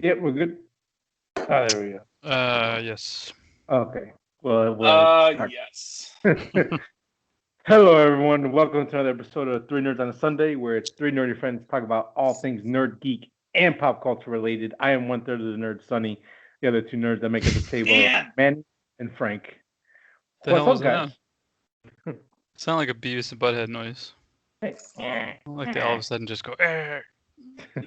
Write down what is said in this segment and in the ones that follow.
Yeah, we're good. Oh, there we go. Yes. Okay. Well, Yes. hello, everyone. Welcome to another episode of Three Nerds on a Sunday, where it's three nerdy friends talk about all things nerd, geek, and pop culture related. I am one third of the nerd, Sonny. The other two nerds that make up the table are Man. Manny and Frank. The What's hell up, was guys? that? Sound like a Beavis and Butthead noise. Hey. Like they all of a sudden just go. "Arr."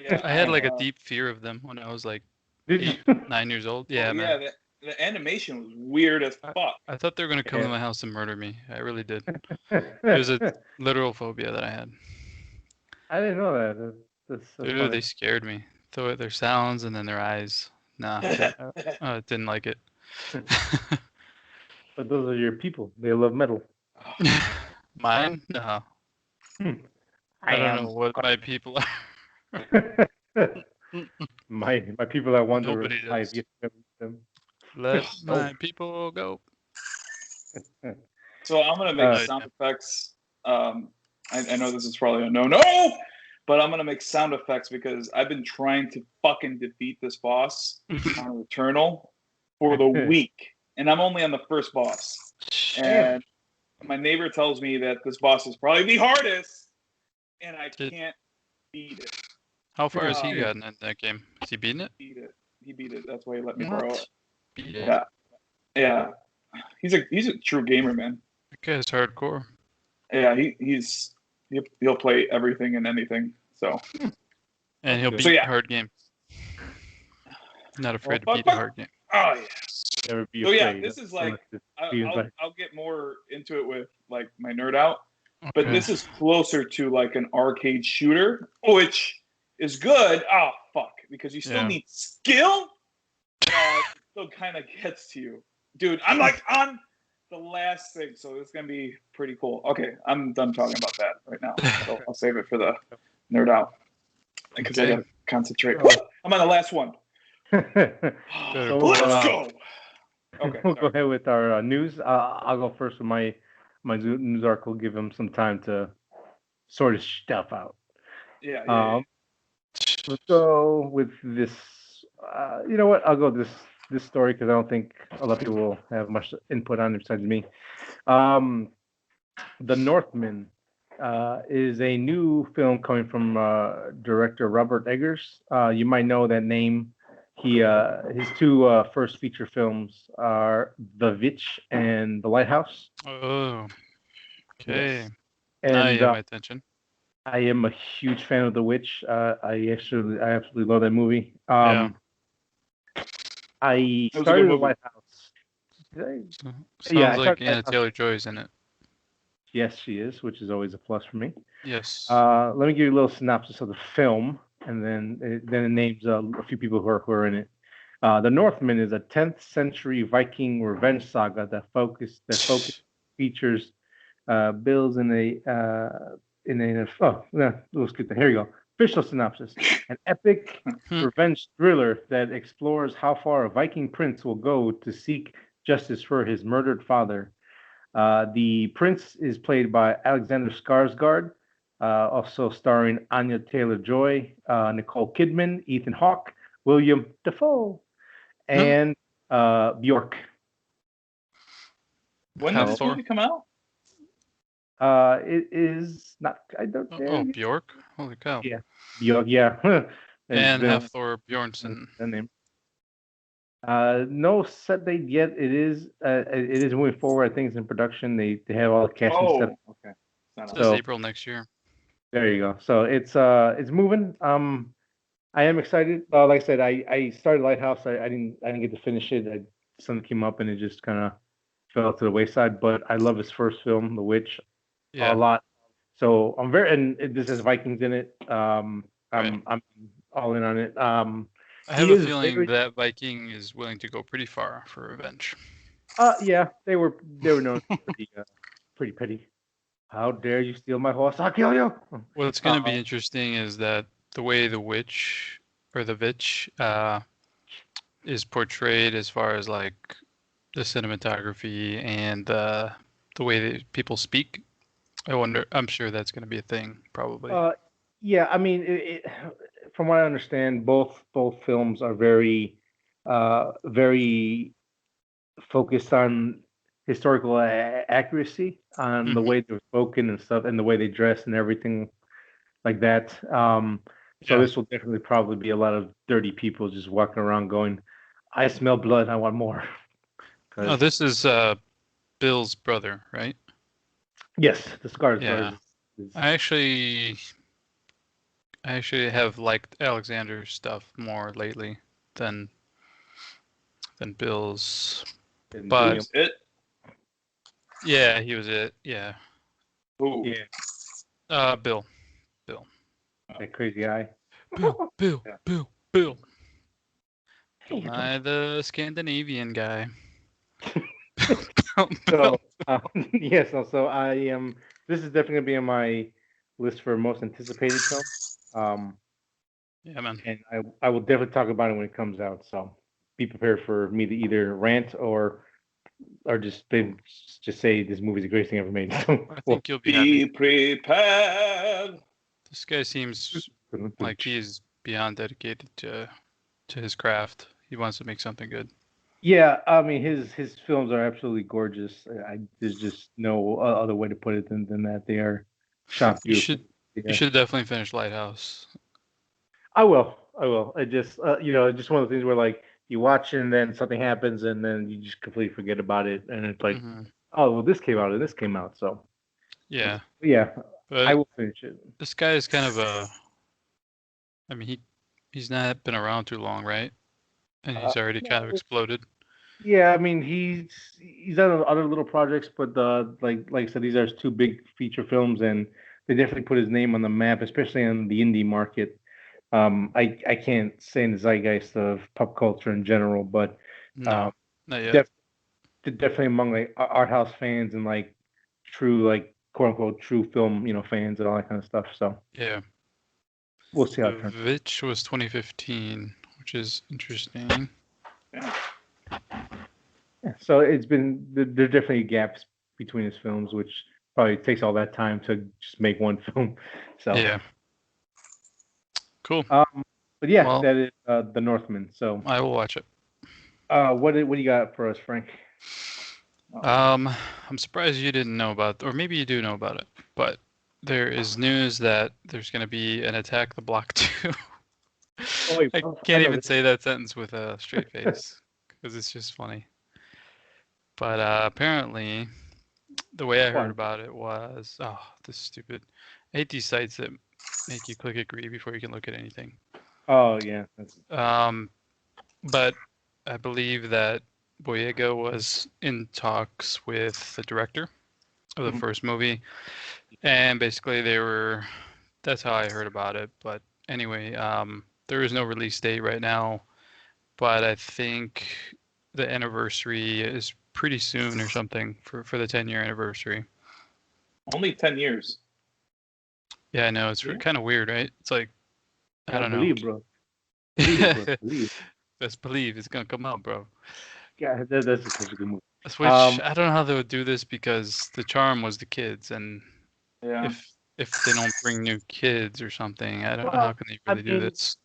Yeah. I had like a deep fear of them when I was like Did 8, you? 9 years old. Yeah, Yeah. man. The animation was weird as fuck. I thought they were gonna come to Yeah. my house and murder me. I really did. It was a literal phobia that I had. I didn't know that. That's Dude, funny. they scared me. Their sounds and then their eyes. Nah, didn't like it. But those are your people. They love metal. Mine? No. I don't know what my people are. my people that wonder Nobody I does. get them. Let Oh. my people go. So I'm gonna make sound effects. I know this is probably a no, but I'm gonna make sound effects because I've been trying to fucking defeat this boss on Returnal for the week, and I'm only on the first boss. And my neighbor tells me that this boss is probably the hardest, and I can't beat it. How far has he gotten in that game? Has he beaten it? He beat it. That's why he let me borrow it. Yeah. Yeah. He's a true gamer, man. That guy's hardcore. Yeah, he'll play everything and anything. So. And he'll beat hard games. Not afraid to beat a hard game. Oh yeah. Never be afraid. So afraid. yeah, this is like I'll get more into it with like my nerd out, but this is closer to like an arcade shooter, which is good. Oh fuck, because you still need skill. It still kind of gets to you, dude. I'm like on the last thing, so it's gonna be pretty cool. Okay, I'm done talking about that right now. So I'll save it for the nerd out because I gotta concentrate. I'm on the last one. So let's go. Okay, we'll go ahead with our news. I'll go first with my news article. Give him some time to sort his stuff out. Yeah. Let's go with this. You know what? I'll go this story because I don't think a lot of people will have much input on it besides me. The Northmen is a new film coming from director Robert Eggers. You might know that name. His two first feature films are The Witch and The Lighthouse. Oh, okay. Yes. Now And you have my attention. I am a huge fan of The Witch. I absolutely love that movie. I started The Lighthouse. Sounds like Anna Taylor-Joy's in it. Yes, she is, which is always a plus for me. Yes. Let me give you a little synopsis of the film, and then it names a few people who are in it. The Northmen is a 10th century Viking revenge saga that features Bills in a let's get there. Here you go. Official synopsis: an epic revenge thriller that explores how far a Viking prince will go to seek justice for his murdered father. The prince is played by Alexander Skarsgård, also starring Anya Taylor-Joy, Nicole Kidman, Ethan Hawke, William Dafoe, and Bjork. When did this movie come out? It is not. I don't. Bjork! Holy cow! Yeah, Bjork. Yeah. And Hafthor Bjornsson. The name. No set date yet. It is moving forward. I think it's in production. They have all the casting stuff. Okay. So April next year. There you go. So it's moving. I am excited. Like I said, I started Lighthouse. I didn't get to finish it. Something came up and it just kind of fell to the wayside. But I love his first film, The Witch, a lot. So I'm and this has Vikings in it. I'm all in on it. I have a feeling that Viking is willing to go pretty far for revenge. Yeah, they were known for pretty petty. How dare you steal my horse? I'll kill you. What's going to be interesting is that the way the witch or the Vitch is portrayed as far as like the cinematography and the way that people speak. I'm sure that's going to be a thing, probably. Yeah, I mean, from what I understand, both films are very focused on historical accuracy, on the way they're spoken and stuff, and the way they dress and everything like that. So this will definitely probably be a lot of dirty people just walking around going, "I smell blood. I want more." Oh, this is Bill's brother, right? Yes, the Scar's Yeah. brother. I actually have liked Alexander's stuff more lately than Bill's. But it. Yeah, he was it. Yeah. Who? Yeah. Bill. That crazy guy. Bill. Yeah. Bill. Hey, the Scandinavian guy. So yes, so I am. This is definitely gonna be on my list for most anticipated film. Yeah, man. And I will definitely talk about it when it comes out. So be prepared for me to either rant or just say this movie's the greatest thing ever made. So, I think you'll be happy. Prepared. This guy seems like he's beyond dedicated to his craft. He wants to make something good. Yeah, I mean his films are absolutely gorgeous. There's just no other way to put it than that. They are shot beautiful. You should definitely finish Lighthouse. I will. I just just one of the things where like you watch and then something happens and then you just completely forget about it and it's like, oh well, this came out and this came out. So yeah, but I will finish it. This guy is kind of I mean, he's not been around too long, right? And he's already kind of exploded. Yeah, I mean he's done other little projects, but like I said, these are two big feature films, and they definitely put his name on the map, especially on the indie market. I can't say in the zeitgeist of pop culture in general, but no, not yet. Definitely among like art house fans and like true like quote unquote true film fans and all that kind of stuff. So yeah, we'll see how it turns. Vitch was 2015, which is interesting. Yeah, so it's been there are definitely gaps between his films, which probably takes all that time to just make one film. So yeah, cool. But yeah, that is the Northmen. So I will watch it. What do you got for us, Frank? I'm surprised you didn't know about, or maybe you do know about it, but there is news that there's going to be an Attack the Block 2. Oh, wait, I can't even say that sentence with a straight face because it's just funny. But apparently, the way I heard about it was, this is stupid. I hate these sites that make you click agree before you can look at anything. Oh yeah. But I believe that Boyega was in talks with the director of the first movie, and basically that's how I heard about it. But anyway, there is no release date right now, but I think the anniversary is pretty soon or something for the 10-year anniversary. Only 10 years. Yeah, I know. It's kind of weird, right? It's like, I don't know. Bro. Believe. Best believe it's going to come out, bro. Yeah, that's such a good movie. Which I don't know how they would do this because the charm was the kids, and if they don't bring new kids or something, I don't know how can they really do this.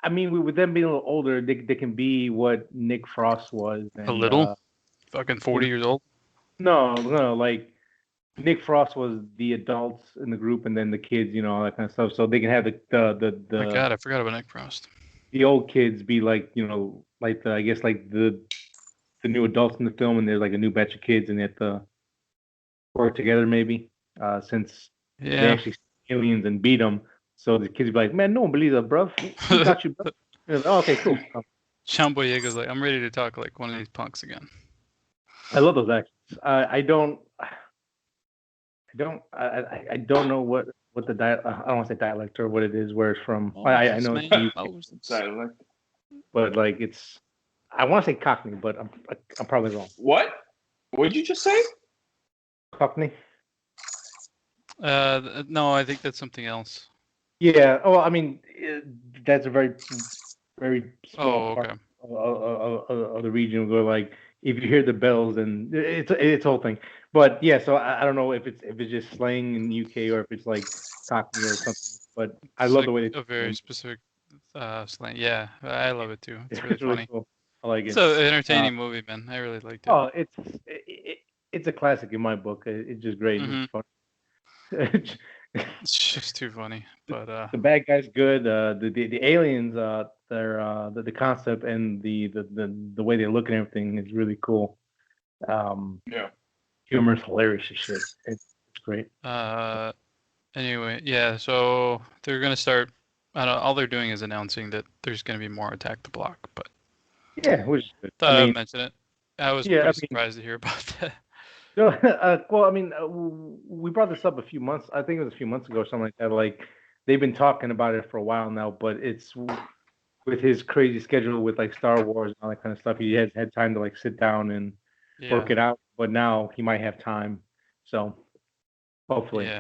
I mean, with them being a little older, they can be what Nick Frost was. And, a little? Fucking 40 years old? No, like Nick Frost was the adults in the group, and then the kids, all that kind of stuff. So they can have the my God, I forgot about Nick Frost. The old kids be like, like I guess like the new adults in the film, and there's like a new batch of kids, and they have to work together maybe, since they actually see aliens and beat them. So the kids be like, man, no one believes that, bro. We got you, bro. Like, oh, okay, cool. Sean Boyega's like, I'm ready to talk like one of these punks again. I love those actors. I don't know what the dialect. I don't want to say dialect or what it is, where it's from. I know it's dialect, but like it's. I want to say Cockney, but I'm probably wrong. What? What did you just say? Cockney. No, I think that's something else. Yeah. Oh, I mean, that's a very, very small part of the region where, like, if you hear the bells, and it's a whole thing. But yeah, so I don't know if it's just slang in the UK or if it's like Cockney or something. but I love the way a very specific slant. Yeah, I love it too. It's really funny. Cool. I like it. It's an entertaining movie, man. I really liked it. Oh, it's a classic in my book. It's just great. It's fun. It's just too funny. But the bad guy's good. The aliens, the concept and the way they look at everything is really cool. Yeah. Humor's hilarious as shit. It's great. Anyway, yeah. So they're gonna start. I don't know, all they're doing is announcing that there's gonna be more Attack the Block. But yeah, which is good. Thought I'd mention it. I was pretty surprised to hear about that. Well, I mean, we brought this up a few months. I think it was a few months ago or something like that. Like they've been talking about it for a while now, but it's with his crazy schedule with like Star Wars and all that kind of stuff. He has had time to like sit down and work it out. But now he might have time. So hopefully,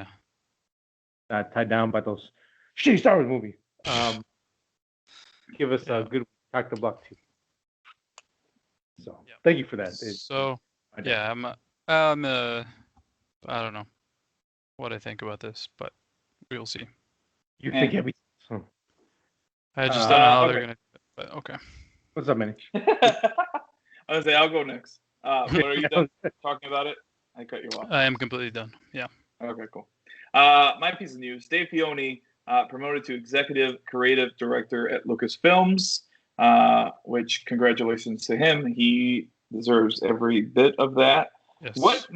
not tied down by those shitty Star Wars movies. Give us a good Attack the Block too. So thank you for that. I don't know what I think about this, but we'll see. You think everything? I just don't know how they're gonna. But okay. What's up, Manny? I was say I'll go next. What are you done talking about it? I cut you off. I am completely done. Yeah. Okay, cool. My piece of news: Dave Fiolini promoted to executive creative director at Lucasfilms, which congratulations to him. He deserves every bit of that. Yes. What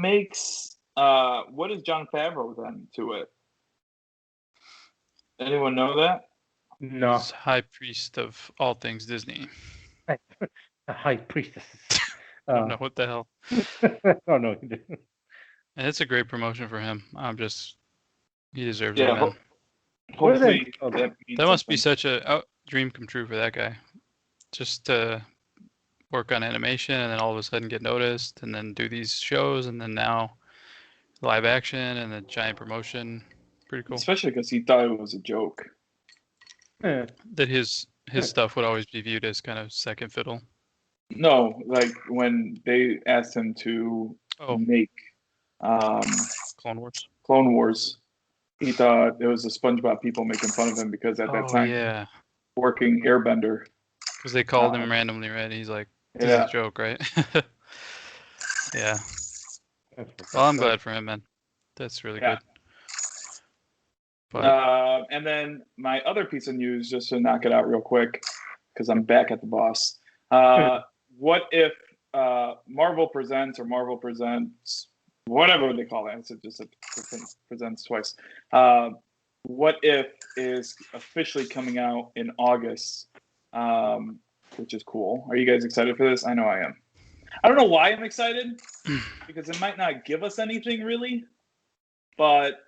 is Jon Favreau then to it? Anyone know that? No. He's high priest of all things Disney. A high priestess. I don't know what the hell. Oh no. And it's a great promotion for him. He deserves it, man. Hopefully, that must be such a dream come true for that guy. Just to work on animation and then all of a sudden get noticed and then do these shows and then now live action and a giant promotion. Pretty cool. Especially because he thought it was a joke. Yeah. That his stuff would always be viewed as kind of second fiddle. No, like when they asked him to make Clone Wars, he thought it was the SpongeBob people making fun of him because at that time, working Airbender. Because they called him randomly, right? He's like, this is a joke, right? Yeah. Well, I'm glad for him, man. That's really good. But, and then my other piece of news, just to knock it out real quick, because I'm back at the boss. What if Marvel Presents or Marvel Presents, whatever they call it, it's just presents twice. What If is officially coming out in August, which is cool. Are you guys excited for this? I know I am. I don't know why I'm excited, because it might not give us anything really, but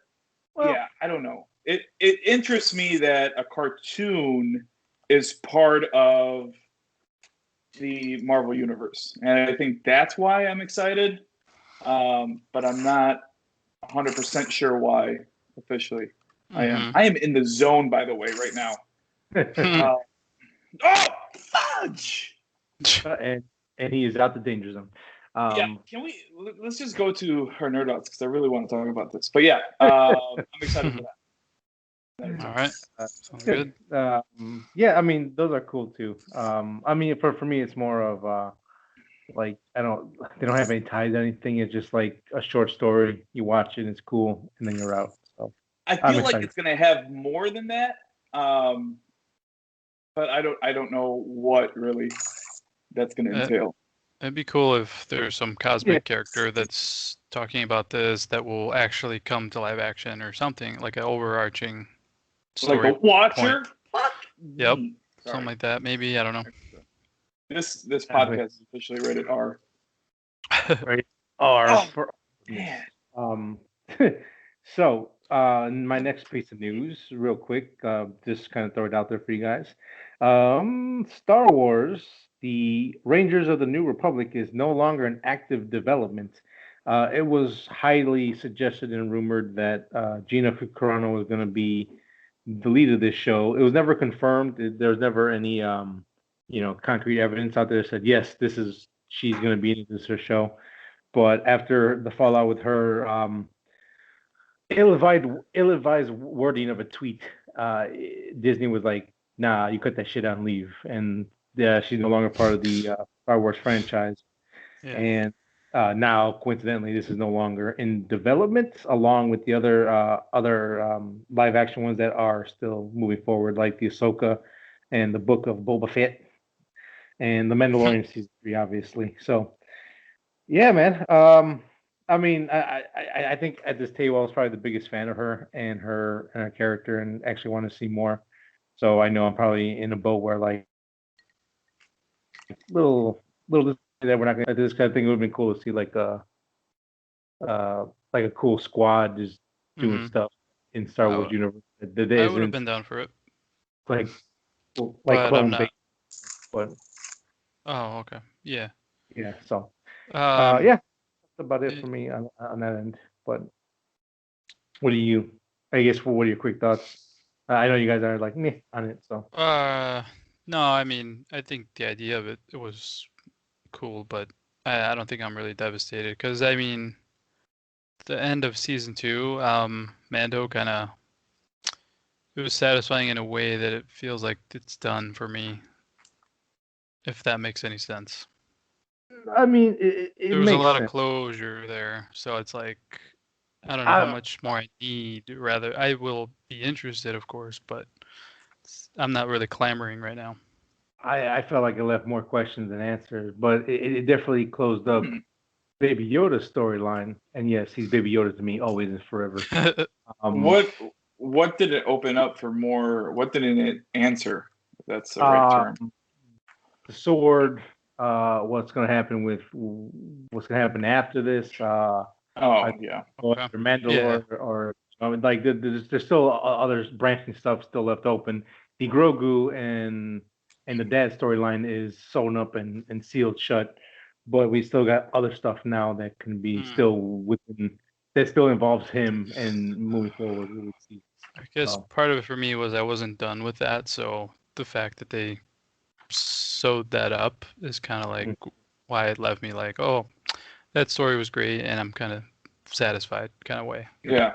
I don't know. It interests me that a cartoon is part of the Marvel universe, and I think that's why I'm excited. But I'm not 100% sure why officially. I am in the zone, by the way, right now. Oh, fudge! And he is out the danger zone. Let's just go to her nerd outs because I really want to talk about this. But I'm excited for that. All right. Sounds good. I mean, those are cool too. I mean, for me, it's more of like they don't have any ties to anything. It's just like a short story. You watch it, it's cool, and then you're out. So I feel like it's gonna have more than that. But I don't know what really that's gonna entail. It'd be cool if there's some cosmic character that's talking about this that will actually come to live action or something, like an overarching story. Like a Watcher? Fuck. Yep. Something like that. Maybe. I don't know. This podcast is officially rated R. Right. R. Man. So, my next piece of news, real quick, just kind of throw it out there for you guys. Star Wars, the Rangers of the New Republic is no longer in active development. It was highly suggested and rumored that Gina Carano was going to be the lead of this show. It was never confirmed. There was never any, concrete evidence out there that said, yes, she's going to be in this show. But after the fallout with her, ill-advised wording of a tweet Disney was like, "Nah, you cut that shit out and leave." And she's no longer part of the Star Wars franchise. Yeah. And now, coincidentally, this is no longer in development, along with the other live action ones that are still moving forward, like the Ahsoka and the Book of Boba Fett and the Mandalorian season 3, obviously. So, yeah, man. I mean, I think at this table, I was probably the biggest fan of her and her character, and actually want to see more. So I know I'm probably in a boat where like little that we're not gonna do this kind of thing. It would have been cool to see like a cool squad just doing stuff in Star Wars universe. I would have been down for it. Like But clone I'm not. based, but Oh, okay. Yeah. yeah. So Um, yeah, that's about it for me on that end. But what do you? I guess what are your quick thoughts? I know you guys are like meh on it. So no, I mean, I think the idea of it was cool, but I don't think I'm really devastated because I mean, the end of season 2, Mando kind of it was satisfying in a way that it feels like it's done for me. If that makes any sense. I mean, it There was a makes lot sense. of closure there, so it's like I don't know how much more I need. Rather, I will be interested, of course, but I'm not really clamoring right now. I felt like it left more questions than answers, but it definitely closed up Baby Yoda's storyline. And yes, he's Baby Yoda to me, always and forever. What did it open up for more? What did it answer? If that's the right term. The sword. What's going to happen with what's going to happen after this? Yeah. Or Mandalore, or like there's still other branching stuff still left open. The Grogu and the dad storyline is sewn up and sealed shut, but we still got other stuff now that can be still within that still involves him and moving forward. We'll see. I guess part of it for me was I wasn't done with that, so the fact that they sewed that up is kind of like why it left me like, oh, that story was great, and I'm kind of satisfied kind of way. Yeah.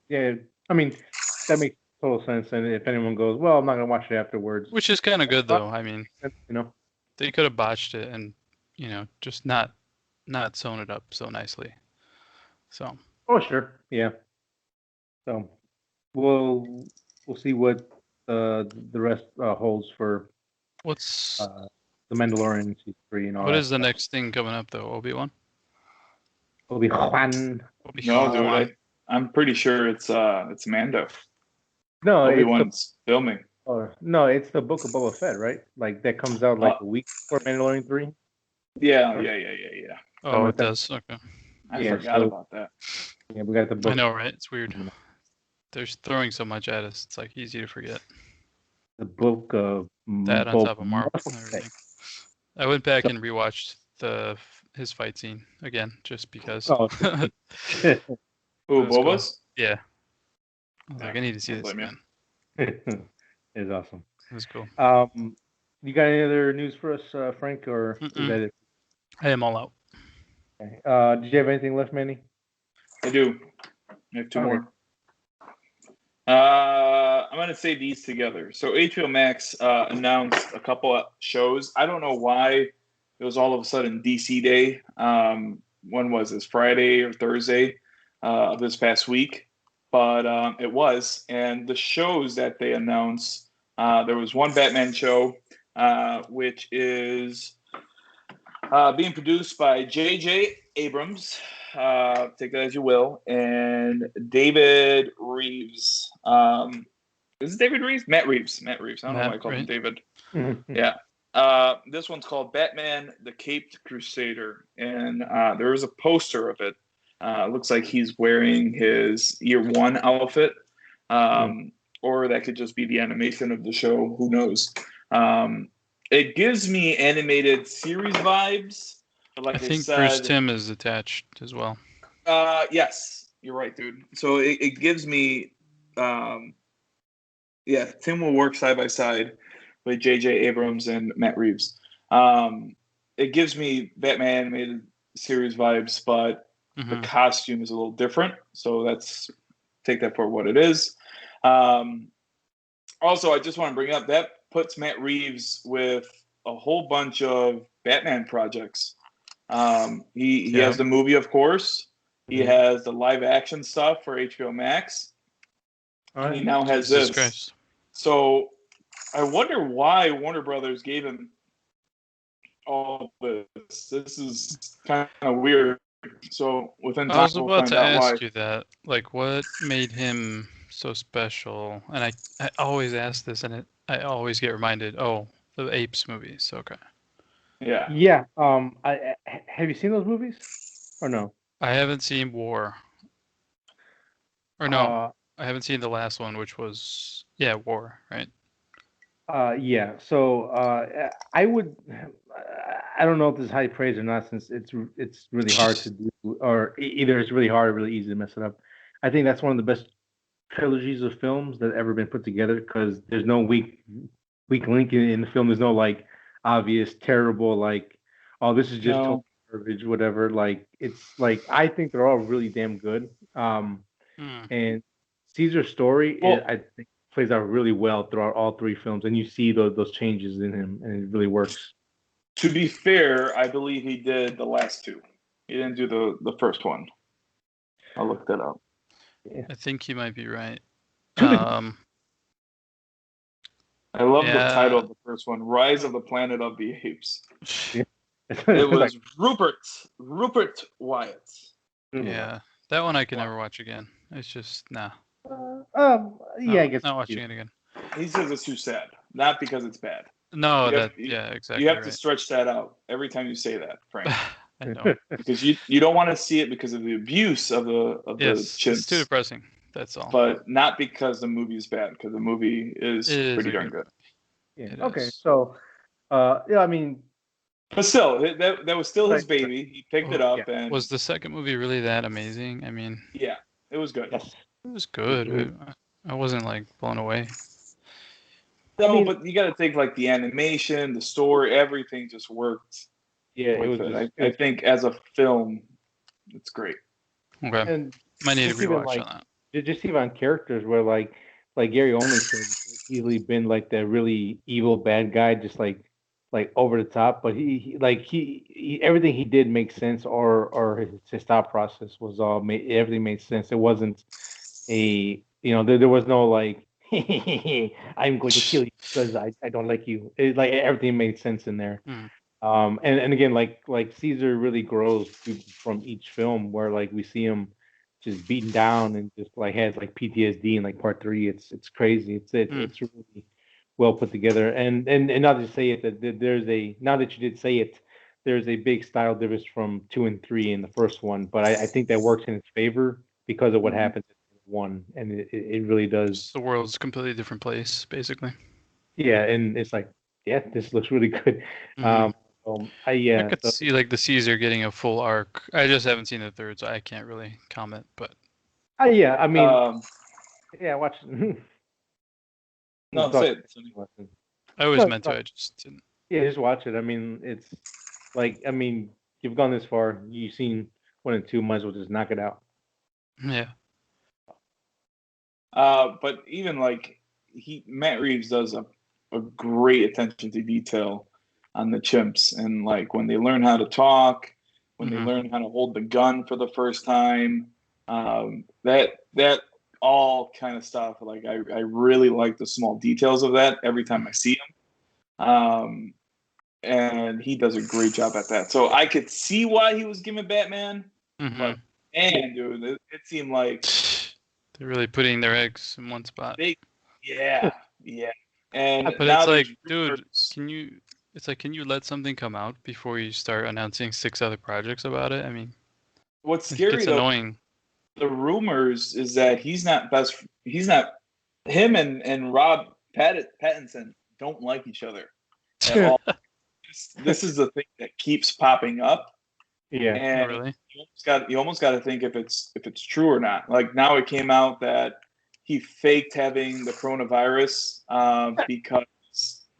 Yeah. I mean, that makes total sense. And if anyone goes, well, I'm not gonna watch it afterwards, which is kind of good though. I mean, they could have botched it and just not sewn it up so nicely. So. Oh sure, yeah. So we'll see what the rest holds for what's the Mandalorian season 3 and all. What is the next thing coming up though? Obi-Wan. Obi-Wan. No, dude. I'm pretty sure it's Mando. No, Obi-Wan's filming. No, it's the Book of Boba Fett, right? Like that comes out like a week before Mandalorian 3. Yeah. Oh, it does. Okay. I forgot about that. Yeah, we got the book. I know, right? It's weird. They're throwing so much at us. It's like easy to forget. The book of that on top of Marvel and everything. I went back and rewatched his fight scene again just because. Oh, Boba's? Cool. Yeah. I was like, I need to see this again. It's awesome. It was cool. You got any other news for us, Frank, or is that it? I am all out. Okay. Did you have anything left, Manny? I do. I have two more. I'm going to say these together. So HBO Max announced a couple of shows. I don't know why it was all of a sudden DC Day. When was this? Friday or Thursday of this past week. But it was. And the shows that they announced, there was one Batman show, which is being produced by J.J. Abrams. Take that as you will. And David Reeves. Is it David Reeves? Matt Reeves. I don't know why I called him David. Yeah. This one's called Batman, the Caped Crusader. And there is a poster of it. Looks like he's wearing his year one outfit. Or that could just be the animation of the show. Who knows? It gives me animated series vibes. Like I think Bruce Timm is attached as well. Yes, you're right, dude. So it gives me, Tim will work side by side with J.J. Abrams and Matt Reeves. It gives me Batman animated series vibes, but the costume is a little different. So take that for what it is. Also, I just want to bring up that puts Matt Reeves with a whole bunch of Batman projects. He has the movie, of course. He has the live action stuff for HBO Max. And he now has this. Christ. So I wonder why Warner Brothers gave him all this. This is kind of weird. So within time, I was we'll about find to out ask why. you that. Like, what made him so special? And I always ask this, and I always get reminded. Oh, the Apes movies. Okay. Yeah. Yeah. Have you seen those movies or no? I haven't seen War. Or no, I haven't seen the last one, which was War, right? Yeah. So I would. I don't know if this is high praise or not, since it's really hard to do, or either it's really hard or really easy to mess it up. I think that's one of the best trilogies of films that ever been put together, because there's no weak link in the film. There's no like obvious terrible like, oh, this is just total garbage, whatever. Like it's like, I think they're all really damn good. And Caesar's story, I think, plays out really well throughout all three films, and you see those changes in him, and it really works. To be fair, I believe he did the last two. He didn't do the first one. I'll look that up. Yeah. I think you might be right. I love the title of the first one, Rise of the Planet of the Apes. Yeah. It was Rupert Wyatt. Yeah, that one I can never watch again. It's just, nah. I guess not watching it again. He says it's too sad, not because it's bad. No, exactly. You have to stretch that out every time you say that, Frank. I know. Because you don't want to see it because of the abuse of the chimps. It's too depressing. That's all. But not because the movie is bad, because the movie is pretty darn good. Yeah. Okay. So, I mean, but still, that was still his baby. He picked it up, and was the second movie really that amazing? I mean, yeah, it was good. Yes. It was good. I wasn't like blown away. No, but you got to think like the animation, the story, everything just worked. Yeah, it was. I think as a film, it's great. Okay, and might need to rewatch on that. Just even on characters where like Gary Oldman has easily been like the really evil bad guy, just like over the top, but he everything he did makes sense, or his thought process was everything made sense. It wasn't there was no like I'm going to kill you because I don't like you. Like everything made sense in there. And again, like Caesar really grows from each film, where like we see him just beaten down and just like has like PTSD in like part 3. It's crazy. It's really well put together. And not to say it, that there's now that you did say it, there's a big style difference from 2 and 3 in the first one, but I think that works in its favor because of what happens in 1, and it really does. The world's a completely different place, basically. Yeah, and it's like, this looks really good. I could see like the Caesar getting a full arc. I just haven't seen the third, so I can't really comment. But I mean, watch. No, say it. I always meant to. I just didn't. Yeah, just watch it. I mean, it's like, you've gone this far. You've seen 1 and 2. Might as well just knock it out. Yeah. But even like Matt Reeves does a great attention to detail on the chimps, and like when they learn how to talk, when they learn how to hold the gun for the first time, that all kind of stuff. Like I really like the small details of that every time I see him. And he does a great job at that. So I could see why he was given Batman, but dude, it seemed like they're really putting their eggs in one spot. Yeah. And but it's like, dude, can you let something come out before you start announcing 6 other projects about it? I mean, what's scary though, annoying. The rumors is that him and Rob Pattinson don't like each other at all. This is the thing that keeps popping up. Yeah. And really? You almost got to think if it's true or not. Like now it came out that he faked having the coronavirus because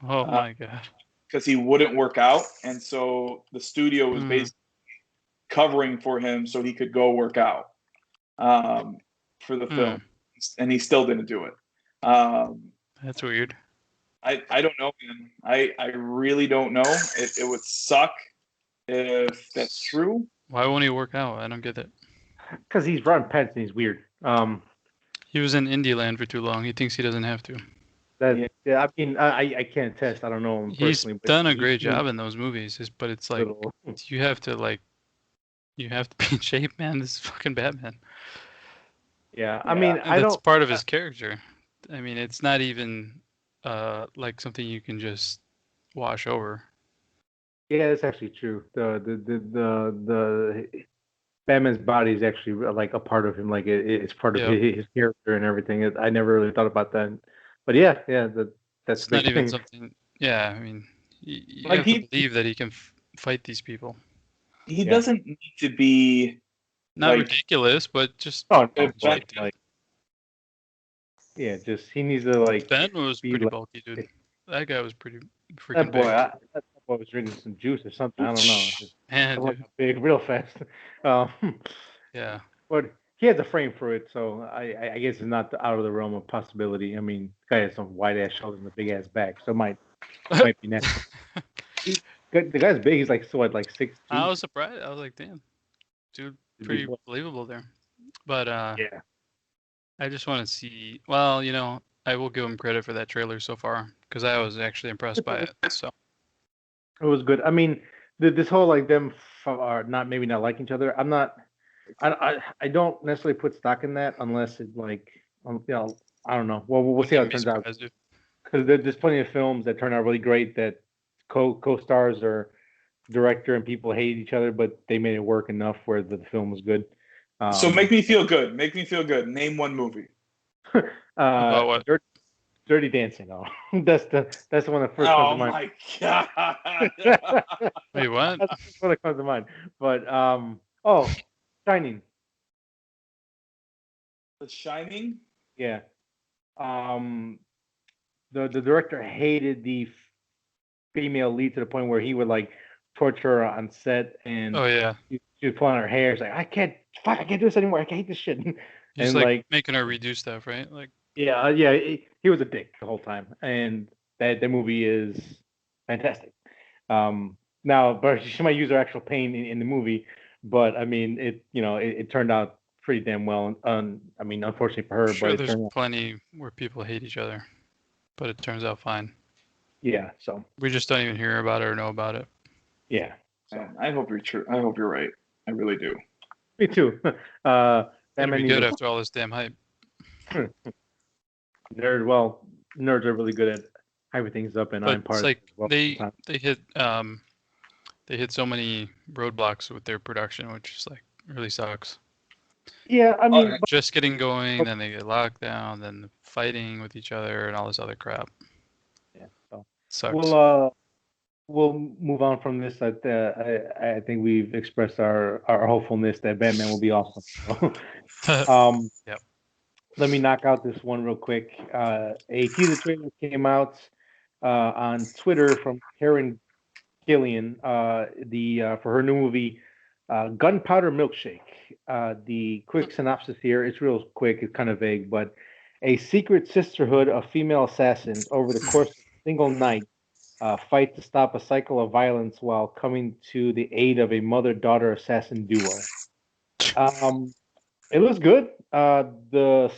my god, because he wouldn't work out, and so the studio was basically covering for him so he could go work out for the film, and he still didn't do it. That's weird. I don't know, man. I really don't know. It would suck if that's true. Why won't he work out? I don't get it. Because he's Ron Pence and he's weird. He was in Indie Land for too long. He thinks he doesn't have to. Yeah, I mean, I can't attest. I don't know him personally. He's But done a great job in those movies, but it's like little. you have to be in shape, man. This is fucking Batman. Yeah, I mean, And that's part of his character. I mean, it's not even like something you can just wash over. Yeah, that's actually true. The Batman's body is actually like a part of him. Like it's part of his character and everything. I never really thought about that. But yeah, that's it's not even something. Yeah, I mean, you have to believe that he can fight these people. He doesn't need to be not ridiculous, but just just he needs to like. Ben was pretty bulky, dude. That guy was pretty freaking big. That boy was drinking some juice or something. I don't know. Just man, big, real fast. Yeah. But he has a frame for it, so I guess it's not out of the realm of possibility. I mean, the guy has some wide ass shoulders and a big ass back, so it might be natural. The guy's big. He's like 6'2". I was surprised. I was like, damn, dude, pretty believable there. But yeah, I just want to see. Well, I will give him credit for that trailer so far because I was actually impressed by it. So it was good. I mean, this whole like them are not like each other. I'm not. I don't necessarily put stock in that unless it's like I don't know. Well, we'll see how it turns out. Because there's plenty of films that turn out really great that co-stars or director and people hate each other, but they made it work enough where the film was good. So make me feel good. Make me feel good. Name one movie. About what? Dirty Dancing. Oh, that's the one that first comes to mind. Oh my god! Wait, what? That's the one that comes to mind. But Shining. The Shining. Yeah. The director hated the female lead to the point where he would like torture her on set, and she was pulling her hair. It's like I can't do this anymore. I hate this shit. He's and like making her redo stuff, right? Like he was a dick the whole time, and that movie is fantastic. Now, but she might use her actual pain in the movie, but I mean, it turned out pretty damn well. I mean, unfortunately for her, sure, but there's plenty where people hate each other, but it turns out fine. Yeah, so we just don't even hear about it or know about it. Yeah, so I hope you're true. I hope you're right. I really do. Me too. That'd be good after all this damn hype. Nerds are really good at hyping things up, and I'm part of it. They hit so many roadblocks with their production, which is like really sucks. Yeah, I mean, just getting going, then they get locked down, then fighting with each other, and all this other crap. Yeah, so sucks. We'll move on from this. I think we've expressed our hopefulness that Batman will be awesome. Yep. Let me knock out this one real quick. A teaser trailer came out on Twitter from Karen Gillian for her new movie Gunpowder Milkshake. The quick synopsis here, it's real quick, it's kind of vague, but a secret sisterhood of female assassins over the course of a single night fight to stop a cycle of violence while coming to the aid of a mother-daughter assassin duo. It looks good. The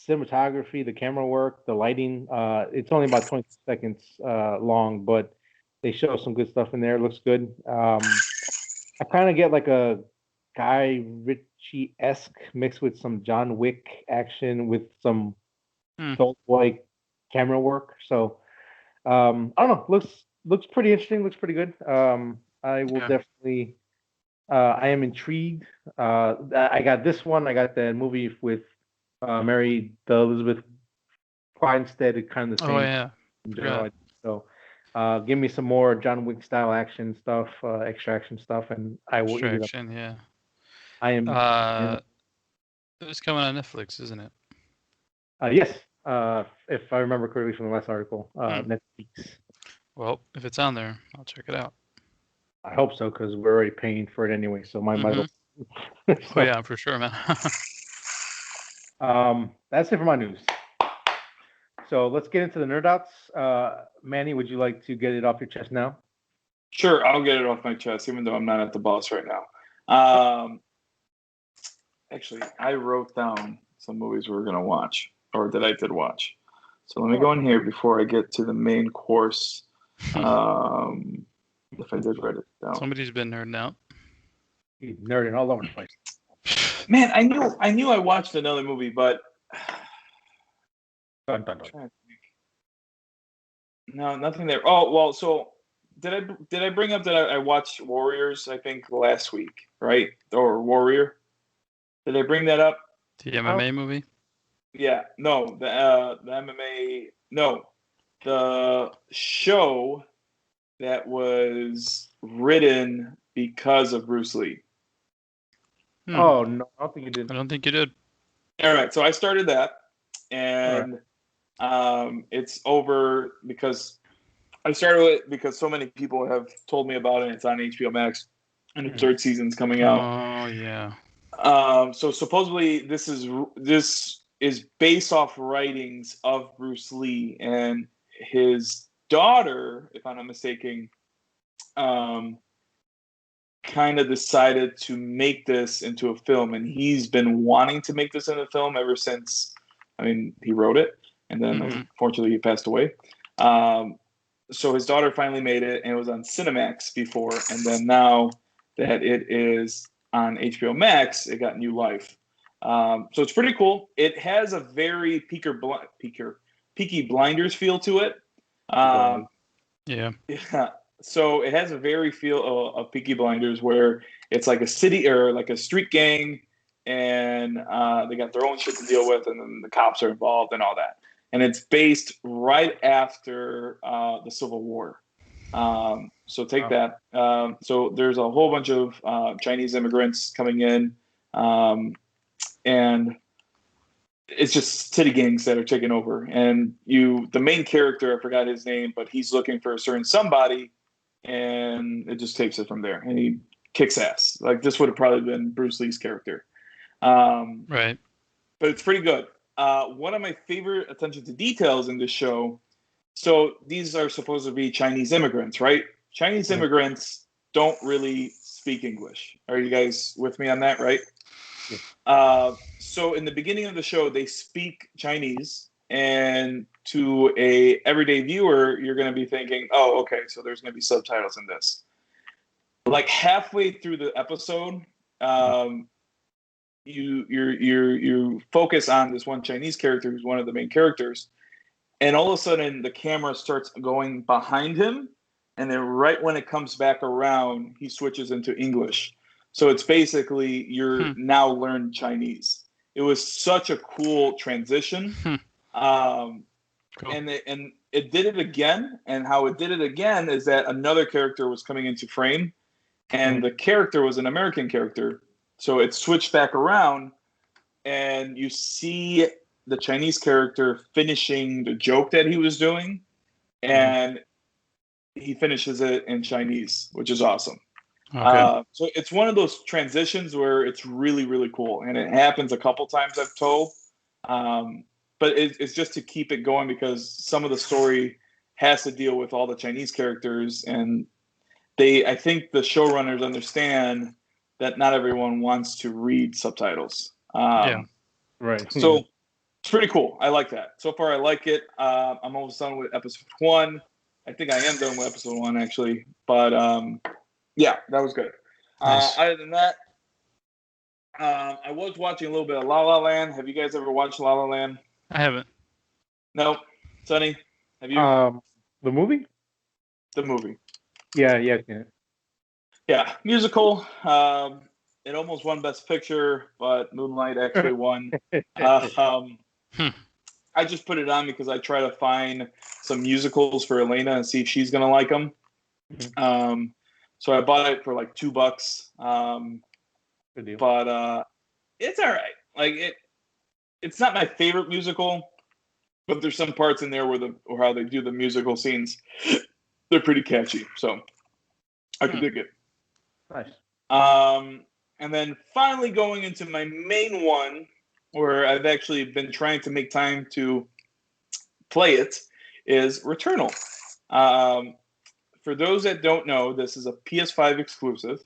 cinematography, the camera work, the lighting, it's only about 20 seconds long, but they show some good stuff in there. It looks good. I kind of get like a Guy Ritchie-esque mixed with some John Wick action with some Old Boy camera work. So I don't know. Looks pretty interesting. Looks pretty good. I will definitely. I am intrigued. I got this one. I got the movie with Mary Elizabeth Winstead. Kind of the same. Oh yeah. So give me some more John Wick style action stuff, extraction stuff, and I will eat it up. Yeah. I am. It's coming on Netflix, isn't it? Yes. If I remember correctly from the last article, Netflix. Well, if it's on there, I'll check it out. I hope so, because we're already paying for it anyway. So might as well. Oh yeah, for sure, man. That's it for my news. So let's get into the nerd outs. Manny, would you like to get it off your chest now? Sure, I'll get it off my chest, even though I'm not at the boss right now. Actually, I wrote down some movies we were going to watch, or that I did watch. So let me go in here before I get to the main course. If I did write it down. Somebody's been nerding out. He's nerding all over the place. Man, I knew I watched another movie, but Dun, dun, dun. No, nothing there. Oh well, so did I bring up that I watched Warriors? I think last week, right? Or Warrior? Did I bring that up? The MMA movie? Yeah, no, the MMA, no, the show that was written because of Bruce Lee. Oh no, I don't think you did. I don't think you did. All right, so I started that, and it's over because I started it because so many people have told me about it. It's on HBO Max, and the third season's coming out. Oh yeah. So supposedly this is based off writings of Bruce Lee, and his daughter, if I'm not mistaken, kind of decided to make this into a film, and he's been wanting to make this into a film ever since. I mean, he wrote it, and then unfortunately he passed away. So his daughter finally made it, and it was on Cinemax before, and then now that it is on HBO Max, it got new life. So it's pretty cool. It has a very Peaky Blinders feel to it. Yeah. So it has a very feel of Peaky Blinders, where it's like a city or like a street gang, and they got their own shit to deal with, and then the cops are involved and all that. And it's based right after the Civil War. So take that. So there's a whole bunch of Chinese immigrants coming in, and it's just city gangs that are taking over. And the main character, I forgot his name, but he's looking for a certain somebody, and it just takes it from there. And he kicks ass. Like, this would have probably been Bruce Lee's character. Right. But it's pretty good. One of my favorite attention to details in this show. So these are supposed to be Chinese immigrants, right? Chinese immigrants don't really speak English. Are you guys with me on that, right? Yeah. So in the beginning of the show, they speak Chinese, and to a everyday viewer, you're going to be thinking, "Oh, okay, so there's going to be subtitles in this." Like halfway through the episode, you focus on this one Chinese character who's one of the main characters, and all of a sudden the camera starts going behind him, and then right when it comes back around, he switches into English. So it's basically you're now learn Chinese. It was such a cool transition. Cool. And it did it again. And how it did it again is that another character was coming into frame, and the character was an American character. So it switched back around, and you see the Chinese character finishing the joke that he was doing, and he finishes it in Chinese, which is awesome. Okay. So it's one of those transitions where it's really, really cool, and it happens a couple times, I've told. But it's just to keep it going, because some of the story has to deal with all the Chinese characters, and I think the showrunners understand that not everyone wants to read subtitles. Yeah. Right. So it's pretty cool. I like that. So far, I like it. I'm almost done with episode 1. I think I am done with episode 1, actually. But yeah, that was good. Nice. Other than that, I was watching a little bit of La La Land. Have you guys ever watched La La Land? I haven't. No. Sonny, have you? The movie? The movie. Yeah. Yeah, musical. It almost won Best Picture, but Moonlight actually won. I just put it on because I try to find some musicals for Elena and see if she's gonna like them. So I bought it for like $2. Good deal. But it's all right. Like it's not my favorite musical, but there's some parts in there or how they do the musical scenes, they're pretty catchy. So I can dig it. Nice. And then finally going into my main one, where I've actually been trying to make time to play it, is Returnal. For those that don't know, this is a PS5 exclusive,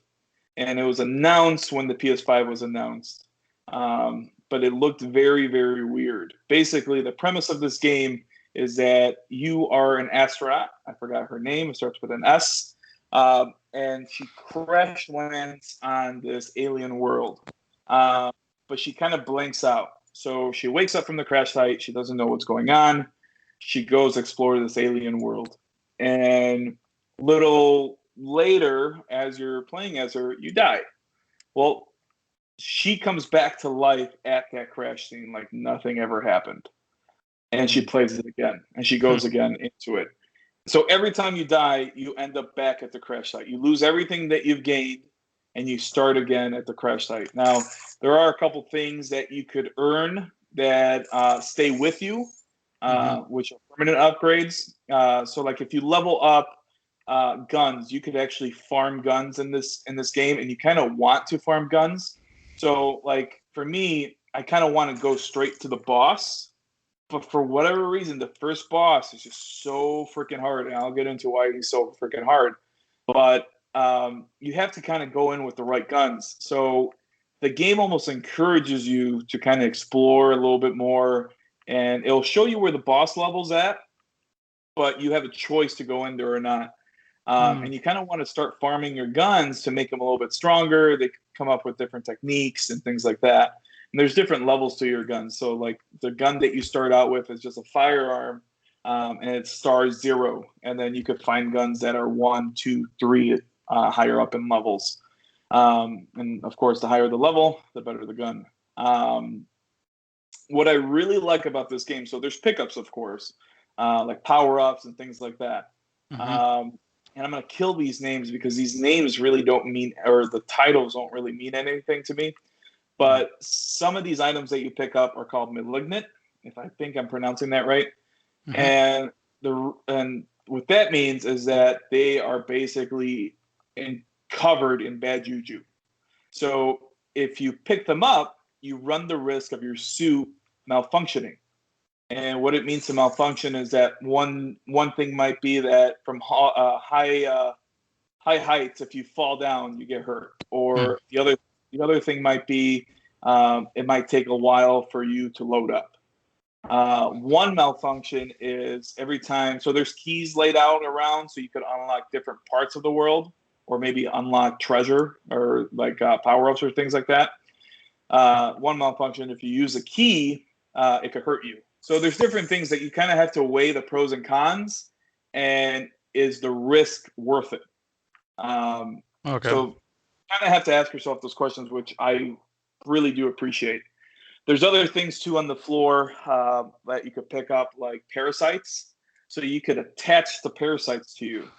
and it was announced when the PS5 was announced. But it looked very, very weird. Basically, the premise of this game is that you are an astronaut. I forgot her name. It starts with an S. And she crash lands on this alien world. But she kind of blanks out. So she wakes up from the crash site. She doesn't know what's going on. She goes explore this alien world. And little later, as you're playing as her, you die. Well, she comes back to life at that crash scene like nothing ever happened. And she plays it again. And she goes again into it. So every time you die, you end up back at the crash site. You lose everything that you've gained, and you start again at the crash site. Now, there are a couple things that you could earn that stay with you, which are permanent upgrades. So, like if you level up guns, you could actually farm guns in this game, and you kind of want to farm guns. So, like for me, I kind of want to go straight to the boss. But for whatever reason, the first boss is just so freaking hard, and I'll get into why he's so freaking hard. But you have to kind of go in with the right guns. So the game almost encourages you to kind of explore a little bit more, and it'll show you where the boss level's at, but you have a choice to go in there or not. And you kind of want to start farming your guns to make them a little bit stronger. They come up with different techniques and things like that. And there's different levels to your guns. So like the gun that you start out with is just a firearm, and it's star 0. And then you could find guns that are 1, 2, 3 higher up in levels. And of course, the higher the level, the better the gun. What I really like about this game, so there's pickups, of course, like power-ups and things like that. And I'm going to kill these names because these names really don't mean, or the titles don't really mean anything to me. But some of these items that you pick up are called malignant, if I think I'm pronouncing that right. And what that means is that they are basically covered in bad juju. So if you pick them up, you run the risk of your suit malfunctioning. And what it means to malfunction is that one thing might be that from high heights, if you fall down, you get hurt. Or the other thing might be it might take a while for you to load up. One malfunction is every time, so there's keys laid out around so you could unlock different parts of the world, or maybe unlock treasure or like power-ups or things like that. One malfunction, if you use a key, it could hurt you. So there's different things that you kind of have to weigh the pros and cons, and is the risk worth it? Okay. So you kind of have to ask yourself those questions, which I really do appreciate. There's other things too on the floor that you could pick up, like parasites. So you could attach the parasites to you.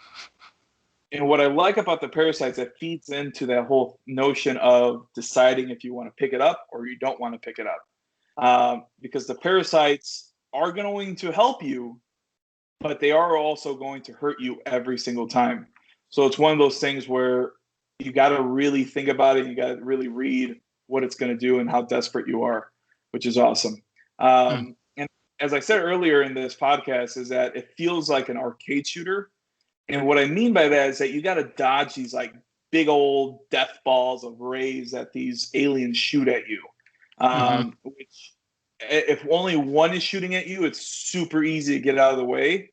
And what I like about the parasites, it feeds into that whole notion of deciding if you want to pick it up or you don't want to pick it up. Because the parasites are going to help you, but they are also going to hurt you every single time. So it's one of those things where you got to really think about it. You got to really read what it's going to do and how desperate you are, which is awesome. And as I said earlier in this podcast, is that it feels like an arcade shooter. And what I mean by that is that you got to dodge these like big old death balls of rays that these aliens shoot at you. Which, if only one is shooting at you, it's super easy to get out of the way.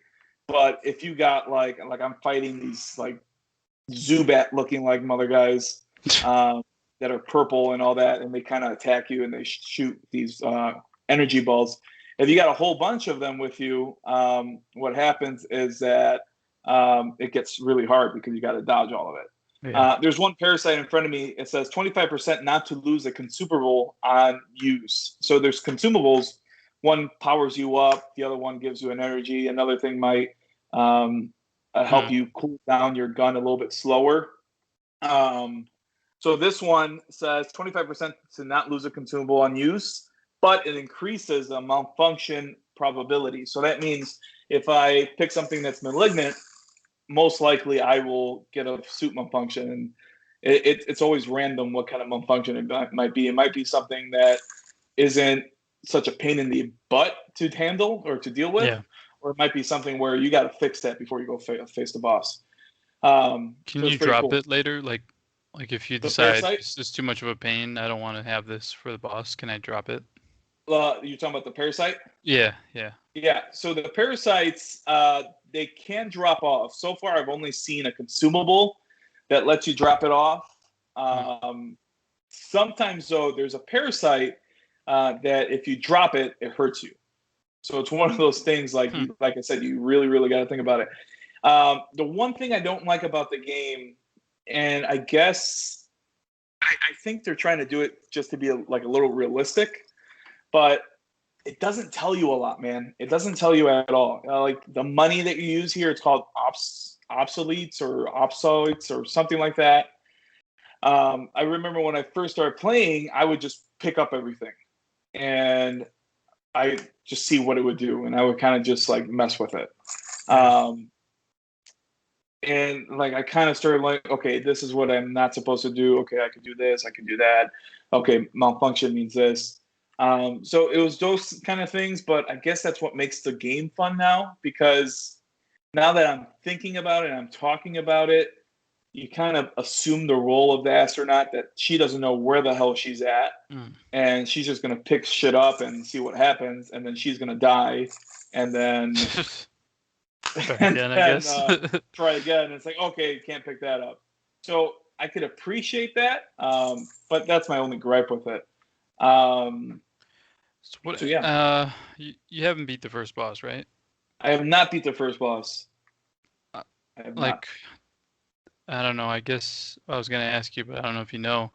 But if you got like I'm fighting these like Zubat looking like mother guys that are purple and all that, and they kind of attack you and they shoot these energy balls. If you got a whole bunch of them with you, what happens is that it gets really hard because you got to dodge all of it. Yeah. There's one parasite in front of me. It says 25% not to lose a consumable on use. So there's consumables. One powers you up. The other one gives you an energy. Another thing might help you cool down your gun a little bit slower. So this one says 25% to not lose a consumable on use, but it increases the malfunction probability. So that means if I pick something that's malignant, most likely I will get a suit malfunction, and it's always random what kind of malfunction it might be. It might be something that isn't such a pain in the butt to handle or to deal with. or it might be something where you got to fix that before you go face the boss. Can so you drop it later? Like if you decide this is too much of a pain, I don't want to have this for the boss, can I drop it? You're talking about the parasite? Yeah. So the parasites, they can drop off. So far, I've only seen a consumable that lets you drop it off. Sometimes, though, there's a parasite that if you drop it, it hurts you. So it's one of those things, like I said, you really, really got to think about it. The one thing I don't like about the game, and I guess I think they're trying to do it just to be a little realistic, but it doesn't tell you a lot, man. It doesn't tell you at all. Like the money that you use here, it's called obsoletes or something like that. I remember when I first started playing, I would just pick up everything and I just see what it would do, and I would kind of just like mess with it. And like I kind of started like, okay, this is what I'm not supposed to do. Okay, I can do this, I can do that. Okay, malfunction means this. So it was those kind of things, but I guess that's what makes the game fun now, because now that I'm thinking about it and I'm talking about it, you kind of assume the role of the astronaut, that she doesn't know where the hell she's at, and she's just going to pick shit up and see what happens, and then she's going to die, and then I guess. Try again. And it's like, okay, you can't pick that up. So I could appreciate that, but that's my only gripe with it. So yeah. You haven't beat the first boss, right? I have not beat the first boss. I have not. I don't know. I guess I was gonna ask you, but I don't know if you know.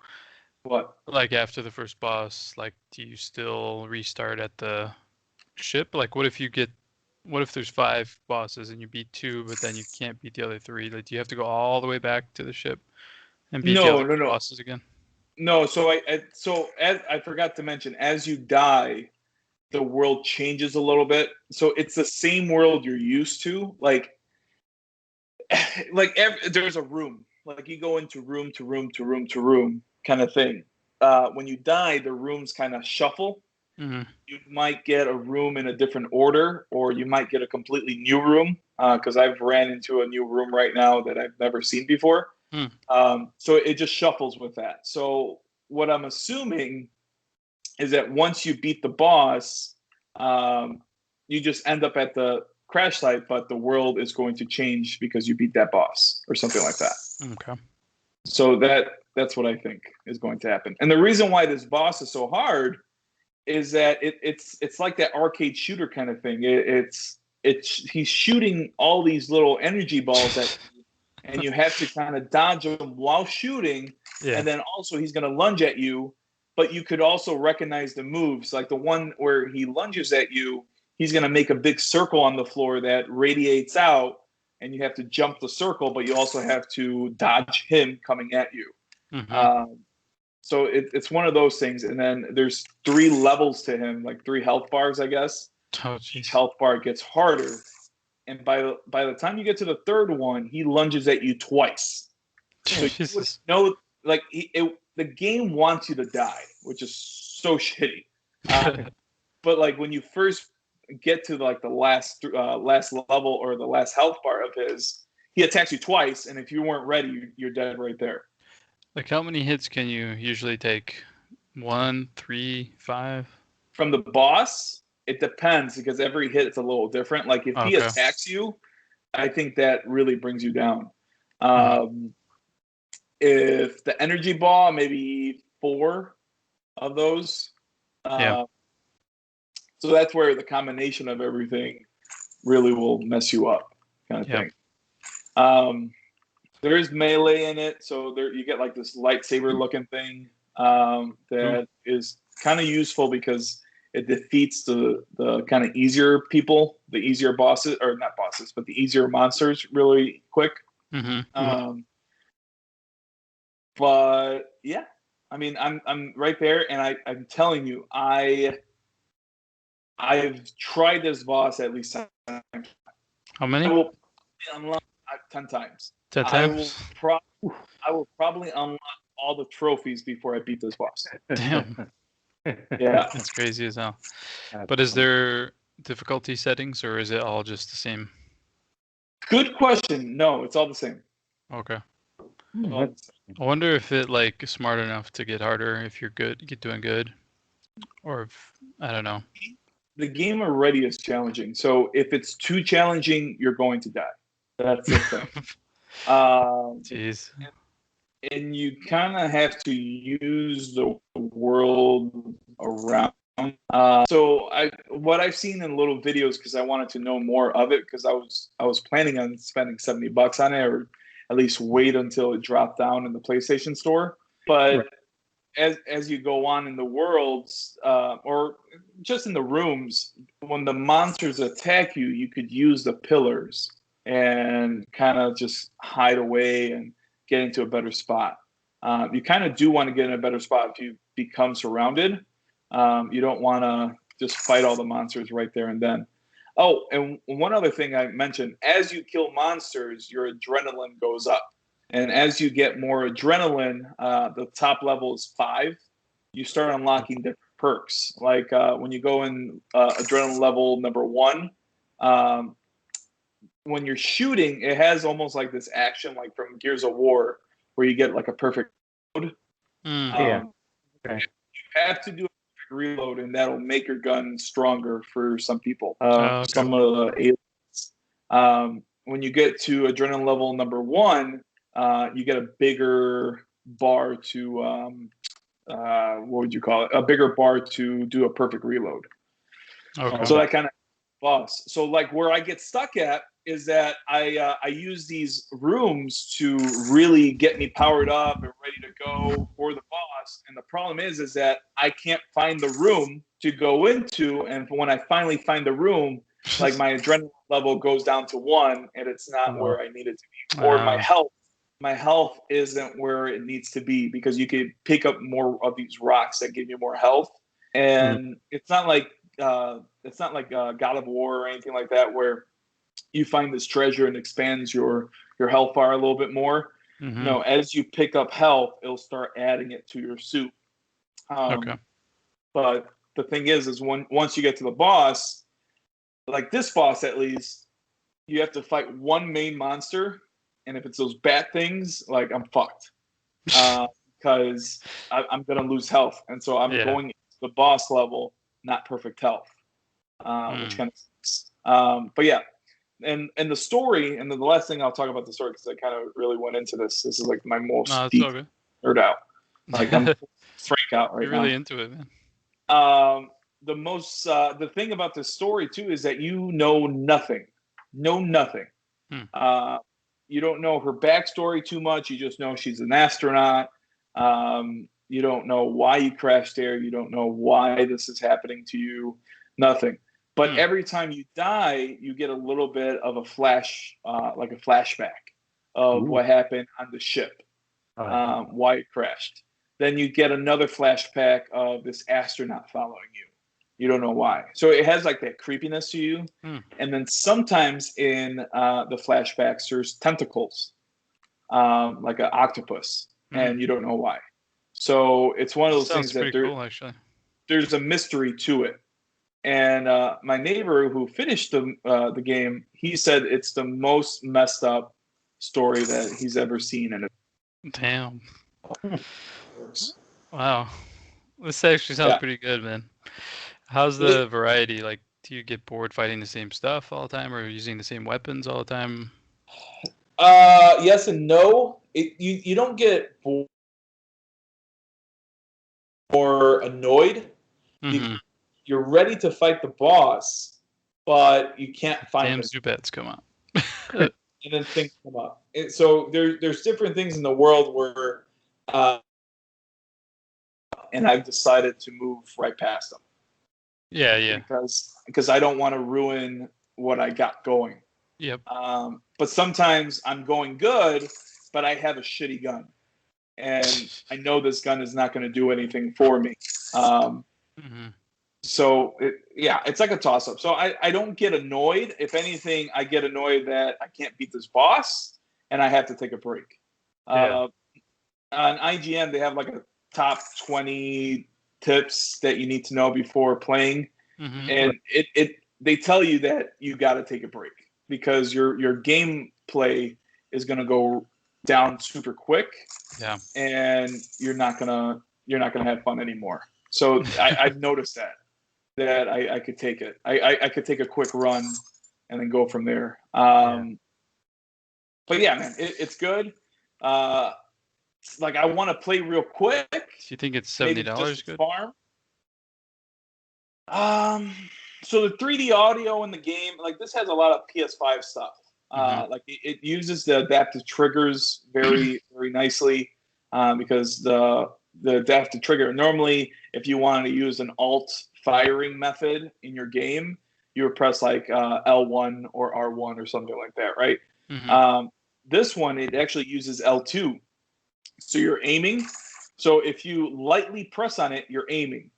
What? Like after the first boss, like do you still restart at the ship? Like what if there's 5 bosses and you beat 2, but then you can't beat the other 3? Like do you have to go all the way back to the ship and beat the other bosses again? No. So as I forgot to mention, as you die, the world changes a little bit. So it's the same world you're used to. There's a room. Like you go into room to room to room to room kind of thing. When you die, the rooms kind of shuffle. Mm-hmm. You might get a room in a different order, or you might get a completely new room. Because I've ran into a new room right now that I've never seen before. So it just shuffles with that. So what I'm assuming is that once you beat the boss, you just end up at the crash site, but the world is going to change because you beat that boss or something like that. Okay. So that's what I think is going to happen. And the reason why this boss is so hard is that it's like that arcade shooter kind of thing. He's shooting all these little energy balls at you, and you have to kind of dodge them while shooting. Yeah. And then also he's going to lunge at you, but you could also recognize the moves. Like the one where he lunges at you, he's going to make a big circle on the floor that radiates out, and you have to jump the circle, but you also have to dodge him coming at you. Mm-hmm. So it's one of those things. And then there's 3 levels to him, like 3 health bars, I guess. Each health bar gets harder. And by the time you get to the 3rd one, he lunges at you twice. So you would know, like, the game wants you to die, which is so shitty. But like when you first get to like the last level or the last health bar of his, he attacks you twice, and if you weren't ready, you're dead right there. Like how many hits can you usually take? 1, 3, 5? From the boss, it depends, because every hit is a little different. Like if he attacks you, I think that really brings you down. If the energy ball, maybe 4 of those. So that's where the combination of everything really will mess you up, kind of thing. There is melee in it, so there you get like this lightsaber looking thing that is kind of useful because it defeats the kind of easier people, the easier bosses, or not bosses, but the easier monsters really quick. Mm-hmm. But yeah, I mean, I'm right there, and I'm telling you, I've tried this boss at least 10 times. How many? I will unlock 10 times. 10 times? I will probably unlock all the trophies before I beat this boss. Damn. Yeah. That's crazy as hell. But is there difficulty settings, or is it all just the same? Good question. No, it's all the same. Okay. I wonder if it like is smart enough to get harder if you're doing good, or if I don't know. The game already is challenging, so if it's too challenging, you're going to die. That's the thing. Jeez. And you kind of have to use the world around. So what I've seen in little videos, because I wanted to know more of it, because I was planning on spending $70 on it, or at least wait until it dropped down in the PlayStation Store. But as you go on in the worlds, or just in the rooms, when the monsters attack you, you could use the pillars and kind of just hide away and get into a better spot. You kind of do want to get in a better spot if you become surrounded. You don't want to just fight all the monsters right there and then. Oh, and one other thing I mentioned, as you kill monsters, your adrenaline goes up. And as you get more adrenaline, the top level is 5. You start unlocking different perks. Like when you go in adrenaline level number 1, when you're shooting, it has almost like this action like from Gears of War where you get like a perfect reload. You have to do a perfect reload, and that'll make your gun stronger for some people. Some of the aliens. When you get to adrenaline level number 1, you get a bigger bar to what would you call it? A bigger bar to do a perfect reload. Okay. So that kind of boss. So like where I get stuck at is that I use these rooms to really get me powered up and ready to go for the boss. And the problem is that I can't find the room to go into. And when I finally find the room, like my adrenaline level goes down to 1, and it's not where I need it to be. Or my health isn't where it needs to be, because you could pick up more of these rocks that give you more health. And it's not like God of War or anything like that, where you find this treasure and expands your health bar a little bit more. No, as you pick up health, it'll start adding it to your suit. But the thing is once you get to the boss, like this boss at least, you have to fight one main monster, and if it's those bat things, like I'm fucked, because I'm gonna lose health, and so I'm going to the boss level, not perfect health, which kind of sucks. But yeah. And the story, and then the last thing I'll talk about the story, because I kind of really went into this. This is like my most deep nerd out. Like I'm freak out right now. You're really into it, man. The thing about this story too is that you know nothing. You don't know her backstory too much. You just know she's an astronaut. You don't know why you crashed there. You don't know why this is happening to you. Nothing. But every time you die, you get a little bit of a like a flashback of what happened on the ship, why it crashed. Then you get another flashback of this astronaut following you. You don't know why. So it has like that creepiness to you. And then sometimes in the flashbacks, there's tentacles, like an octopus, and you don't know why. So it's one of those things that there's a mystery to it. And my neighbor who finished the game, he said it's the most messed up story that he's ever seen in it. Damn. Wow. This actually sounds pretty good, man. How's the variety? Like, do you get bored fighting the same stuff all the time, or using the same weapons all the time? Yes and no. You don't get bored or annoyed. You're ready to fight the boss, but you can't find Damn Zubats come up. And then things come up. And so there's different things in the world where and I've decided to move right past them. Yeah. Because I don't want to ruin what I got going. Yep. But sometimes I'm going good, but I have a shitty gun. And I know this gun is not going to do anything for me. So, it's like a toss-up. So I don't get annoyed. If anything, I get annoyed that I can't beat this boss, and I have to take a break. On IGN, they have like a top 20 tips that you need to know before playing. And they tell you that you got to take a break because your gameplay is going to go down super quick. Yeah. And you're not gonna have fun anymore. So I've noticed that I could take it. I could take a quick run and then go from there. But yeah, man, it's good. Like I want to play real quick. Do you think it's $70 good? Farm. So the 3D audio in the game, like this has a lot of PS5 stuff. Like it uses the adaptive triggers very, very nicely because the adaptive trigger, normally if you wanted to use an alt firing method in your game, you would press like L1 or R1 or something like that, right? This one, it actually uses L2. So you're aiming. So if you lightly press on it, you're aiming.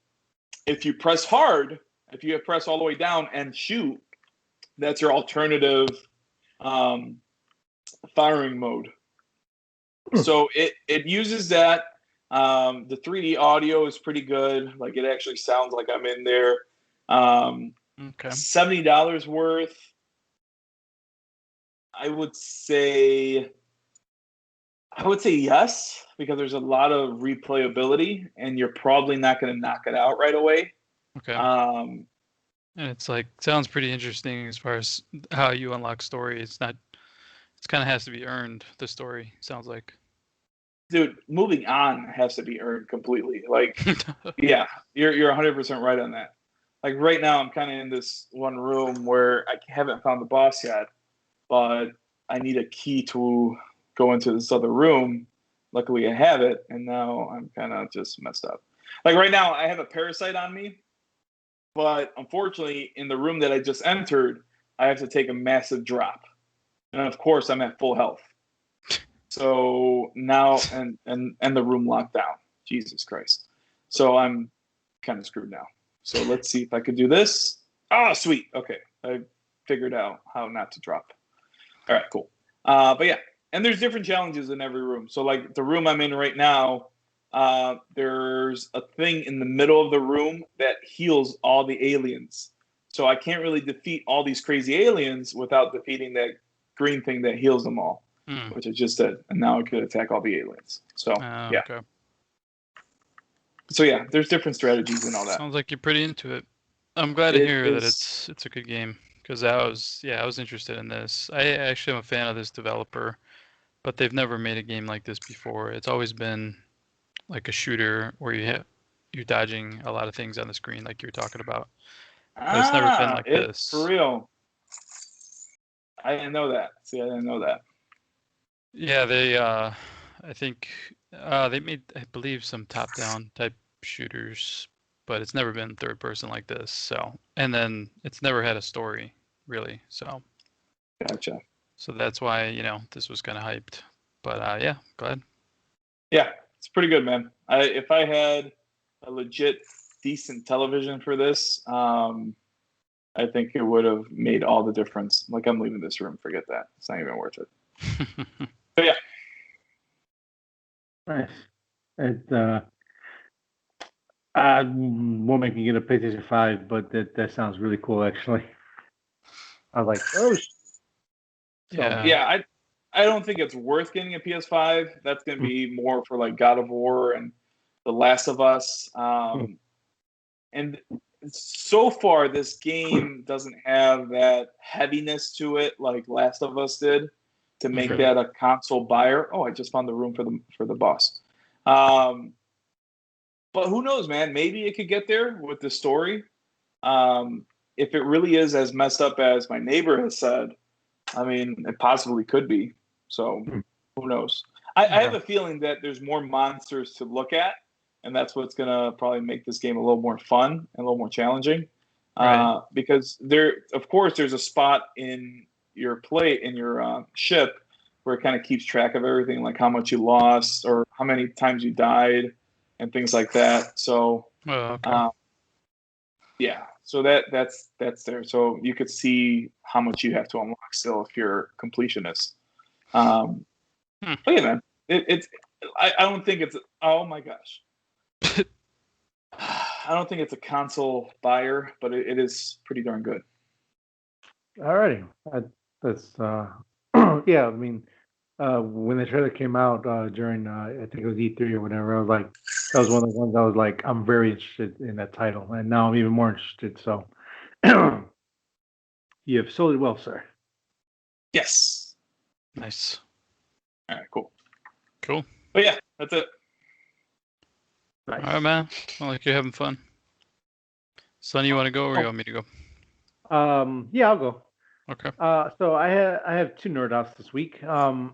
If you press hard, if you press all the way down and shoot, that's your alternative firing mode. So it uses that. The 3D audio is pretty good. Like it actually sounds like I'm in there. $70 worth. I would say yes, because there's a lot of replayability and you're probably not going to knock it out right away. Okay. And it's like sounds pretty interesting as far as how you unlock story. It's kind of has to be earned. The story sounds like. Dude, moving on has to be earned completely. Like, yeah, you're 100% right on that. Like right now, I'm kind of in this one room where I haven't found the boss yet, but I need a key to go into this other room. Luckily, I have it, and now I'm kind of just messed up. Like right now, I have a parasite on me, but unfortunately, in the room that I just entered, I have to take a massive drop, and of course, I'm at full health. So now, and the room locked down. Jesus Christ! So I'm kind of screwed now. So let's see if I could do this. Oh, sweet. Okay, I figured out how not to drop. All right, cool. But yeah, and there's different challenges in every room. So like the room I'm in right now, there's a thing in the middle of the room that heals all the aliens. So I can't really defeat all these crazy aliens without defeating that green thing that heals them all, which I just did. And now I could attack all the aliens. So yeah. Okay. So yeah, there's different strategies and all that. Sounds like you're pretty into it. I'm glad to hear that it's a good game because I was interested in this. I actually am a fan of this developer, but they've never made a game like this before. It's always been like a shooter where you're dodging a lot of things on the screen, like you were talking about. But it's never been like this. For real. I didn't know that. See, I didn't know that. Yeah, they I think they made, I believe, some top-down type shooters, but it's never been third person like this. So, and then it's never had a story really. So, gotcha. So that's why this was kind of hyped. But yeah, glad. Yeah, it's pretty good, man. If I had a legit decent television for this, I think it would have made all the difference. Like I'm leaving this room. Forget that. It's not even worth it. But yeah. Nice. It won't make me get a PlayStation 5, but that sounds really cool actually. I was like, oh. Yeah, I don't think it's worth getting a PS5. That's going to be more for like God of War and The Last of Us. And so far, this game doesn't have that heaviness to it like Last of Us did to make that a console buyer. Oh, I just found the room for the boss. But who knows, man? Maybe it could get there with the story. If it really is as messed up as my neighbor has said, I mean, it possibly could be. So who knows? I have a feeling that there's more monsters to look at, and that's what's going to probably make this game a little more fun and a little more challenging. Right. Because of course, there's a spot in your ship where it kind of keeps track of everything, like how much you lost or how many times you died and things like that. So, yeah, so that's there. So you could see how much you have to unlock still if you're a completionist. But yeah, man, I don't think it's. Oh my gosh. I don't think it's a console buyer, but it is pretty darn good. Alrighty. That's yeah. I mean, when the trailer came out during I think it was E3 or whatever, I was like, that was one of the ones I was like, I'm very interested in that title, and now I'm even more interested. So you have sold it well, sir. Yes. Nice. All right. Cool. Cool. But yeah, that's it. Nice. All right, man. Well, like you're having fun. Sonny, you want to go or you want me to go? Yeah, I'll go. Okay. So I have two nerd outs this week. I'll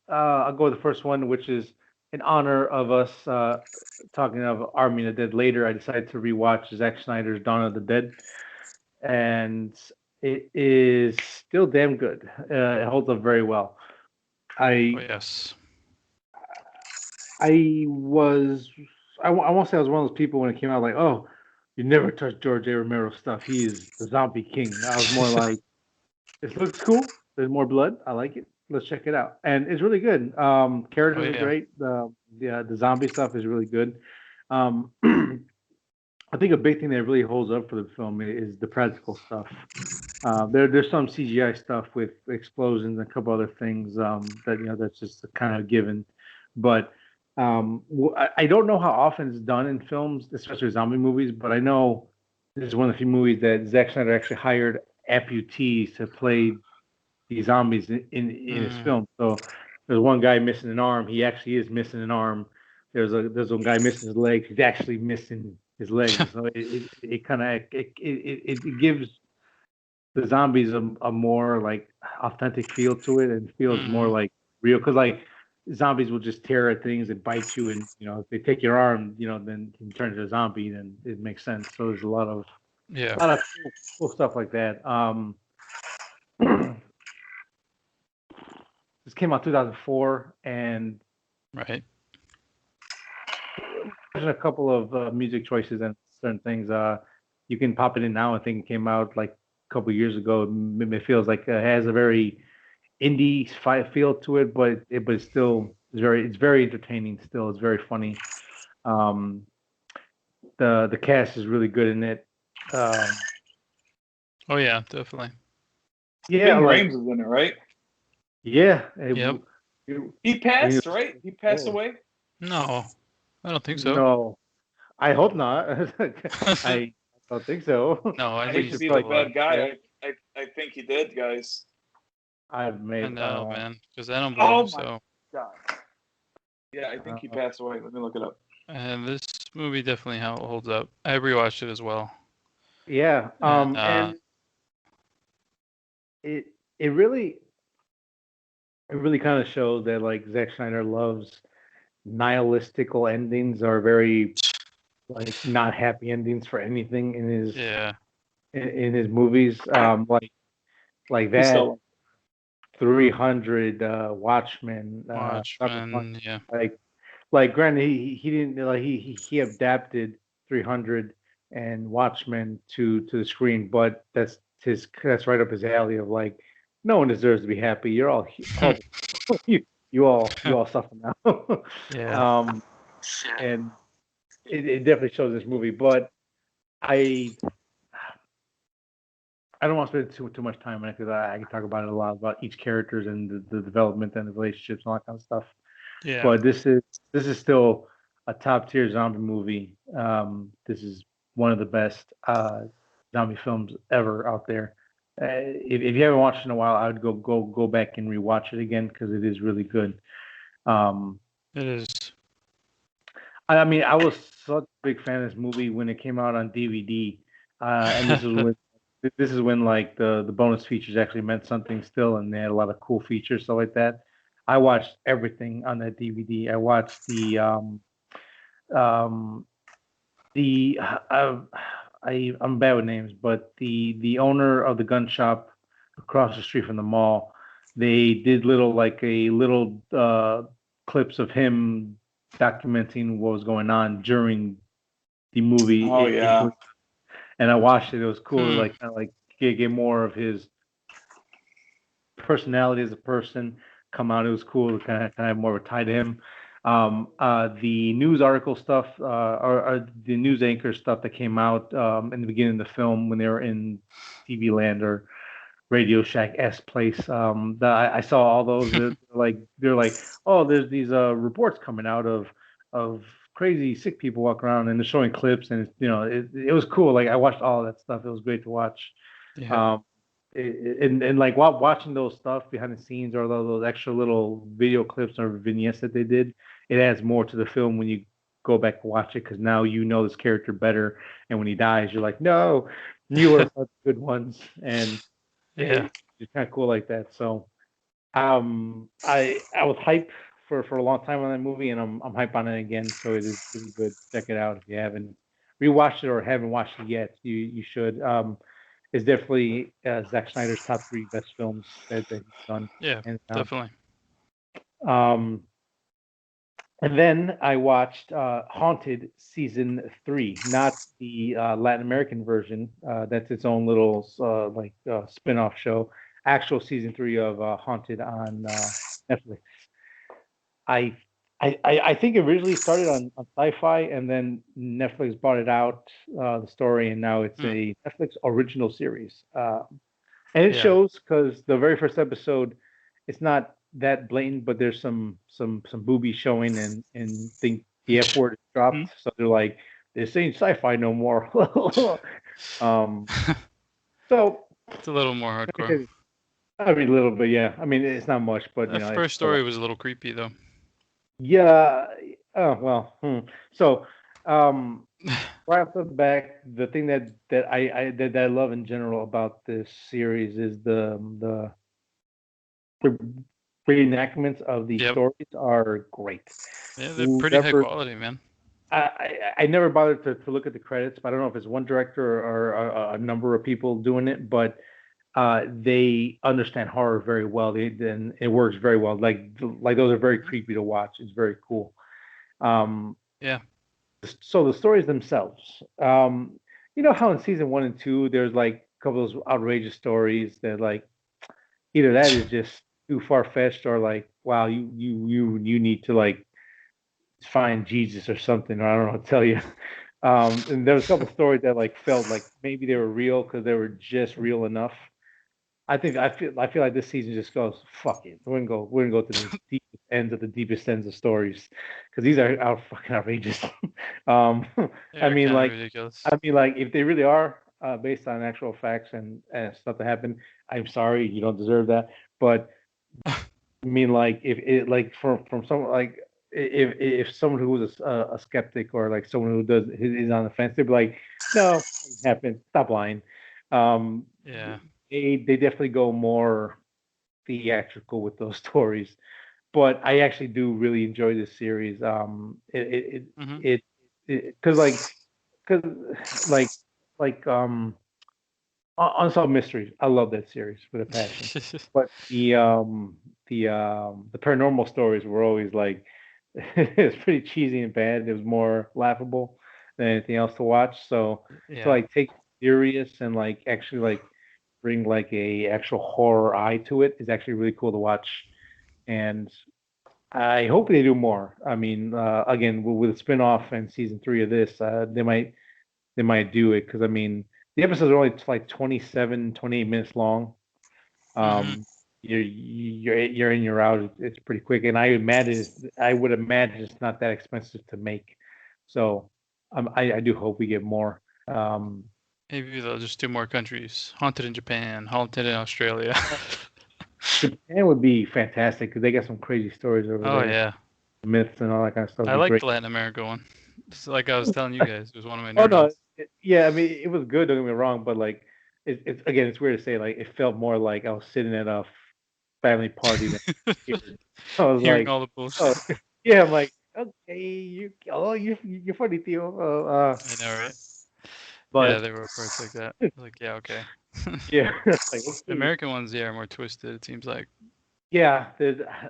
go with the first one, which is in honor of us talking of Army of the Dead later. I decided to rewatch Zack Snyder's Dawn of the Dead, and it is still damn good. It holds up very well. Yes. I won't say I was one of those people when it came out like, oh, you never touch George A. Romero stuff. He is the zombie king. I was more like, this looks cool. There's more blood. I like it. Let's check it out. And it's really good. Characters are great. The zombie stuff is really good. I think a big thing that really holds up for the film is the practical stuff. There's some CGI stuff with explosions and a couple other things that that's just kind of given. But I don't know how often it's done in films, especially zombie movies. But I know this is one of the few movies that Zack Snyder actually hired amputees to play these zombies in his film. So there's one guy missing an arm. He actually is missing an arm. There's one guy missing his leg. He's actually missing his legs. So it kind of it gives the zombies a more like authentic feel to it, and feels more like real. Because like zombies will just tear at things and bite you, and if they take your arm, then you turn into a zombie. Then it makes sense. So there's a lot of cool stuff like that. This came out 2004, and right. There's a couple of music choices and certain things. You can pop it in now. I think it came out like a couple years ago. It feels like it has a very indie feel to it, but it's still it's very entertaining. Still, it's very funny. The cast is really good in it. Oh yeah, definitely. Yeah, Rames is in it, right? Yeah. Yep. He passed, right? He passed away? No, I don't think so. No, I hope not. I don't think so. No, I think he's a bad guy. I think he did, guys. I know, man, because I don't believe so. God. Yeah, I think he passed away. Let me look it up. And this movie definitely holds up. I rewatched it as well. Yeah. And it really kind of shows that like Zack Snyder loves nihilistical endings, or very like not happy endings for anything in his in his movies. Like that 300 Watchmen. Yeah. Like granted he didn't like he adapted 300 and Watchmen to the screen, but that's right up his alley of like, no one deserves to be happy. You're all you all suffer now. And it definitely shows this movie, but I don't want to spend too much time on it because I can talk about it a lot, about each characters and the development and the relationships and all that kind of stuff. Yeah. But this is still a top tier zombie movie. This is one of the best zombie films ever out there. If you haven't watched it in a while, I would go back and rewatch it again because it is really good. It is. I mean, I was such a big fan of this movie when it came out on DVD, and this is when like the bonus features actually meant something still, and they had a lot of cool features, stuff like that. I watched everything on that DVD. I watched I'm bad with names, but the owner of the gun shop across the street from the mall, they did little clips of him documenting what was going on during the movie. Oh yeah. And I watched it. It was cool to kind of get more of his personality as a person come out. It was cool to kind of have more of a tie to him. The news article stuff, or the news anchor stuff that came out in the beginning of the film when they were in TV land, or Radio Shack S place. I saw all those. They're like, oh, there's these reports coming out of crazy sick people walking around, and they're showing clips, and it was cool. Like I watched all of that stuff. It was great to watch. Yeah. And like while watching those stuff behind the scenes or those extra little video clips or vignettes that they did, it adds more to the film when you go back and watch it because now you know this character better, and when he dies, you're like, no, you were the good ones, and it's kind of cool like that. So, I was hyped for a long time on that movie, and I'm hyped on it again. So it is really good. Check it out if you haven't rewatched it or haven't watched it yet. You should. It's definitely Zack Snyder's top 3 best films that he's done. Yeah, definitely. And then I watched Haunted season 3, not the Latin American version. That's its own little spin-off show. Actual season 3 of Haunted on Netflix. I think it originally started on Sci-Fi, and then Netflix bought it out, the story, and now it's a Netflix original series. And it shows because the very first episode, it's not that blatant, but there's some boobies showing, and think the F word is dropped. So they're like, this ain't sci-fi no more. So it's a little more hardcore. I mean, a little bit, yeah. I mean, it's not much, but the first story was a little creepy though. Yeah. Oh well. So, right off the back, the thing that I love in general about this series is the reenactments of these stories are great. Yeah, they're pretty high quality, man. I never bothered to look at the credits, but I don't know if it's one director or a number of people doing it, but they understand horror very well. Then it works very well. Like those are very creepy to watch. It's very cool. Yeah. So the stories themselves, you know how in season 1 and 2 there's like a couple of those outrageous stories that like either that is just too far fetched or like wow you need to like find Jesus or something, or I don't know what to tell you. And there was a couple of stories that like felt like maybe they were real because they were just real enough. I feel like this season just goes fuck it. We're gonna go to the deepest ends of stories because these are fucking outrageous. I mean like ridiculous. I mean like if they really are based on actual facts and stuff that happened, I'm sorry, you don't deserve that. But I mean like if it like from someone like if someone who was a skeptic or like someone who is on the fence, they'd be like, no, it happened. Stop lying. Yeah. They definitely go more theatrical with those stories, but I actually do really enjoy this series. Unsolved Mysteries. I love that series with a passion. But the paranormal stories were always like it's pretty cheesy and bad. It was more laughable than anything else to watch. So to like take it serious and like actually like bring like a actual horror eye to it is actually really cool to watch, and I hope they do more. I mean, again, with a spin-off and season 3 of this, they might do it because I mean the episodes are only like 27, 28 minutes long. You're in, you're out. It's pretty quick, and I would imagine it's not that expensive to make. So I do hope we get more. Maybe they'll just do more countries. Haunted in Japan, Haunted in Australia. Japan would be fantastic because they got some crazy stories over there. Oh yeah, myths and all that kind of stuff. I like the Latin America one. Just like I was telling you guys, it was one of my nerds. I mean it was good. Don't get me wrong, but like it's again, it's weird to say. Like it felt more like I was sitting at a family party. I was hearing like, all the bullshit. Yeah, I'm like, okay, you're funny, Theo. I know, right? But yeah, there were parts like that. Like, yeah, okay. Yeah, like, okay. The American ones, are more twisted. It seems like. Yeah,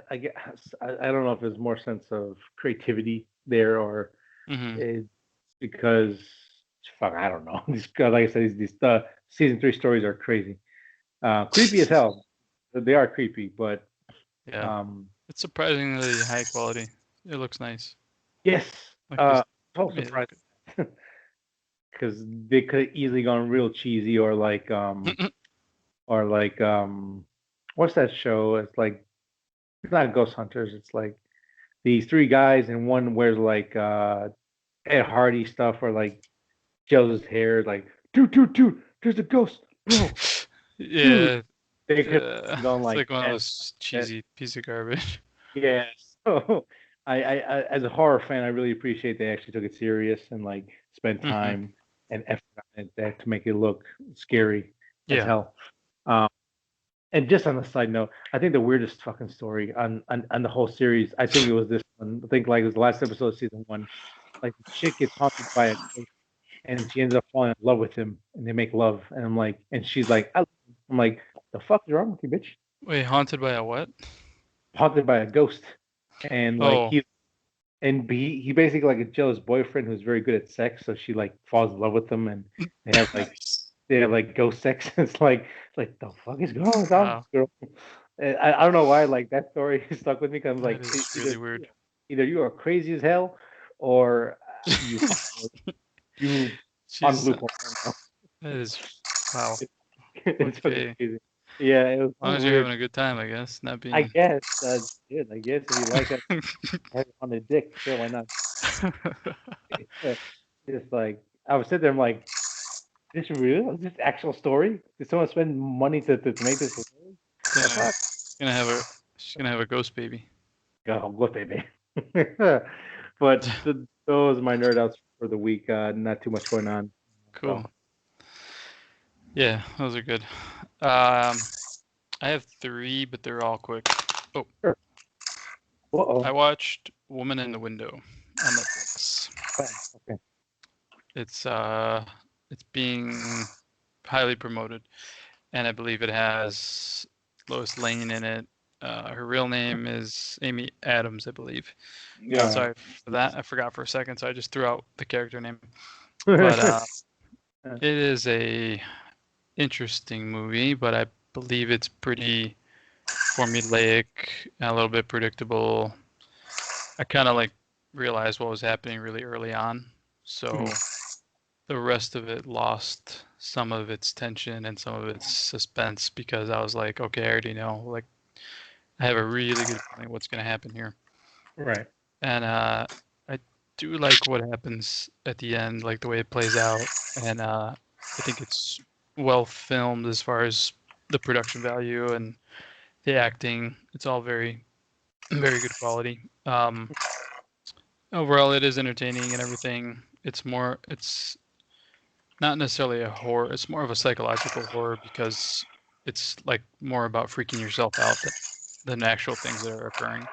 I guess I don't know if there's more sense of creativity there or it's because fuck, I don't know. These like I said, these season 3 stories are crazy, creepy as hell. They are creepy, but yeah, it's surprisingly high quality. It looks nice. Yes, I'm surprised because they could have easily gone real cheesy or like or like what's that show? It's like it's not Ghost Hunters. It's like these three guys and one wears like Ed Hardy stuff or like gels his hair like dude, there's a ghost, bro. Yeah. They kept going It's like like one of that, those cheesy piece of garbage. yeah. So I as a horror fan, I really appreciate they actually took it serious and like spent time and effort on it that to make it look scary as hell. And just on a side note, I think the weirdest fucking story on the whole series, I think it was this one. I think like it was the last episode of season one. Like the chick gets haunted by a ghost and she ends up falling in love with him and they make love. And I'm like, and she's like, I'm like, the fuck is wrong with you, bitch? Wait, haunted by a what? Haunted by a ghost. And like Oh, he basically like a jealous boyfriend who's very good at sex, so she like falls in love with him and they have like Nice. they have like ghost sex. It's like the fuck is going on with wow. this girl? And I don't know why like that story stuck with me because I'm like That is really weird. either you are crazy as hell or you you on Jeez, loop. that is wow. It's fucking Okay. crazy. Yeah, it was As long as you're weird. having a good time, I guess. Not I being. guess, dude, I guess if you like it on the dick, sure, why not? It's like I was sitting there, I'm like, this real? Is this actual story? Did someone spend money to make this? gonna have a she's gonna have a ghost baby. Go, look, baby. But those are my nerd outs for the week. Not too much going on. Cool. So. Yeah, those are good. I have 3, but they're all quick. Oh. Sure. I watched Woman in the Window on Netflix. Okay. It's being highly promoted, and I believe it has Lois Lane in it. Her real name is Amy Adams, I believe. Yeah. Sorry for that. I forgot for a second, so I just threw out the character name. But it is a interesting movie, but I believe it's pretty formulaic and a little bit predictable. I kind of like realized what was happening really early on, so the rest of it lost some of its tension and some of its suspense because I was like, okay, I already know. Like, I have a really good feeling what's going to happen here. Right. And I do like what happens at the end, like the way it plays out, and I think it's well filmed as far as the production value and the acting. It's all very, very good quality. Overall, it is entertaining and everything. It's not necessarily a horror. It's more of a psychological horror because it's like more about freaking yourself out than actual things that are occurring.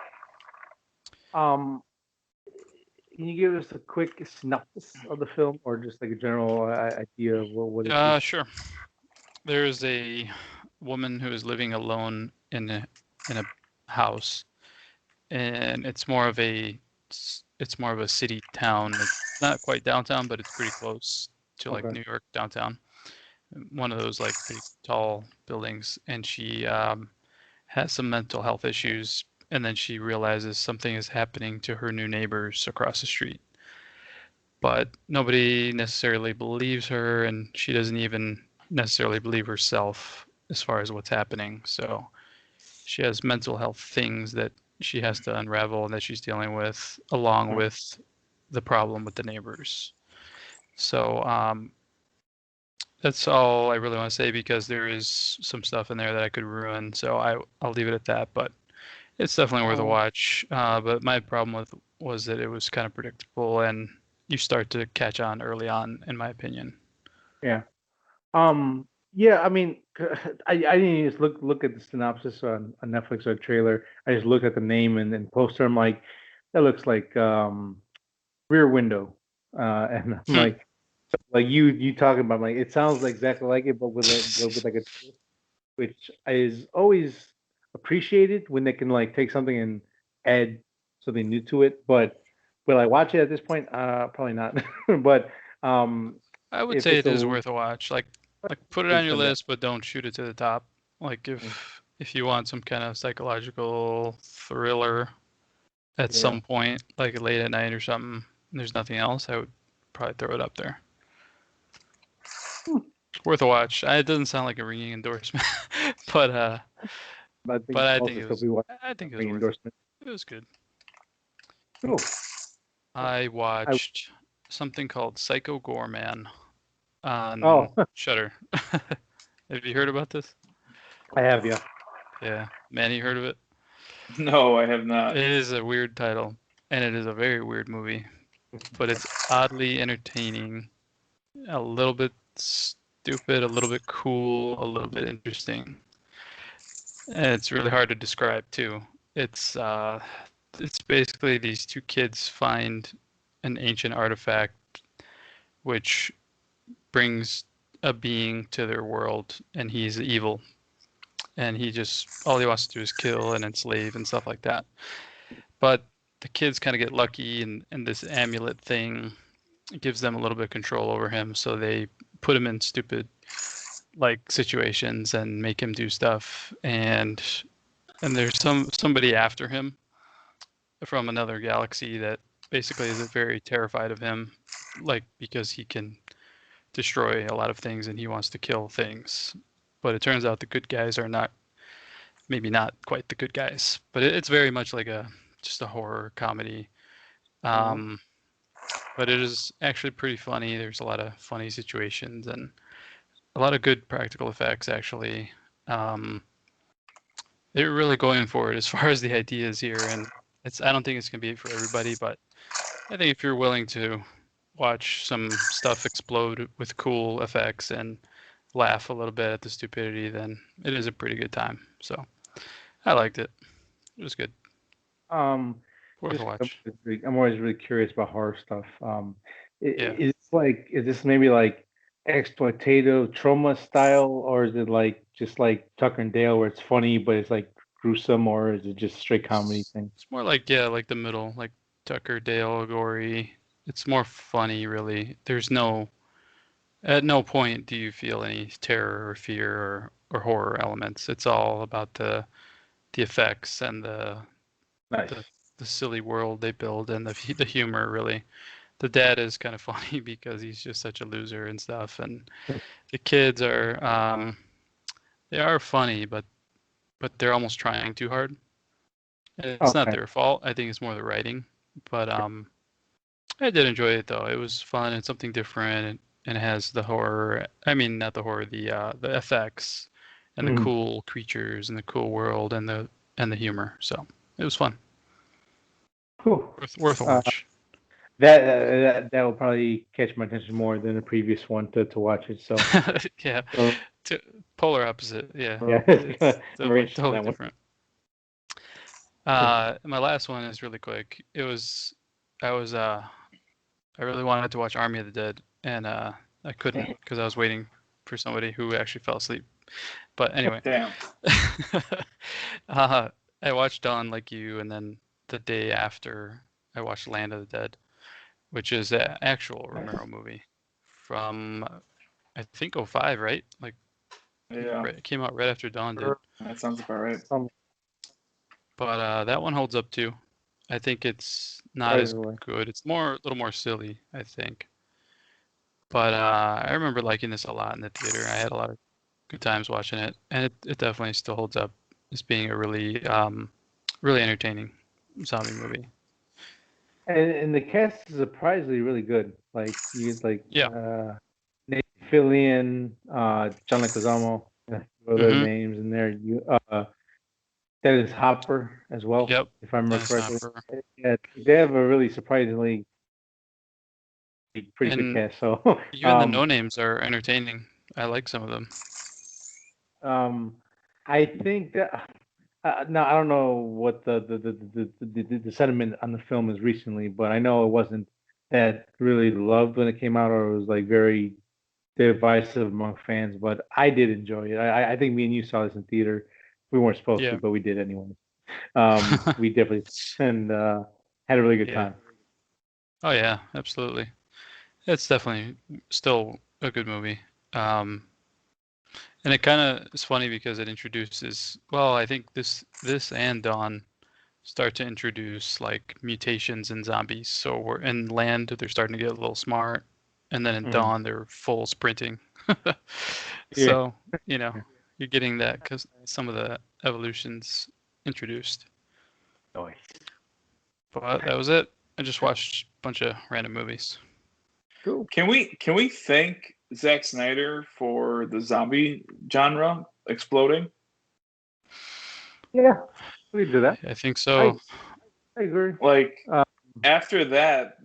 Can you give us a quick synopsis of the film, or just like a general idea of what it is? Sure. There's a woman who is living alone in a house, and it's more of a city town. It's not quite downtown, but it's pretty close to like New York downtown. One of those like big tall buildings, and she has some mental health issues, and then she realizes something is happening to her new neighbors across the street. But nobody necessarily believes her, and she doesn't even necessarily believe herself as far as what's happening. So she has mental health things that she has to unravel and that she's dealing with, along with the problem with the neighbors. So that's all I really want to say because there is some stuff in there that I could ruin. So I'll leave it at that. But it's definitely worth a watch. But my problem was that it was kind of predictable, and you start to catch on early on, in my opinion. Yeah. Yeah, I mean, I didn't just look at the synopsis on Netflix or a trailer. I just looked at the name and poster. I'm like, that looks like Rear Window, and I'm like you talking about like it sounds like exactly like it, but with like a twist, which is always appreciated when they can like take something and add something new to it. But will I watch it at this point? Probably not. But I would if say it's it is worth a watch. Like put it on your that. list, but don't shoot it to the top. Like if you want some kind of psychological thriller at some point, like late at night or something, and there's nothing else, I would probably throw it up there. Worth a watch. It doesn't sound like a ringing endorsement, but I think it was worth it. It was good. Cool. I watched something called Psycho Goreman on Shudder. Have you heard about this? I have, yeah. Yeah. Manny, heard of it? No, I have not. It is a weird title, and it is a very weird movie, but it's oddly entertaining, a little bit stupid, a little bit cool, a little bit interesting. And it's really hard to describe too. It's basically these two kids find an ancient artifact which brings a being to their world, and he's evil. And all he wants to do is kill and enslave and stuff like that. But the kids kind of get lucky, and this amulet thing gives them a little bit of control over him, so they put him in stupid situations and make him do stuff, and there's somebody after him from another galaxy that basically is very terrified of him, because he can destroy a lot of things and he wants to kill things. But it turns out the good guys are maybe not quite the good guys, but it's very much like just a horror comedy. But it is actually pretty funny. There's a lot of funny situations and a lot of good practical effects, actually. They're really going for it as far as the ideas here, and I don't think it's going to be for everybody, but I think if you're willing to watch some stuff explode with cool effects and laugh a little bit at the stupidity, then it is a pretty good time. So I liked it. It was good. Worth a watch. I'm always really curious about horror stuff. Is this maybe like exploitative trauma style, or is it just like Tucker and Dale where it's funny but it's like gruesome, or is it just straight comedy thing? It's more like the middle, like Tucker, Dale, gory. It's more funny, really. At no point do you feel any terror or fear or horror elements. It's all about the effects and the silly world they build and the humor, really. The dad is kind of funny because he's just such a loser and stuff, and the kids are they are funny, but they're almost trying too hard. And it's not their fault. I think it's more the writing. But I did enjoy it though. It was fun and something different, and it has the horror. I mean, not the horror, the effects and the cool creatures and the cool world and the humor. So it was fun. Cool. Worth a watch. That will probably catch my attention more than the previous one to watch it. So yeah, polar opposite. Yeah, it's totally different. My last one is really quick. I really wanted to watch Army of the Dead, and I couldn't because I was waiting for somebody who actually fell asleep. But anyway, damn. I watched Dawn like you, and then the day after I watched Land of the Dead, which is an actual Romero movie from I think 2005, right? Yeah, it came out right after Dawn did. That sounds about right. But that one holds up too. I think it's not as good. It's a little more silly, I think. But I remember liking this a lot in the theater. I had a lot of good times watching it, and it definitely still holds up as being a really really entertaining zombie movie. And the cast is surprisingly really good. Nathan Fillion, John Leguizamo, other names in there. Dennis Hopper as well. Yep. If I remember correctly. Yeah, they have a really surprisingly pretty good cast. So even the no names are entertaining. I like some of them. I think that now I don't know what the sentiment on the film is recently, but I know it wasn't that really loved when it came out, or it was like very divisive among fans. But I did enjoy it. I think me and you saw this in theater. We weren't supposed to, but we did anyway. We definitely and had a really good time. Oh yeah, absolutely. It's definitely still a good movie. And it kind of is funny because it introduces, well, I think this and Dawn start to introduce like mutations in zombies. So we're in Land, they're starting to get a little smart, and then in Dawn they're full sprinting. Yeah. So, you're getting that because some of the evolutions introduced. Nice. But that was it. I just watched a bunch of random movies. Cool. Can we thank Zack Snyder for the zombie genre exploding? Yeah, we do that. I think so. I agree. Like after that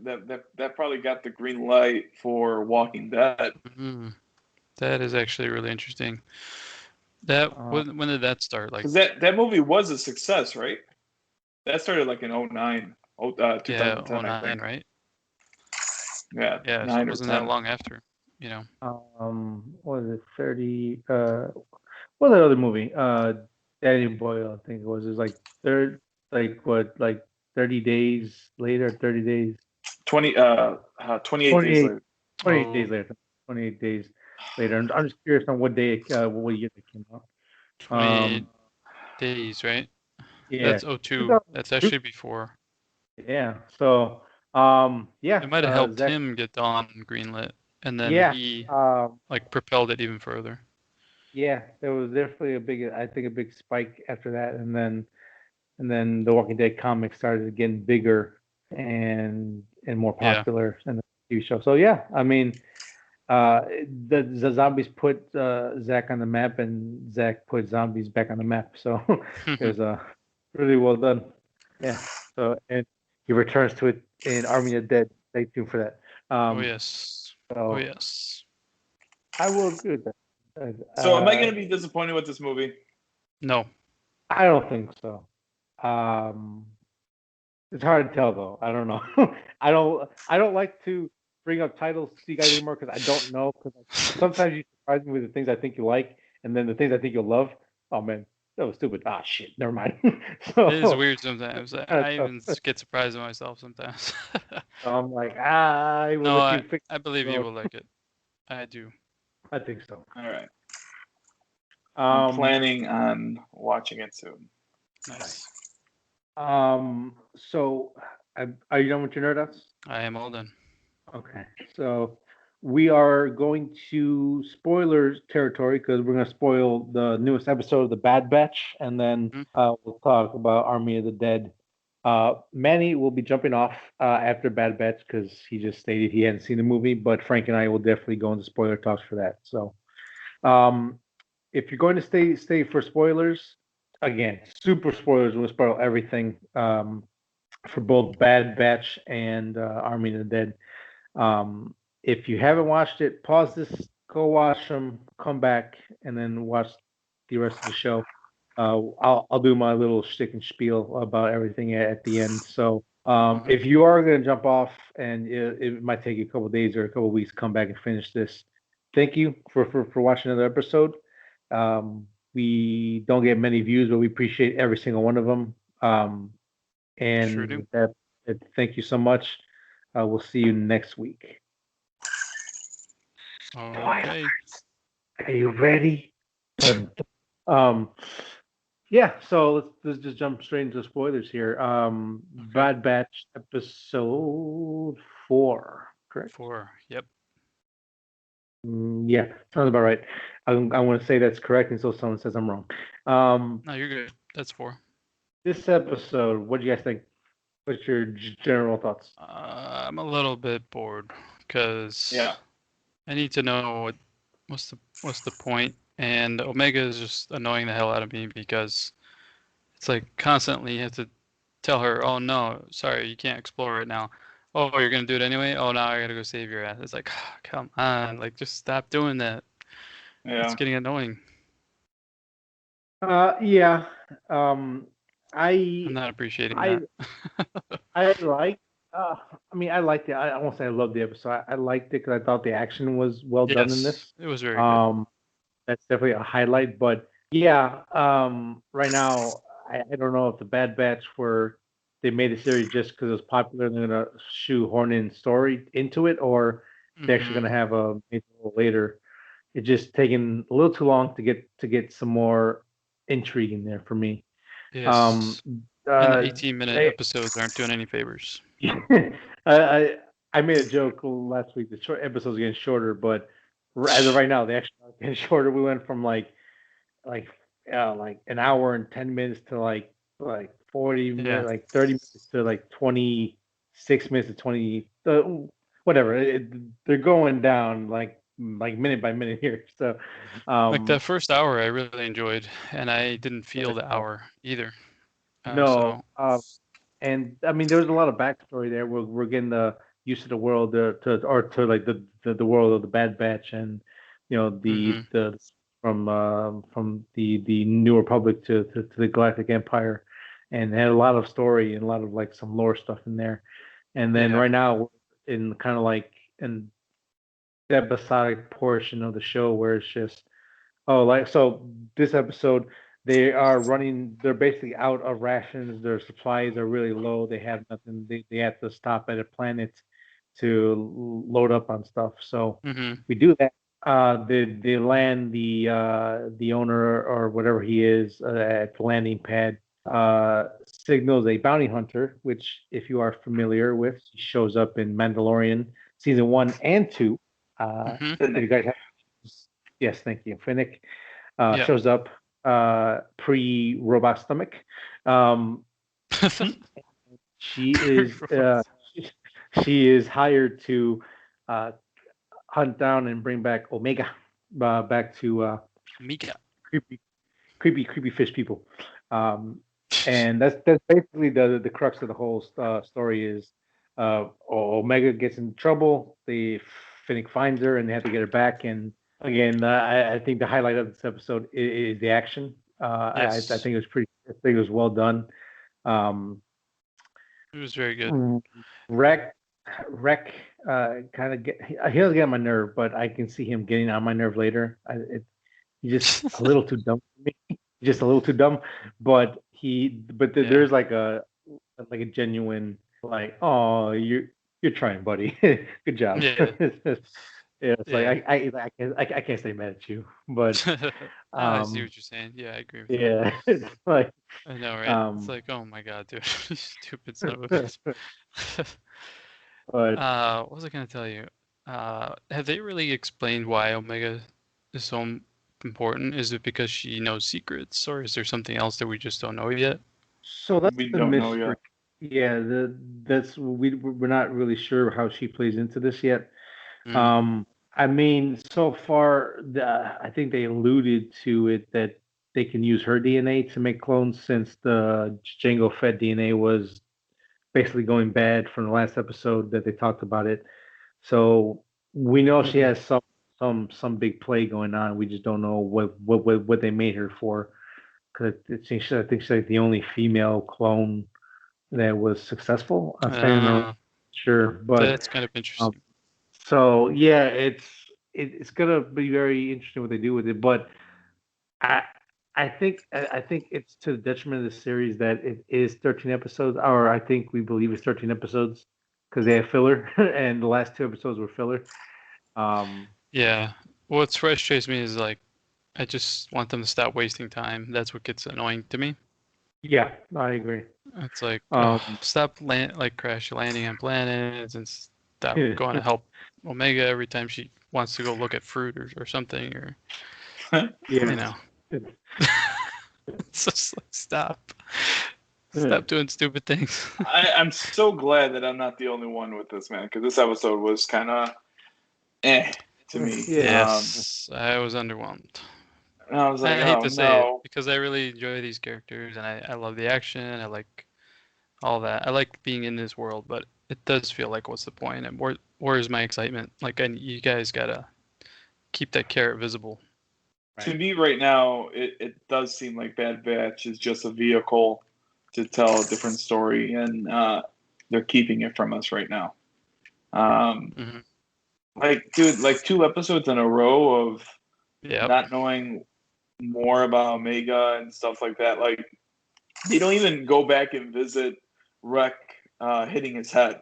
probably got the green light for Walking Dead. Mm-hmm. That is actually really interesting. That when did that start? Like, because that movie was a success, right? That started like in 2009, yeah, 2010, I think. right? Yeah, Yeah, so it wasn't that long after, What was it, 30? What was that other movie? Danny Boyle, I think it was. It was like 30 days later, 30 days. 28 days later. 28 days later. 28 days later. I'm just curious on what day, what year it came out. 28 days, right? Yeah. That's 02. That's actually before. Yeah. So, yeah. It might have helped him get Dawn greenlit, and then he propelled it even further. Yeah, there was definitely a big spike after that, and then the Walking Dead comics started getting bigger and more popular in the TV show. So yeah, I mean, the zombies put Zach on the map, and Zach put zombies back on the map. So it was really well done. Yeah. So and he returns to it in Army of the Dead. Stay tuned for that. Oh yes. I will agree with that. So am I going to be disappointed with this movie? No. I don't think so. It's hard to tell though. I don't know. I don't like to bring up titles to you guys anymore because I don't know. Because sometimes you surprise me with the things I think you like, and then the things I think you'll love. Oh man, that was stupid. Ah shit, never mind. It is weird sometimes. I even get surprised at myself sometimes. So I'm like, I will let you fix. I believe you will like it. I do. I think so. All right. I'm planning on watching it soon. Nice. So, are you done with your nerd outs? I am all done. Okay. So, we are going to spoilers territory because we're going to spoil the newest episode of The Bad Batch, and then we'll talk about Army of the Dead. Manny will be jumping off after Bad Batch because he just stated he hadn't seen the movie, but Frank and I will definitely go into spoiler talks for that. So, if you're going to stay for spoilers, again, super spoilers, we'll spoil everything for both Bad Batch and Army of the Dead. If you haven't watched it, pause this, go watch them, come back, and then watch the rest of the show. I'll do my little shtick and spiel about everything at the end. So if you are going to jump off, and it might take you a couple of days or a couple of weeks to come back and finish this, thank you for watching another episode. We don't get many views, but we appreciate every single one of them. And sure do. Thank you so much. We'll see you next week. Okay. Are you ready? Yeah, so let's just jump straight into spoilers here. Bad Batch episode 4, correct? 4, yep. Yeah, sounds about right. I want to say that's correct until someone says I'm wrong. No, you're good. That's 4. This episode, what do you guys think? What's your general thoughts? I'm a little bit bored because I need to know what's the point. And Omega is just annoying the hell out of me because it's like constantly you have to tell her, oh no, sorry, you can't explore right now. Oh, you're gonna do it anyway? Oh, now I gotta go save your ass. It's like, oh, come on, like just stop doing that. Yeah. It's getting annoying. Yeah. I'm not appreciating that. I liked it. I won't say I loved the episode. I liked it because I thought the action was well done in this. It was very good. That's definitely a highlight. But yeah, right now I don't know if the Bad Batch they made the series just because it was popular and they're gonna shoehorn in story into it, or they're actually gonna have a little later. It's just taking a little too long to get some more intrigue in there for me. Yes. And the 18-minute episodes aren't doing any favors. I made a joke last week. The short episodes getting shorter, but as of right now, the actual getting shorter. We went from like an hour and 10 minutes to like 40 minutes, like 30 minutes to like 26 minutes to 20, whatever. They're going down like minute by minute here. So, like that first hour, I really enjoyed, and I didn't feel the hour either. No, and I mean, there's a lot of backstory there. We're getting the use of the world to like the world of the Bad Batch, and the from the New Republic to the Galactic Empire, and had a lot of story and a lot of like some lore stuff in there. And then right now we're in kind of like in the episodic portion of the show where it's just so this episode they're basically out of rations. Their supplies are really low. They have nothing. They have to stop at a planet to load up on stuff. So we do that. They land the owner or whatever he is at the landing pad. Signals a bounty hunter, which if you are familiar with, shows up in Mandalorian season 1 and 2. If you guys have, yes, thank you. Finnick shows up pre-robot stomach. She is hired to hunt down and bring back Omega back to Omega. creepy fish people. And that's basically the crux of the whole story is Omega gets in trouble. Finnick finds her and they have to get her back. And again, I think the highlight of this episode is the action. Yes. I think it was well done. It was very good. Wreck kind of he doesn't get on my nerve, but I can see him getting on my nerve later. He's just a little too dumb for me. Just a little too dumb, but there's like a genuine like, oh, you're trying, buddy. Good job. It's like I can't stay mad at you, but I see what you're saying. Yeah, I agree with you. It's like I know, right? It's like, oh my god, dude, you stupid son of a bitch. What was I gonna tell you? Have they really explained why Omega is so important? Is it because she knows secrets, or is there something else that we just don't know yet? So that's the mystery. Yeah, we're not really sure how she plays into this yet. I mean, so far, I think they alluded to it that they can use her DNA to make clones since the Jango Fett DNA was basically going bad from the last episode that they talked about it. So we know she has some big play going on. We just don't know what they made her for. Because I think she's like the only female clone that was successful. I'm not sure, but that's kind of interesting. So yeah, it's gonna be very interesting what they do with it. But I think it's to the detriment of the series that it is 13 episodes, or I think we believe it's 13 episodes because they have filler, and the last 2 episodes were filler. Yeah, what frustrates me is like I just want them to stop wasting time. That's what gets annoying to me. Yeah, I agree. It's like stop crash landing on planets and stop going to help Omega every time she wants to go look at fruit or something or you know. It's just like stop doing stupid things. I'm so glad that I'm not the only one with this, man, because this episode was kind of to me. Yes, I was underwhelmed. And I was like, I hate to say it because I really enjoy these characters and I love the action. I like all that. I like being in this world, but it does feel like what's the point? And where's my excitement? Like, you guys gotta keep that carrot visible. Right. To me, right now, it does seem like Bad Batch is just a vehicle to tell a different story, and they're keeping it from us right now. Like, dude, like 2 episodes in a row of not knowing more about Omega and stuff like that. Like, they don't even go back and visit Wreck hitting his head.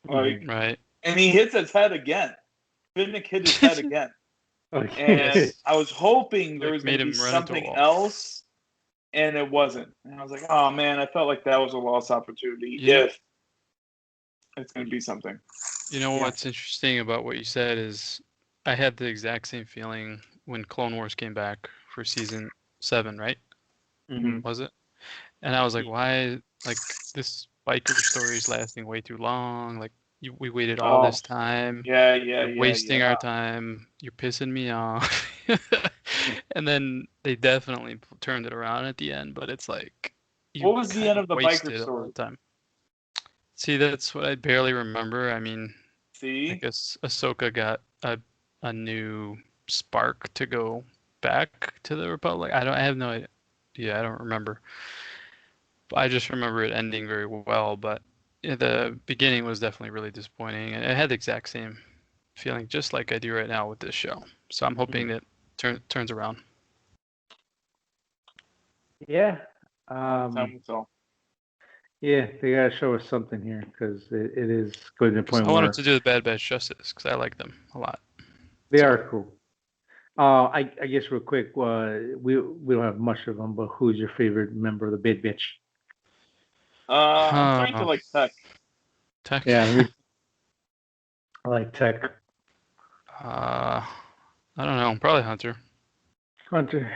Like, right. And he hits his head again. Finnick hit his head again. And I was hoping there was going to be something else, and it wasn't. And I was like, oh, man, I felt like that was a lost opportunity. It's going to be something. You know what's interesting about what you said is I had the exact same feeling when Clone Wars came back for season 7, right? Mm-hmm. Was it? And I was like, why? Like, this biker story is lasting way too long. Like, we waited all this time. You're wasting our time. You're pissing me off. And then they definitely turned it around at the end, but it's like, what was the end of the biker story? Time. See, that's what I barely remember. I mean, I guess Ahsoka got a new spark to go back to the Republic. I have no idea. Yeah, I don't remember. I just remember it ending very well, but the beginning was definitely really disappointing, and it had the exact same feeling, just like I do right now with this show. So I'm hoping that turns around. Yeah. Time will. Yeah, they gotta show us something here because it is going to the point I wanted to do the Bad Batch Justice because I like them a lot. They are cool. I guess real quick, we don't have much of them, but who's your favorite member of the Bad Batch? I'm starting to like Tech. Tech? Yeah, I like Tech. I don't know. Probably Hunter. Hunter.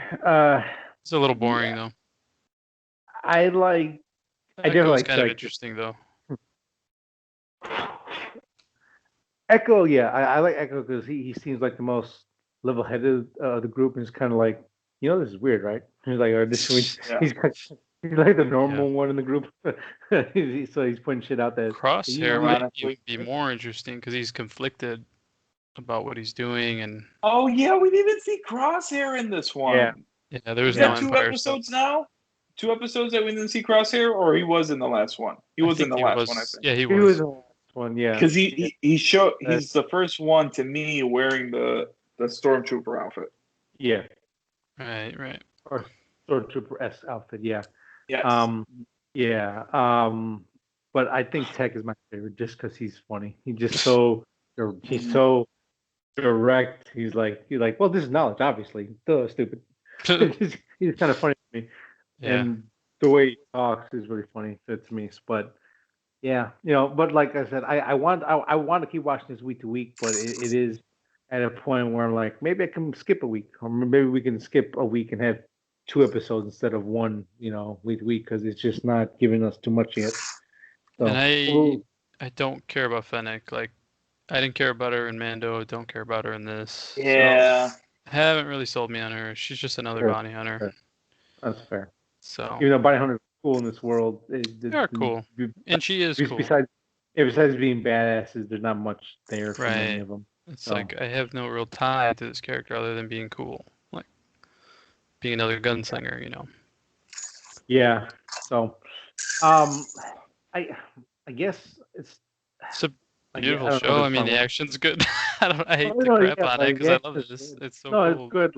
It's a little boring though. I definitely like kind of interesting though. Echo, yeah, I like Echo because he seems like the most level-headed of the group, and it's kind of like, this is weird, right? He's like, he's like the normal one in the group, so he's putting shit out there. Crosshair might be more interesting because he's conflicted about what he's doing, and we didn't see Crosshair in this one. Yeah, there was no 2 episodes now. 2 episodes that we didn't see Crosshair, or he was in the last one. He was in the last one, I think. Yeah, he was. One, yeah, because he's the first one to me wearing the stormtrooper outfit. Yeah, right. Or stormtrooper outfit. Yeah. Yes. But I think Tech is my favorite just because he's funny. He's so direct. He's like, well, this is knowledge, obviously. Duh, stupid. He's kind of funny to me, and the way he talks is really funny to me. But yeah, but like I said, I want to keep watching this week to week, but it is at a point where I'm like, maybe I can skip a week, or maybe we can skip a week and have 2 episodes instead of 1, week to week, because it's just not giving us too much yet. So, and I don't care about Fennec. Like, I didn't care about her in Mando. Don't care about her in this. Yeah. So, haven't really sold me on her. She's just another bounty hunter. Fair. That's fair. So even though bounty hunters are cool in this world, they are cool, and she is cool. Besides being badasses, there's not much there for many of them. It's like I have no real tie to this character other than being cool, like being another gunslinger, Yeah. So, I guess it's a beautiful show. I mean, the action's good. I hate to crap on it because I love this. It's so cool. It's good.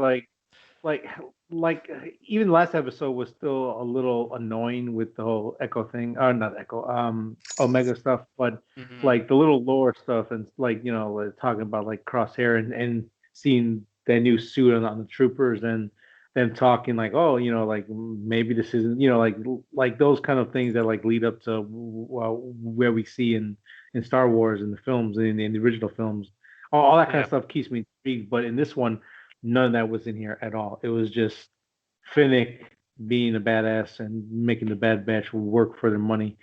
Like even last episode was still a little annoying with the whole Echo thing. Not Echo. Omega stuff, but like the little lore stuff, and like talking about like Crosshair and seeing their new suit on the troopers, and them talking like, oh, like maybe this isn't, like those kind of things that like lead up to where we see in Star Wars and the films and in the original films. All that kind of stuff keeps me intrigued, but in this one, none of that was in here at all. It was just Fennec being a badass and making the Bad Batch work for their money,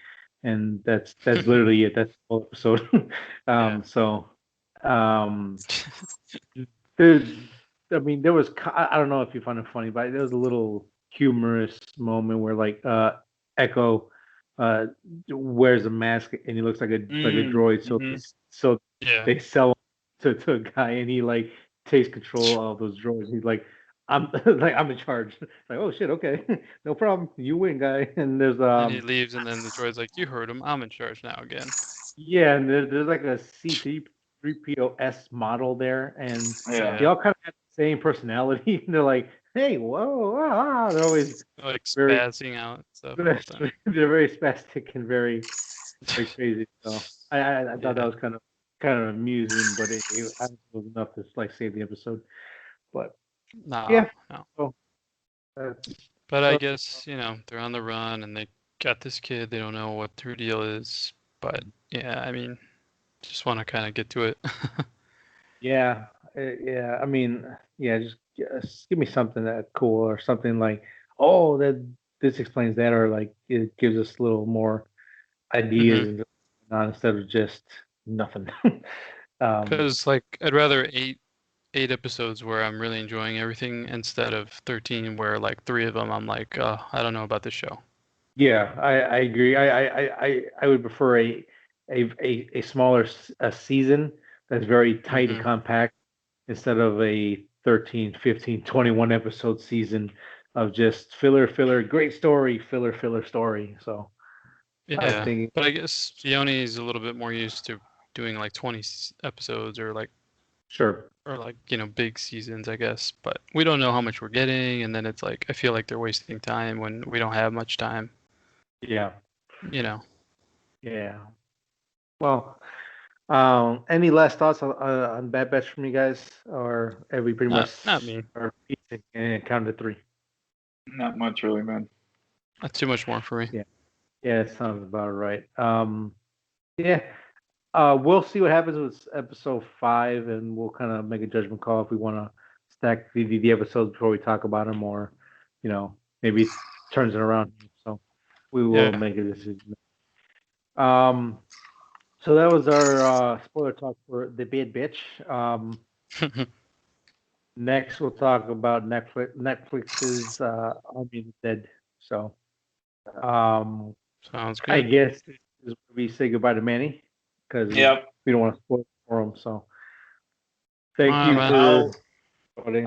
and that's literally it. That's the whole episode. There was, I don't know if you find it funny, but there was a little humorous moment where like Echo wears a mask and he looks like a droid, so they sell to a guy and he like takes control of those droids. He's like, I'm in charge. Like, oh shit, okay, no problem, you win, guy. And there's and he leaves, and then the droid's like, you heard him, I'm in charge now again. Yeah, and there's like a C3POS model there, and they all kind of have the same personality. And they're like, hey, whoa, they're always like spazzing out and stuff. They're very spastic and very crazy. So I thought that was kind of amusing, but it was enough to like save the episode. But no. So, but I guess they're on the run and they got this kid. They don't know what their deal is. But yeah, I mean, just want to kind of get to it. Yeah, yeah. I mean, yeah. Just give me something that cool or something like, oh, that this explains that, or like it gives us a little more ideas and not instead of just nothing. Because like I'd rather eight episodes where I'm really enjoying everything instead of 13 where like 3 of them I'm like, I don't know about this show. Yeah, I agree. I would prefer a smaller a season that's very tight and compact instead of a 13, 15, 21 episode season of just filler, great story, filler story. So I Yeah, think but I guess Fioni is a little bit more used to doing like 20 episodes or like sure. big seasons, I guess. But we don't know how much we're getting, and then it's like I feel like they're wasting time when we don't have much time. Yeah. Yeah. Well, any last thoughts on Bad Batch from you guys, or have we pretty much Not me. are piecing and count to 3? Not much, really, man. Not too much more for me. Yeah, it sounds about right. Yeah. We'll see what happens with episode 5, and we'll kind of make a judgment call if we want to stack the episodes before we talk about them, or maybe it turns it around. So we will make a decision. So that was our spoiler talk for The Bad Bitch. Next, we'll talk about Netflix's Army of the Dead. So, sounds good. I guess this is where we say goodbye to Manny because we don't want to spoil it for him. So, thank you for.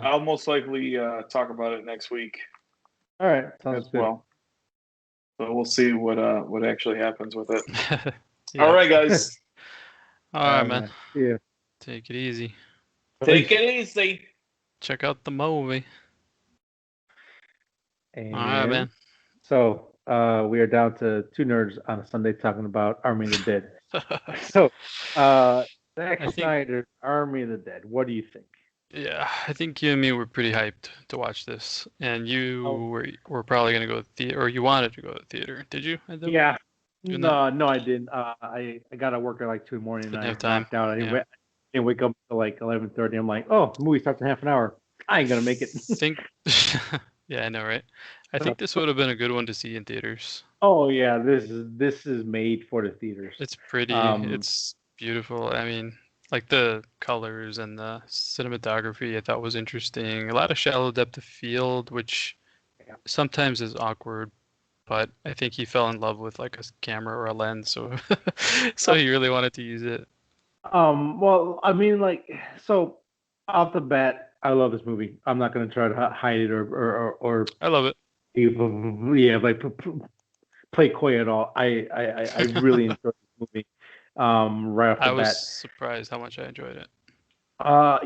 I'll most likely talk about it next week. All right, sounds good. Well, so we'll see what actually happens with it. All right, guys. All right, man. Yeah. Take it easy. Take it easy. Check out the movie. And all right, man. So we are down to 2 nerds on a Sunday talking about Army of the Dead. So Zack Snyder's Army of the Dead. What do you think? Yeah, I think you and me were pretty hyped to watch this, and you were probably gonna go to theater, or you wanted to go to theater. Did you? Yeah. No, I didn't. I got to work at like 2 in the morning, and I knocked out. I didn't wake up until like 11:30. I'm like, oh, the movie starts in half an hour. I ain't gonna make it. Yeah, I know, right? I think this would have been a good one to see in theaters. Oh yeah, this is made for the theaters. It's pretty. It's beautiful. I mean, like the colors and the cinematography I thought was interesting. A lot of shallow depth of field, which sometimes is awkward, but I think he fell in love with like a camera or a lens, so he really wanted to use it. Well, I mean, like, so off the bat, I love this movie. I'm not gonna try to hide it or I love it. Yeah, like play coy at all. I really enjoyed this movie. Right off the bat. I was surprised how much I enjoyed it.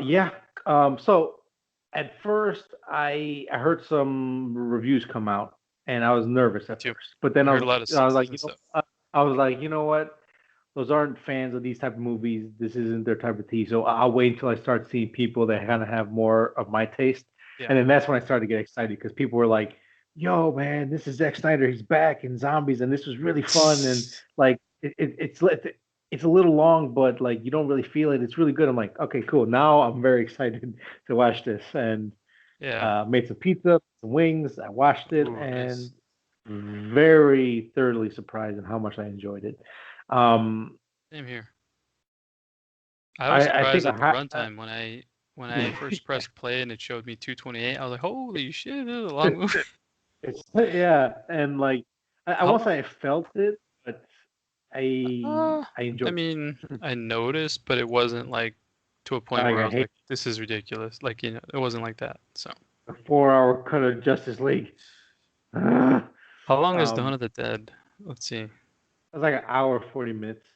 Yeah. So at first I heard some reviews come out and I was nervous at first. But then I was like, you know what? Those aren't fans of these type of movies. This isn't their type of tea. So I'll wait until I start seeing people that kind of have more of my taste. Yeah. And then that's when I started to get excited because people were like, yo, man, this is Zack Snyder. He's back in zombies. And this was really fun. And like, it's a little long, but like, you don't really feel it. It's really good. I'm like, okay, cool. Now I'm very excited to watch this. And made some pizza, some wings. I watched it and very thoroughly surprised in how much I enjoyed it. Same here. I was surprised at the runtime when I first pressed play and it showed me 228. I was like, holy shit, this is a long movie. And like I won't say I felt it, but I enjoyed. I mean, I noticed, but it wasn't like to a point where I was like, this is ridiculous. Like, it wasn't like that. So a 4-hour cut of Justice League. How long is Dawn of the Dead? Let's see. It's like an hour 40 minutes.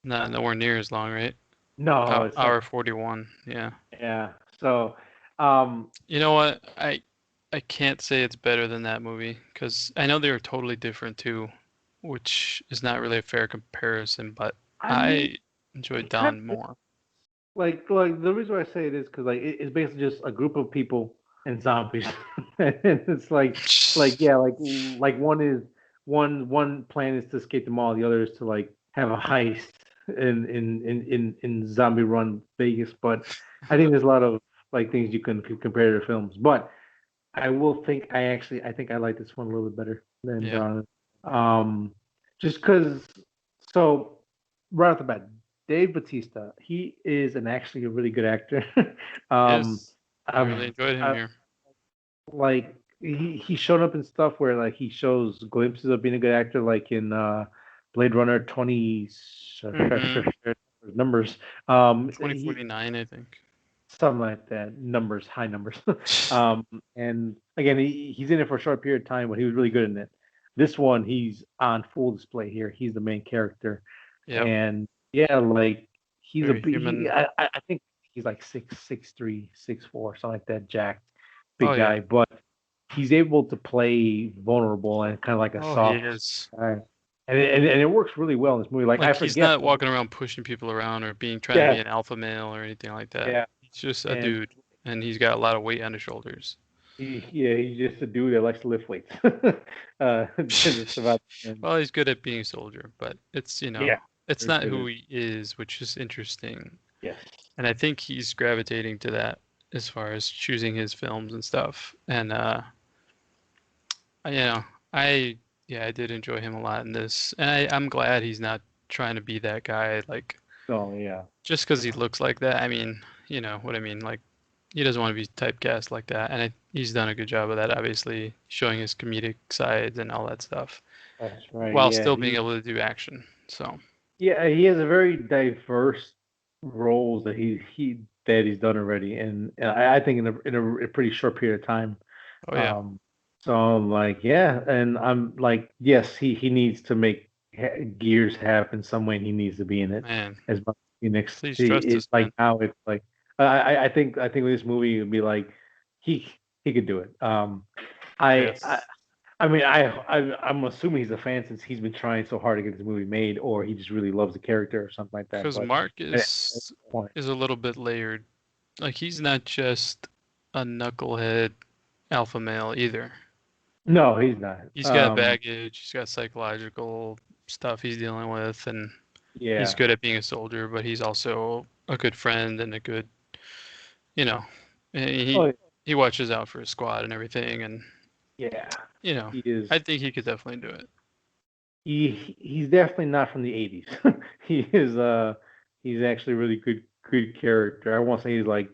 No, nowhere near as long, right? No, it's hour 41. Yeah. Yeah. So, you know what? I can't say it's better than that movie because I know they were totally different too, which is not really a fair comparison. But I enjoyed Dawn more. Like the reason why I say it is because like it's basically just a group of people and zombies, and it's like one plan is to escape them all, the other is to like have a heist in Zombie Run Vegas, but I think there's a lot of like things you can compare to films. But I think I like this one a little bit better than Yeah. just because. So right off the bat, Dave Bautista, he is actually a really good actor. Yes. I I've, really enjoyed him i here. like he's shown up in stuff where like he shows glimpses of being a good actor, like in Blade Runner 20 Mm-hmm. numbers. He 2049, I think. something like that. Numbers, high numbers. And again, he's in it for a short period of time, but he was really good in it. This one, he's on full display here. He's the main character, Yep. and yeah, like he's a Very big. human. I think he's like 6'3", 6'4", something like that. Jacked, Oh big yeah. guy, but he's able to play vulnerable and kind of like a Oh, he soft is. guy, and it works really well in this movie. Like I Like he's forget. not walking around pushing people around or trying to be Yeah, an alpha male or anything like that. yeah, He's just a and dude, and he's got a lot of weight on his shoulders. he's just a dude that likes to lift weights. Just about. And Well, he's good at being a soldier, but yeah, it's very not good. who he is, which is interesting. Yes. And I think he's gravitating to that as far as choosing his films and stuff. And you know, I I did enjoy him a lot in this, and I'm glad he's not trying to be that guy, like Oh yeah. just because he looks like that. I mean, you know what I mean? Like he doesn't want to be typecast like that, and he's done a good job of that, obviously, showing his comedic sides and all that stuff, That's right. while Yeah. still being able to do action. So, Yeah, he has a very diverse roles that he's done already, and I think in a pretty short period of time. oh yeah, Um, so I'm like, yeah, and I'm like, yes, he needs to make Gears happen some way, and he needs to be in it man, as much as Phoenix. please trust It's this like man. now it's like I think with this movie would be like he he could do it. I Yes, I mean, I'm assuming he's a fan since he's been trying so hard to get this movie made, or he just really loves the character or something like that. because But Mark at this point, is a little bit layered. Like he's not just a knucklehead alpha male either. no, he's not. He's got baggage, he's got psychological stuff he's dealing with, and he's Yeah. good at being a soldier, but he's also a good friend and a good, you know, Oh, he watches out for his squad and everything, and yeah. you know, He is. I think he could definitely do it. He's definitely not from the '80s. He is. He's actually a really good character. I won't say he's like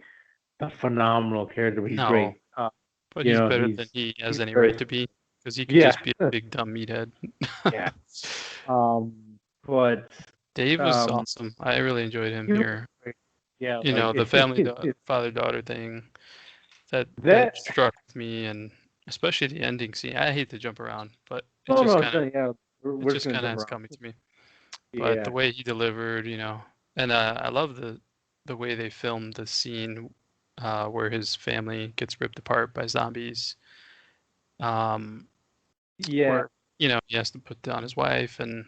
a phenomenal character, but he's No, great. but he's better than he He's has any right very. to be, because he could Yeah. just be a big dumb meathead. Yeah. But Dave was um, awesome. I really enjoyed him he was here. great. Yeah, You like know, the father-daughter thing that that. struck with me, and especially the ending scene. I hate to jump around, but Oh no, yeah, it we're just just gonna kind of jump is around. coming to me. But the Yeah, way he delivered, you know, and I love the way they filmed the scene where his family gets ripped apart by zombies. Um, yeah, where you know he has to put down his wife, and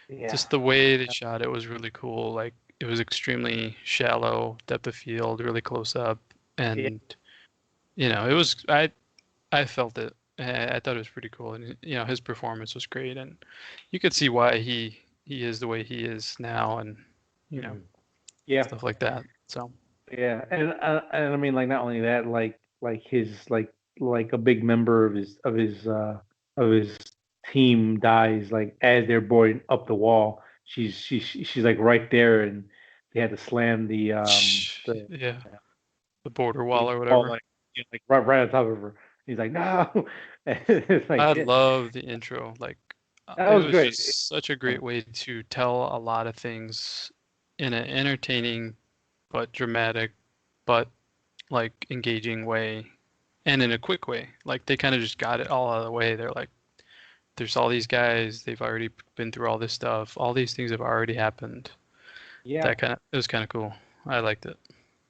yeah, just the way they shot it was really cool. Like it was extremely shallow, depth of field, really close up, yeah. and you know, I felt it. I thought it was pretty cool, and you know, his performance was great, and you could see why he is the way he is now, and you know, Mhm. Yeah, stuff like that. So yeah, and I mean, like not only that, like his like a big member of his team dies like as they're boarding up the wall. She's like right there, and they had to slam the yeah, the border the wall or wall whatever. like like right on top of her. He's like no, it's like I shit. love the intro. Like That it was was great. just such a great way to tell a lot of things in an entertaining but dramatic but like engaging way and in a quick way. Like they kind of just got it all out of the way. They're like, there's all these guys, they've already been through all this stuff, all these things have already happened. Yeah, It was kind of cool. I liked it.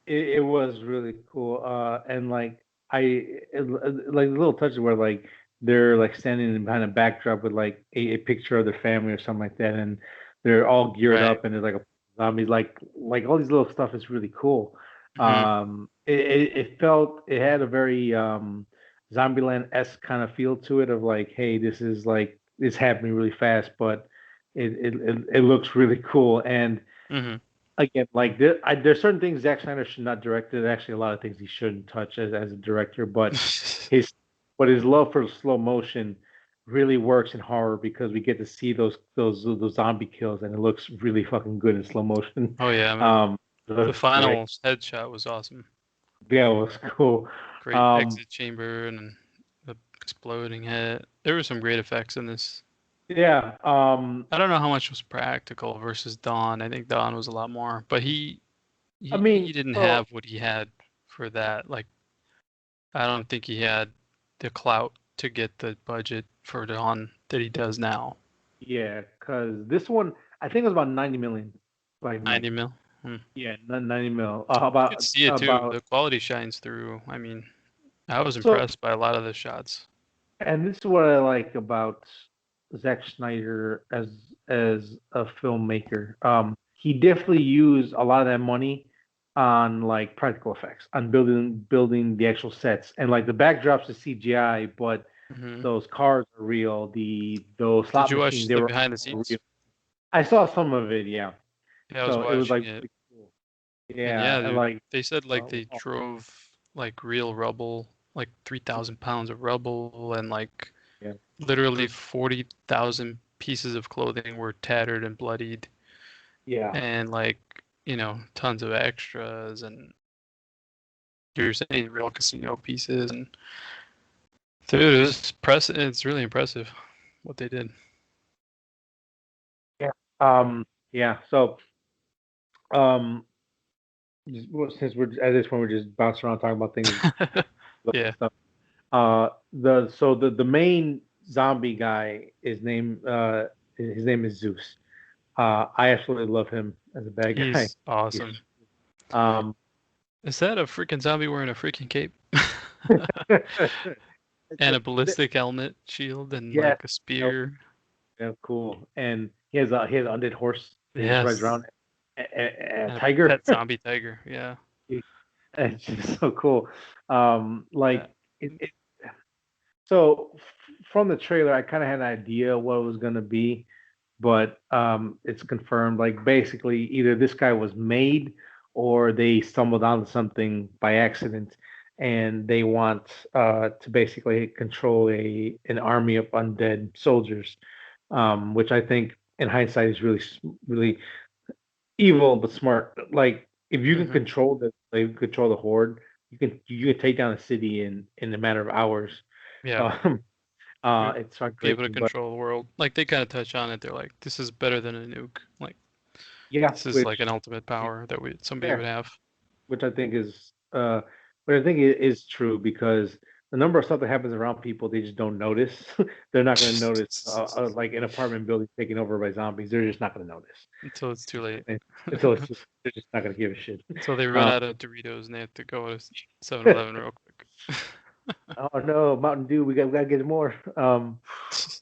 it was really cool. And like like little touches where like they're like standing behind a backdrop with like a picture of their family or something like that, and they're all geared Right. up, and there's like a zombies, like all these little stuff is really cool. Hmm. It felt it had a very Zombieland-esque kind of feel to it of like, hey, this is like this happening really fast, but it looks really cool. And again, like there's certain things Zack Snyder should not direct. There's actually a lot of things he shouldn't touch as a director, but his love for slow motion really works in horror because we get to see those zombie kills, and it looks really fucking good in slow motion. Oh yeah, man. The final headshot was awesome. Yeah, it was cool. Great exit chamber and the exploding head. There were some great effects in this. Yeah. I don't know how much was practical versus Dawn. I think Dawn was a lot more, but he didn't have what he had for that. Like, I don't think he had the clout to get the budget for Dawn that he does now. Yeah, because this one, I think it was about 90 million. Like 90 mil? Yeah, 90 mil. You can see it too. The quality shines through. I mean, I was impressed by a lot of the shots. And this is what I like about Zack Snyder as a filmmaker. He definitely used a lot of that money on like practical effects, on building the actual sets, and like the backdrops is CGI, but those cars are real. Those slot machines, they were behind the scenes. Real. I saw some of it, yeah. Yeah, I was watching it was like it. Really cool. Yeah, and like they said like they drove like real rubble, like 3,000 pounds of rubble, and like literally 40,000 pieces of clothing were tattered and bloodied. Yeah. And like, tons of extras, and you're saying real casino pieces, and dude, it's really impressive what they did. Yeah. Yeah. So, since we're at this point, we're just bouncing around talking about things. Yeah. Stuff. The main zombie guy, his name is Zeus. I absolutely love him as a bad guy. He's awesome. Is that a freaking zombie wearing a freaking cape? And a ballistic helmet, shield, and like a spear. Yeah, cool. And he has an undead horse. Yes. Rides around. A tiger. Pet zombie tiger. Yeah. It's just so cool. So from the trailer, I kind of had an idea what it was gonna be, but it's confirmed. Like basically, either this guy was made or they stumbled onto something by accident, and they want to basically control an army of undead soldiers, which I think in hindsight is really evil but smart. Like if you can control the horde, you can take down a city in a matter of hours. Yeah. It's be able to control the world. Like they kind of touch on it. They're like, this is better than a nuke. Like, this is like an ultimate power that somebody would have. Which I think is true, because the number of stuff that happens around people, they just don't notice. They're not going to notice like an apartment building taken over by zombies. They're just not going to notice until it's too late. They're just not going to give a shit. So they run out of Doritos and they have to go to 7-Eleven real quick. Oh no, Mountain Dew! We got to get more. What's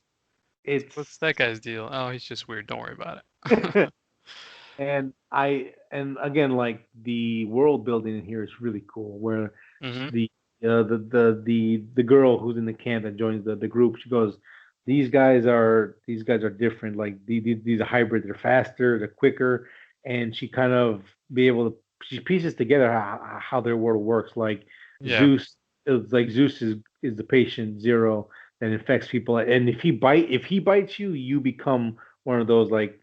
that guy's deal? Oh, he's just weird. Don't worry about it. And again, like the world building in here is really cool. Where the girl who's in the camp that joins the group, she goes, these guys are different. Like these are hybrid. They're faster. They're quicker. And she kind of she pieces together how their world works. Like Zeus. It's like Zeus is the patient zero that infects people, and if he bites you, you become one of those like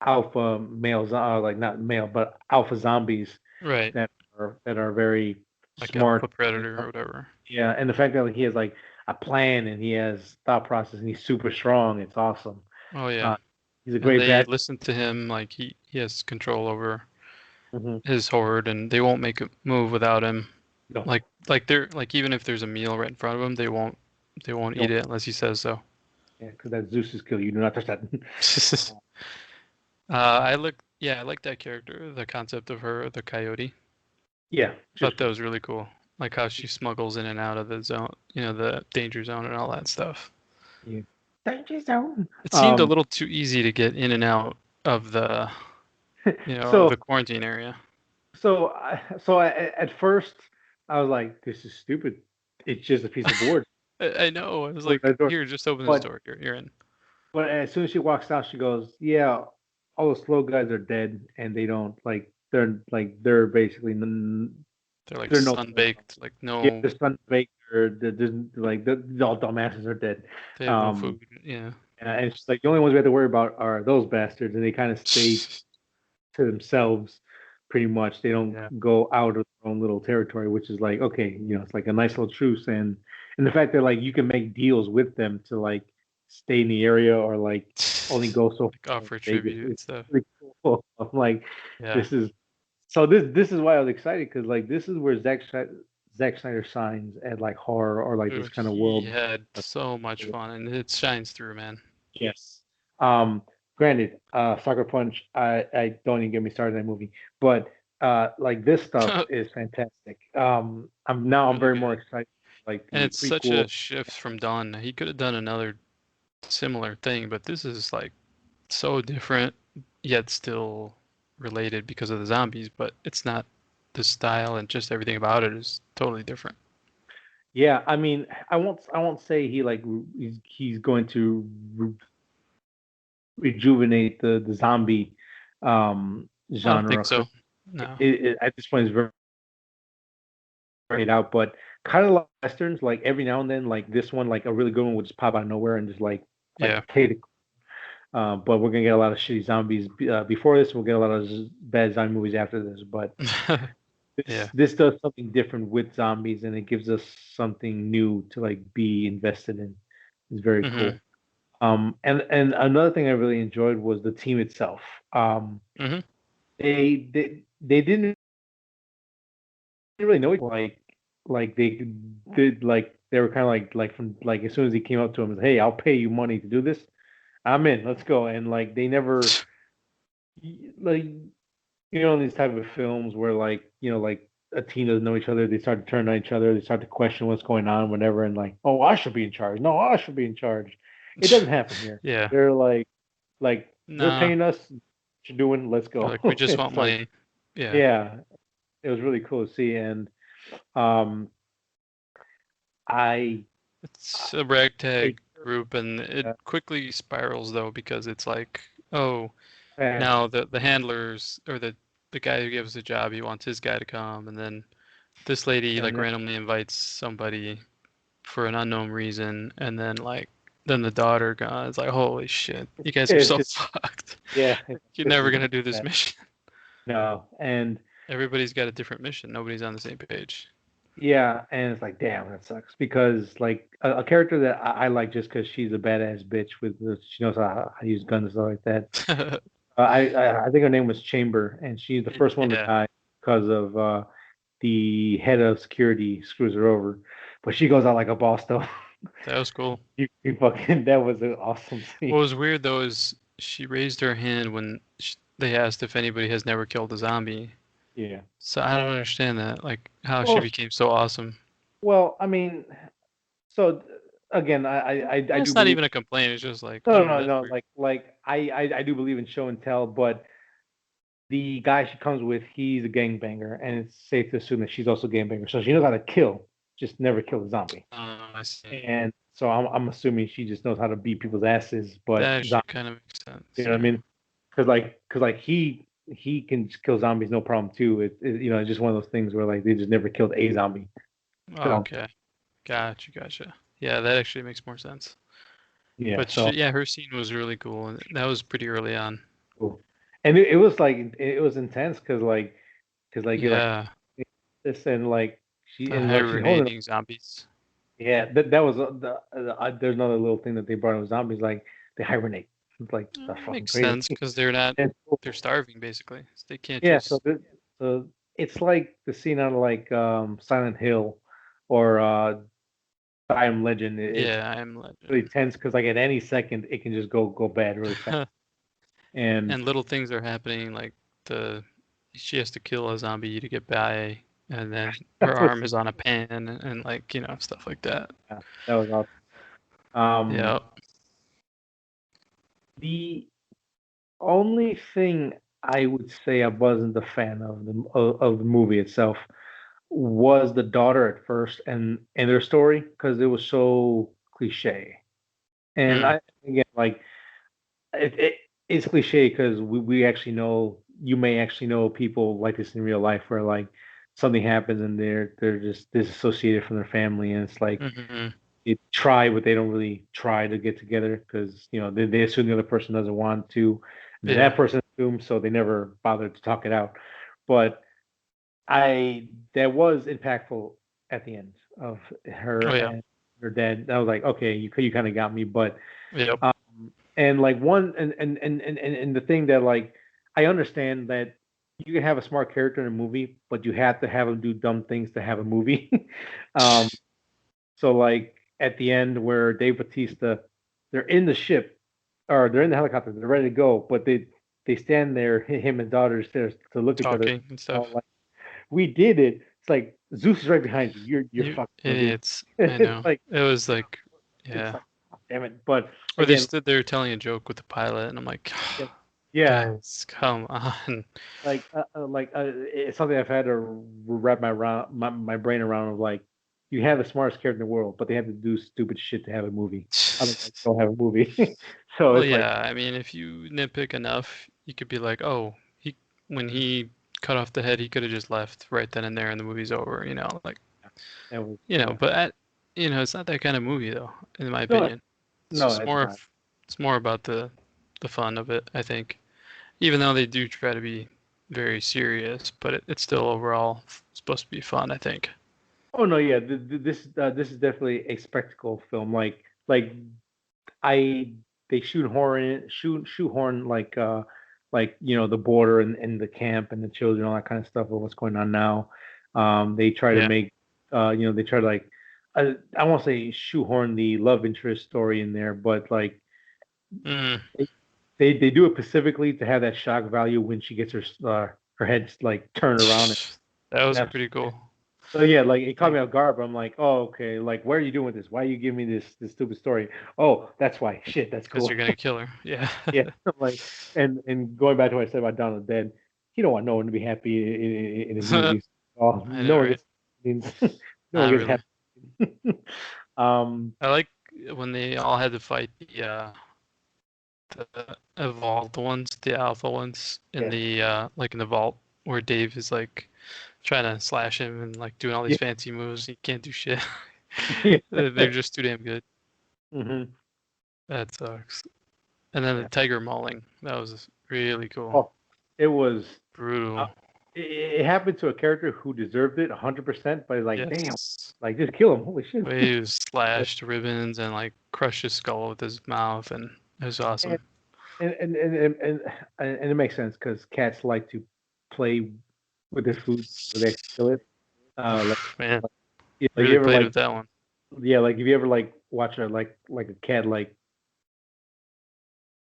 alpha males, like not male, but alpha zombies, right? That are very like smart, alpha predator or whatever. Yeah, and the fact that he has like a plan and he has thought process and he's super strong, it's awesome. Oh yeah, he's a great. They listen to him, like he has control over his horde, and they won't make a move without him. No. Like they're like, even if there's a meal right in front of them, they won't eat it unless he says so. Yeah, because that Zeus's kill. You do not touch that. I like that character, the concept of her, the coyote. Yeah, thought that was really cool. Like how she smuggles in and out of the zone, the danger zone and all that stuff. Yeah. Danger zone. It seemed a little too easy to get in and out of the, the quarantine area. So at first I was like, this is stupid. It's just a piece of board. I know. I was like, here, just open this door. You're in. But as soon as she walks out, she goes, "Yeah, all the slow guys are dead, and they don't like they're basically They're like they're no sun-baked, like yeah, no, they're sun-baked, or they're like all dumbasses are dead." they have no food. Yeah. And it's like the only ones we have to worry about are those bastards, and they kind of stay to themselves pretty much. They don't Yeah. go out of their own little territory, which is like okay, it's like a nice little truce, and the fact that like you can make deals with them to like stay in the area or like only go so like far. offer tribute and stuff. Really cool. I'm like, Yeah. this is so this is why I was excited because like this is where Zack Snyder shines at like horror or like this kind of world. He had so much fun, and it shines through, man. Yes. Granted, Sucker Punch, I don't even get me started in that movie, but like this stuff is fantastic. I'm really very good. more excited. Like and it's such a shift from Dawn. He could have done another similar thing, but this is like so different, yet still related because of the zombies. But it's not the style and just everything about it is totally different. Yeah, I mean, I won't say he's going to rejuvenate the zombie genre. I don't think so. No. At this point, it's very out, but kind of like westerns, like every now and then, like this one, like a really good one would just pop out of nowhere and just take it. But we're gonna get a lot of shitty zombies before this. We'll get a lot of bad zombie movies after this. But this does something different with zombies, and it gives us something new to like be invested in. It's very cool. And another thing I really enjoyed was the team itself. They didn't really know it like they did like they were kind of like from like as soon as he came up to him, hey, I'll pay you money to do this. I'm in. Let's go. And like they never like in these type of films where like like a team doesn't know each other, they start to turn on each other, they start to question what's going on, whatever, and like, oh, I should be in charge. No, I should be in charge. It doesn't happen here. Yeah. They're like they're paying us. What you're doing? Let's go. Like, we just want money. Yeah. Yeah. It was really cool to see, and it's a ragtag group, and it quickly spirals though because it's like, oh, now the handlers or the guy who gives the job, he wants his guy to come, and then this lady like randomly invites somebody for an unknown reason, and then the daughter gone. It's like, holy shit, you guys are so fucked. Yeah, you're never gonna do this mission. No, and everybody's got a different mission. Nobody's on the same page. Yeah, and it's like, damn, that sucks because like a character that I like just because she's a badass bitch she knows how to use guns and stuff like that. I think her name was Chamber, and she's the first one to die because of the head of security screws her over, but she goes out like a boss though. That was cool. That was an awesome scene. What was weird though is she raised her hand when they asked if anybody has never killed a zombie. Yeah. So I don't understand that, like how she became so awesome. Well, I mean, so again, I it's not even a complaint. It's just like no. Like I do believe in show and tell, but the guy she comes with, he's a gangbanger, and it's safe to assume that she's also a gangbanger. So she knows how to kill, just never kill a zombie. I see. And so I'm assuming she just knows how to beat people's asses. But that kind of makes sense. You know what I mean? Because he can kill zombies no problem too. It's just one of those things where like they just never killed a zombie. Okay, gotcha. Yeah, that actually makes more sense. Yeah, but her scene was really cool, and that was pretty early on. Cool. And it was like it was intense because this and like she and hibernating zombies. Yeah, that was there's another little thing that they brought in with zombies, like they hibernate. It's like that makes sense because they're starving basically. So they can't. Yeah, so it's like the scene out of like Silent Hill or I Am Legend. I Am Legend. Really tense because like at any second it can just go bad really fast. and little things are happening like she has to kill a zombie to get by, and then her arm is on a pan and like stuff like that. Yeah, that was awesome. Yeah. The only thing I would say I wasn't a fan of the movie itself was the daughter at first and their story because it was so cliche. And I again like it's cliche because we actually know you may actually know people like this in real life where like something happens and they're just disassociated from their family and it's like Mm-hmm. they try but they don't really try to get together because they assume the other person doesn't want to and then that person assumes so they never bother to talk it out. But I that was impactful at the end of her Oh yeah. and her dad. I was like, okay, you kind of got me, but Yep. and like one and the thing that like I understand that you can have a smart character in a movie, but you have to have him do dumb things to have a movie. um, so like at the end where Dave Bautista, they're in the ship or they're in the helicopter, they're ready to go, but they stand there, him and daughter stairs to look at each other. Talking and stuff. Like, we did it. It's like Zeus is right behind you. You're You fucking idiots. I it's know. like It was like, it's yeah. like oh, damn it. But Or they again, stood there telling a joke with the pilot, and I'm like, yeah, guys, come on. it's something I've had to wrap my brain around of like you have the smartest character in the world, but they have to do stupid shit to have a movie. Otherwise, don't have a movie. So Well, it's like, yeah. I mean, if you nitpick enough, you could be like, oh, when he cut off the head, he could have just left right then and there, and the movie's over. Like, that was, But it's not that kind of movie though, in my no, opinion. It's no, just it's more not. of, it's more about the fun of it, I think. Even though they do try to be very serious, but it's still overall supposed to be fun, I think. Oh no, yeah, this is definitely a spectacle film. Like I they shoehorn like the border and the camp and the children all that kind of stuff of what's going on now. They try to Yeah. make they try to like I won't say shoehorn the love interest story in there, but like Mm, they they do it specifically to have that shock value when she gets her head like turned around and that was snaps. pretty cool. So yeah, like it caught Like, me off guard, but I'm like, oh okay, like where are you doing with this? Why are you giving me this stupid story? Oh, that's why. Shit, that's because cool. you're gonna kill her. Yeah. Yeah, I'm like, and going back to what I said about Donald dead, he don't want no one to be happy in his movies. Oh, I know, no one right? gets means no one Not gets really. happy. um, I like when they all had to fight the evolved ones, the alpha ones in yeah, the like in the vault where Dave is like trying to slash him and like doing all these yeah, fancy moves. He can't do shit. yeah. They're just too damn good. hmm That sucks. And then the yeah. tiger mauling. That was really cool. Oh, it was. Uh, Brutal. it happened to a character who deserved it 100%, but like, damn, Yes. like just kill him. Holy shit. Way he was slashed to ribbons and like crushed his skull with his mouth, and it was and awesome. and it makes sense because cats like to play with their food where they kill it. Like, Man, yeah, like really you ever played like with that one. yeah, like if you ever like watch a like a cat like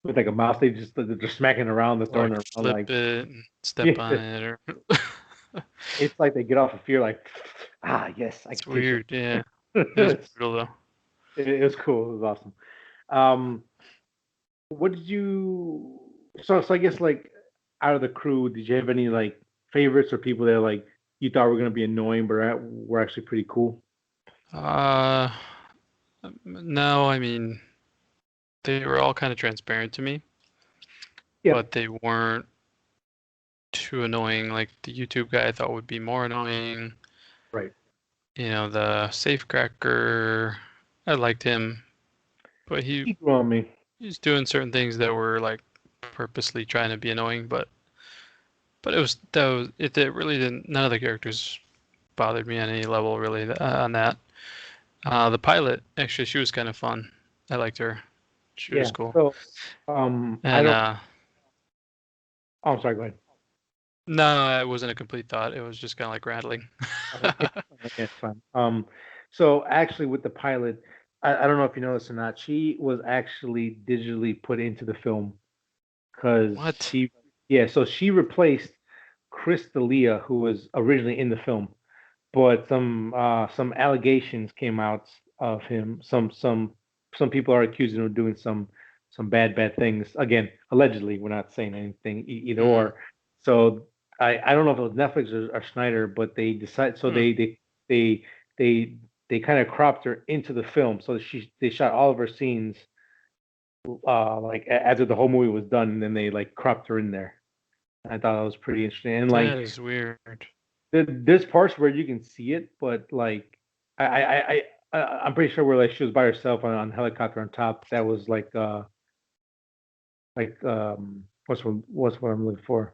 with like a mouse, they're smacking around, they're throwing Like it around, flip like it and step yeah, on it, or it's like they get off of fear, like yes, I it's can taste weird. Yeah, it was it. brutal though. It was cool, it was awesome. Um, what did you? So I guess like out of the crew, did you have any like favorites or people that like you thought were gonna be annoying, but were actually pretty cool? Uh, no, I mean they were all kind of transparent to me, Yeah, but they weren't too annoying. Like the YouTube guy I thought would be more annoying. right. The safecracker, I liked him, but He grew on me. he's doing certain things that were like purposely trying to be annoying, but it really didn't. None of the characters bothered me on any level really on that. The pilot actually, she was kind of fun. I liked her. She was Yeah. cool. So I And don't. Oh, I'm sorry. Go ahead. no, it wasn't a complete thought. It was just kind of like rattling. Okay, okay, it's fine. So actually, with the pilot, I don't know if you know this or not. She was actually digitally put into the film because What? yeah. So she replaced Chris D'Elia, who was originally in the film, but some allegations came out of him. Some people are accusing him of doing some bad things. Again, allegedly, we're not saying anything either Mm, or. So I don't know if it was Netflix or Schneider, but they decided so hmm. they they they kind of cropped her into the film. So they shot all of her scenes like after the whole movie was done, and then they like cropped her in there. I thought that was pretty interesting. And like That is weird. there's parts where you can see it, but like I'm pretty sure where like she was by herself on a helicopter on top. That was what's what I'm looking for?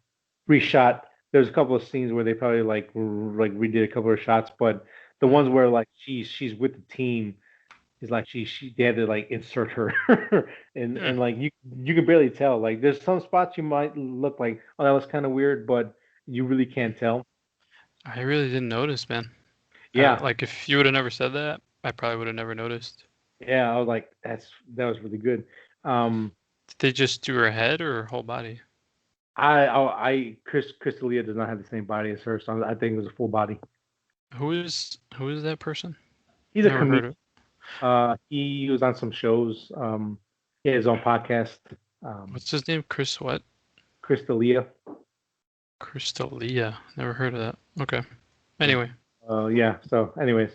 Reshot. There's a couple of scenes where they probably like redid a couple of shots, but the ones where like she's with the team is like she they had to like insert her and like you can barely tell. Like there's some spots you might look like, oh, that was kind of weird, but you really can't tell. I really didn't notice, man. Yeah. Like if you would have never said that, I probably would have never noticed. Yeah, I was like, that was really good. Did they just do her head or her whole body? Crystalia does not have the same body as her, so I think it was a full body. Who is that person? He's a comedian. He was on some shows. He had his own podcast. What's his name? Chris what? Crystalia. Crystalia. Never heard of that. Okay. Anyway. Yeah. So, anyways,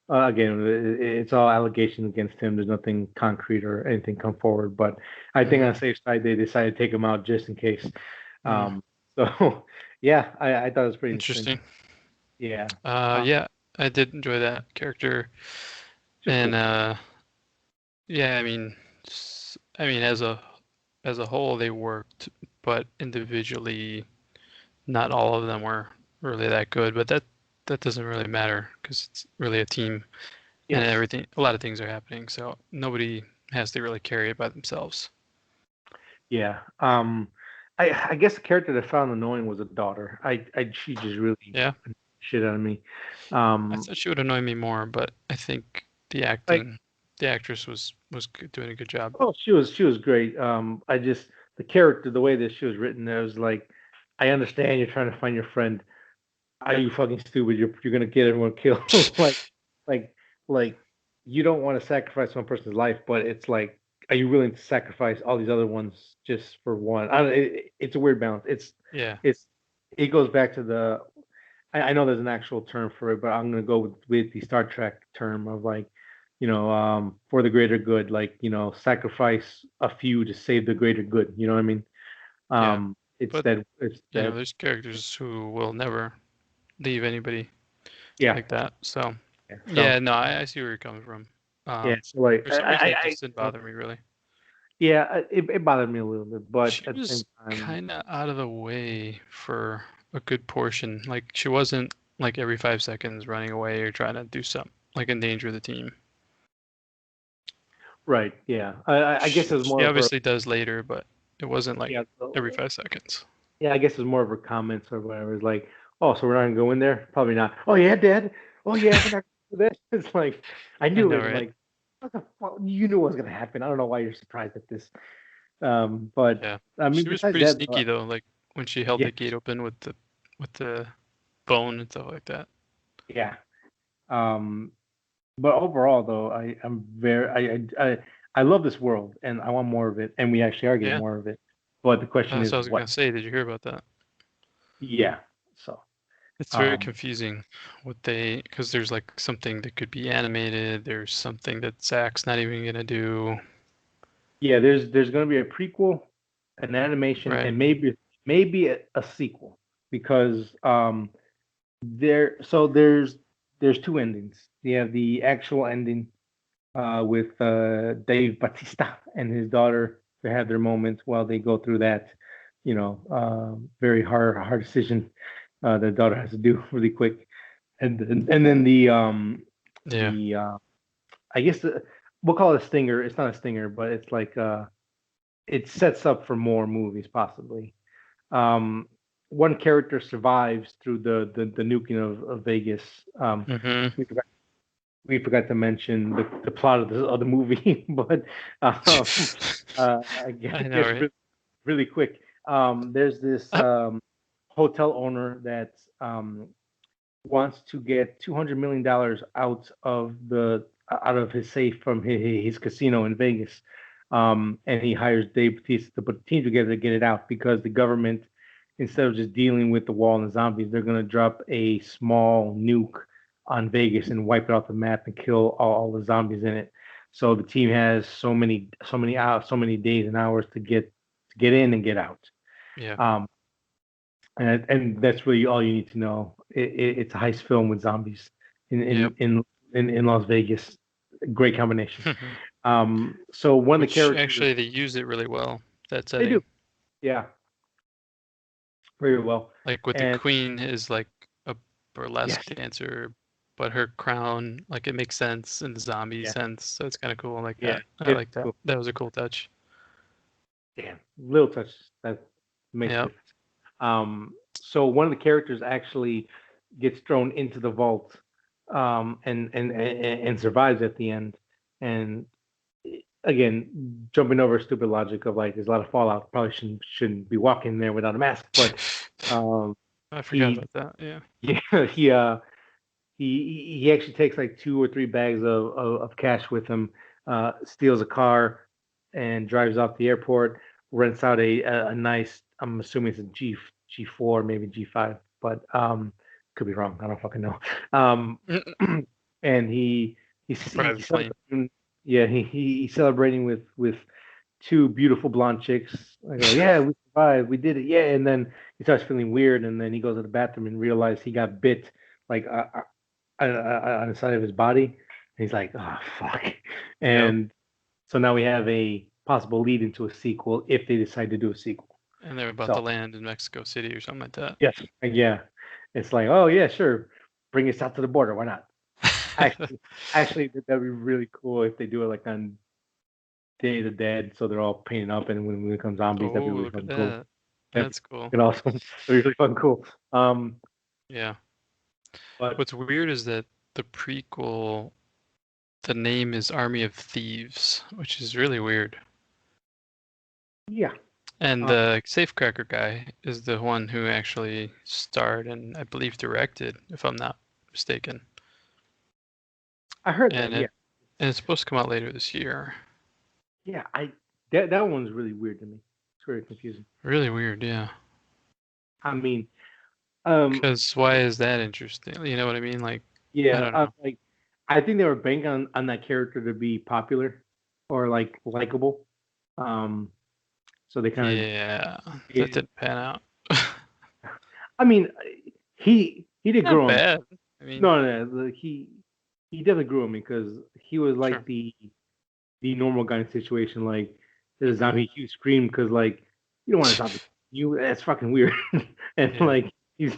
again, it's all allegations against him. There's nothing concrete or anything come forward. But I think on the safe side, they decided to take him out just in case. So, yeah, I thought it was pretty interesting. Yeah. Yeah, I did enjoy that character. And yeah, I mean, as a whole, they worked, but individually, not all of them were really that good. But that doesn't really matter because it's really a team, and everything. A lot of things are happening, so nobody has to really carry it by themselves. Yeah. I guess the character that I found annoying was a daughter. She just really shit out of me. I thought she would annoy me more, but I think the actress was doing a good job. Oh, she was great. The character, the way that she was written, it was like, I understand you're trying to find your friend. Are you fucking stupid? You're gonna get everyone killed. like you don't want to sacrifice one person's life, but it's like, are you willing to sacrifice all these other ones just for one? It's a weird balance. It goes back to I know there's an actual term for it, but I'm gonna go with the Star Trek term of like, for the greater good, like, sacrifice a few to save the greater good. You know what I mean? There's characters who will never leave anybody like that. So no, I see where you're coming from. So like, for some reason, it just didn't bother me really. Yeah, it bothered me a little bit, but she was kind of out of the way for a good portion. Like she wasn't like every 5 seconds running away or trying to do something like endanger the team. Right. Yeah. I guess it was more. She obviously does later, but it wasn't like every 5 seconds. Yeah, I guess it was more of her comments or whatever. It's like, oh, so we're not gonna go in there? Probably not. Oh yeah, Dad. Oh yeah, we're not gonna do this. It's like I knew it. Right? Like, what the fuck? You knew what was gonna happen. I don't know why you're surprised at this. But yeah, I mean, she was pretty sneaky though. Like when she held the gate open with the bone and stuff like that. Yeah. But overall, though, I love this world and I want more of it, and we actually are getting more of it. But the question is, I was gonna say, did you hear about that? Yeah. So it's very confusing because there's like something that could be animated. There's something that Zach's not even gonna do. Yeah, there's gonna be a prequel, an animation, and maybe a sequel because there's two endings. You have the actual ending with Dave Bautista and his daughter to have their moments while they go through that, very hard decision the daughter has to do really quick, and then I guess we'll call it a stinger. It's not a stinger, but it's like it sets up for more movies possibly. One character survives through the nuking of Vegas. We forgot to mention the plot of the movie, but I guess really quick. There's this hotel owner that wants to get $200 million out of his safe from his casino in Vegas, and he hires Dave Bautista to put a team together to get it out because the government, instead of just dealing with the wall and the zombies, they're going to drop a small nuke on Vegas and wipe it off the map and kill all the zombies in it. So the team has so many days and hours to get in and get out. Yeah. And that's really all you need to know. It's a heist film with zombies in Las Vegas. Great combination. So one of the characters actually they use it really well. That setting. They do. Yeah. Very well. Like with the queen is like a burlesque dancer, but her crown, like it makes sense in the zombie sense. So it's kind of cool. Like that. I like that. Cool. That was a cool touch. Yeah, little touch that makes it. So one of the characters actually gets thrown into the vault, and survives at the end. And again, jumping over stupid logic of like there's a lot of fallout. Probably shouldn't be walking there without a mask. But I forgot about that. Yeah. Yeah. He actually takes like 2 or 3 bags of cash with him, steals a car, and drives off the airport. Rents out a nice. I'm assuming it's a G4, maybe G5, but could be wrong. I don't fucking know. And he's celebrating, he's celebrating with 2 beautiful blonde chicks. I go, yeah, we survived, we did it, yeah. And then he starts feeling weird, and then he goes to the bathroom and realizes he got bit like on the side of his body. And he's like, oh fuck. And so now we have a possible lead into a sequel if they decide to do a sequel. And they're about to land in Mexico City or something like that. Yes. Yeah. It's like, oh yeah, sure. Bring us out to the border. Why not? Actually, that'd be really cool if they do it like on Day of the Dead, so they're all painted up, and when it comes zombies, that'd be really fun. Cool. That's cool. And also, that'd be really fun. Cool. Yeah. But what's weird is that the prequel, the name is Army of Thieves, which is really weird. Yeah. And the Safecracker guy is the one who actually starred and I believe directed, if I'm not mistaken. I heard that. Yeah. And it's supposed to come out later this year. Yeah, that one's really weird to me. It's very confusing. Really weird, yeah. I mean, because why is that interesting? You know what I mean? Like, yeah, I don't know. Like, I think they were banking on that character to be popular or like likable. So they kind of that didn't pan out. I mean, he did grow bad. him. I mean, no, he definitely grew him because he was like the normal guy in the situation. Like there's a zombie, you scream because like you don't want a zombie. That's fucking weird. And like he's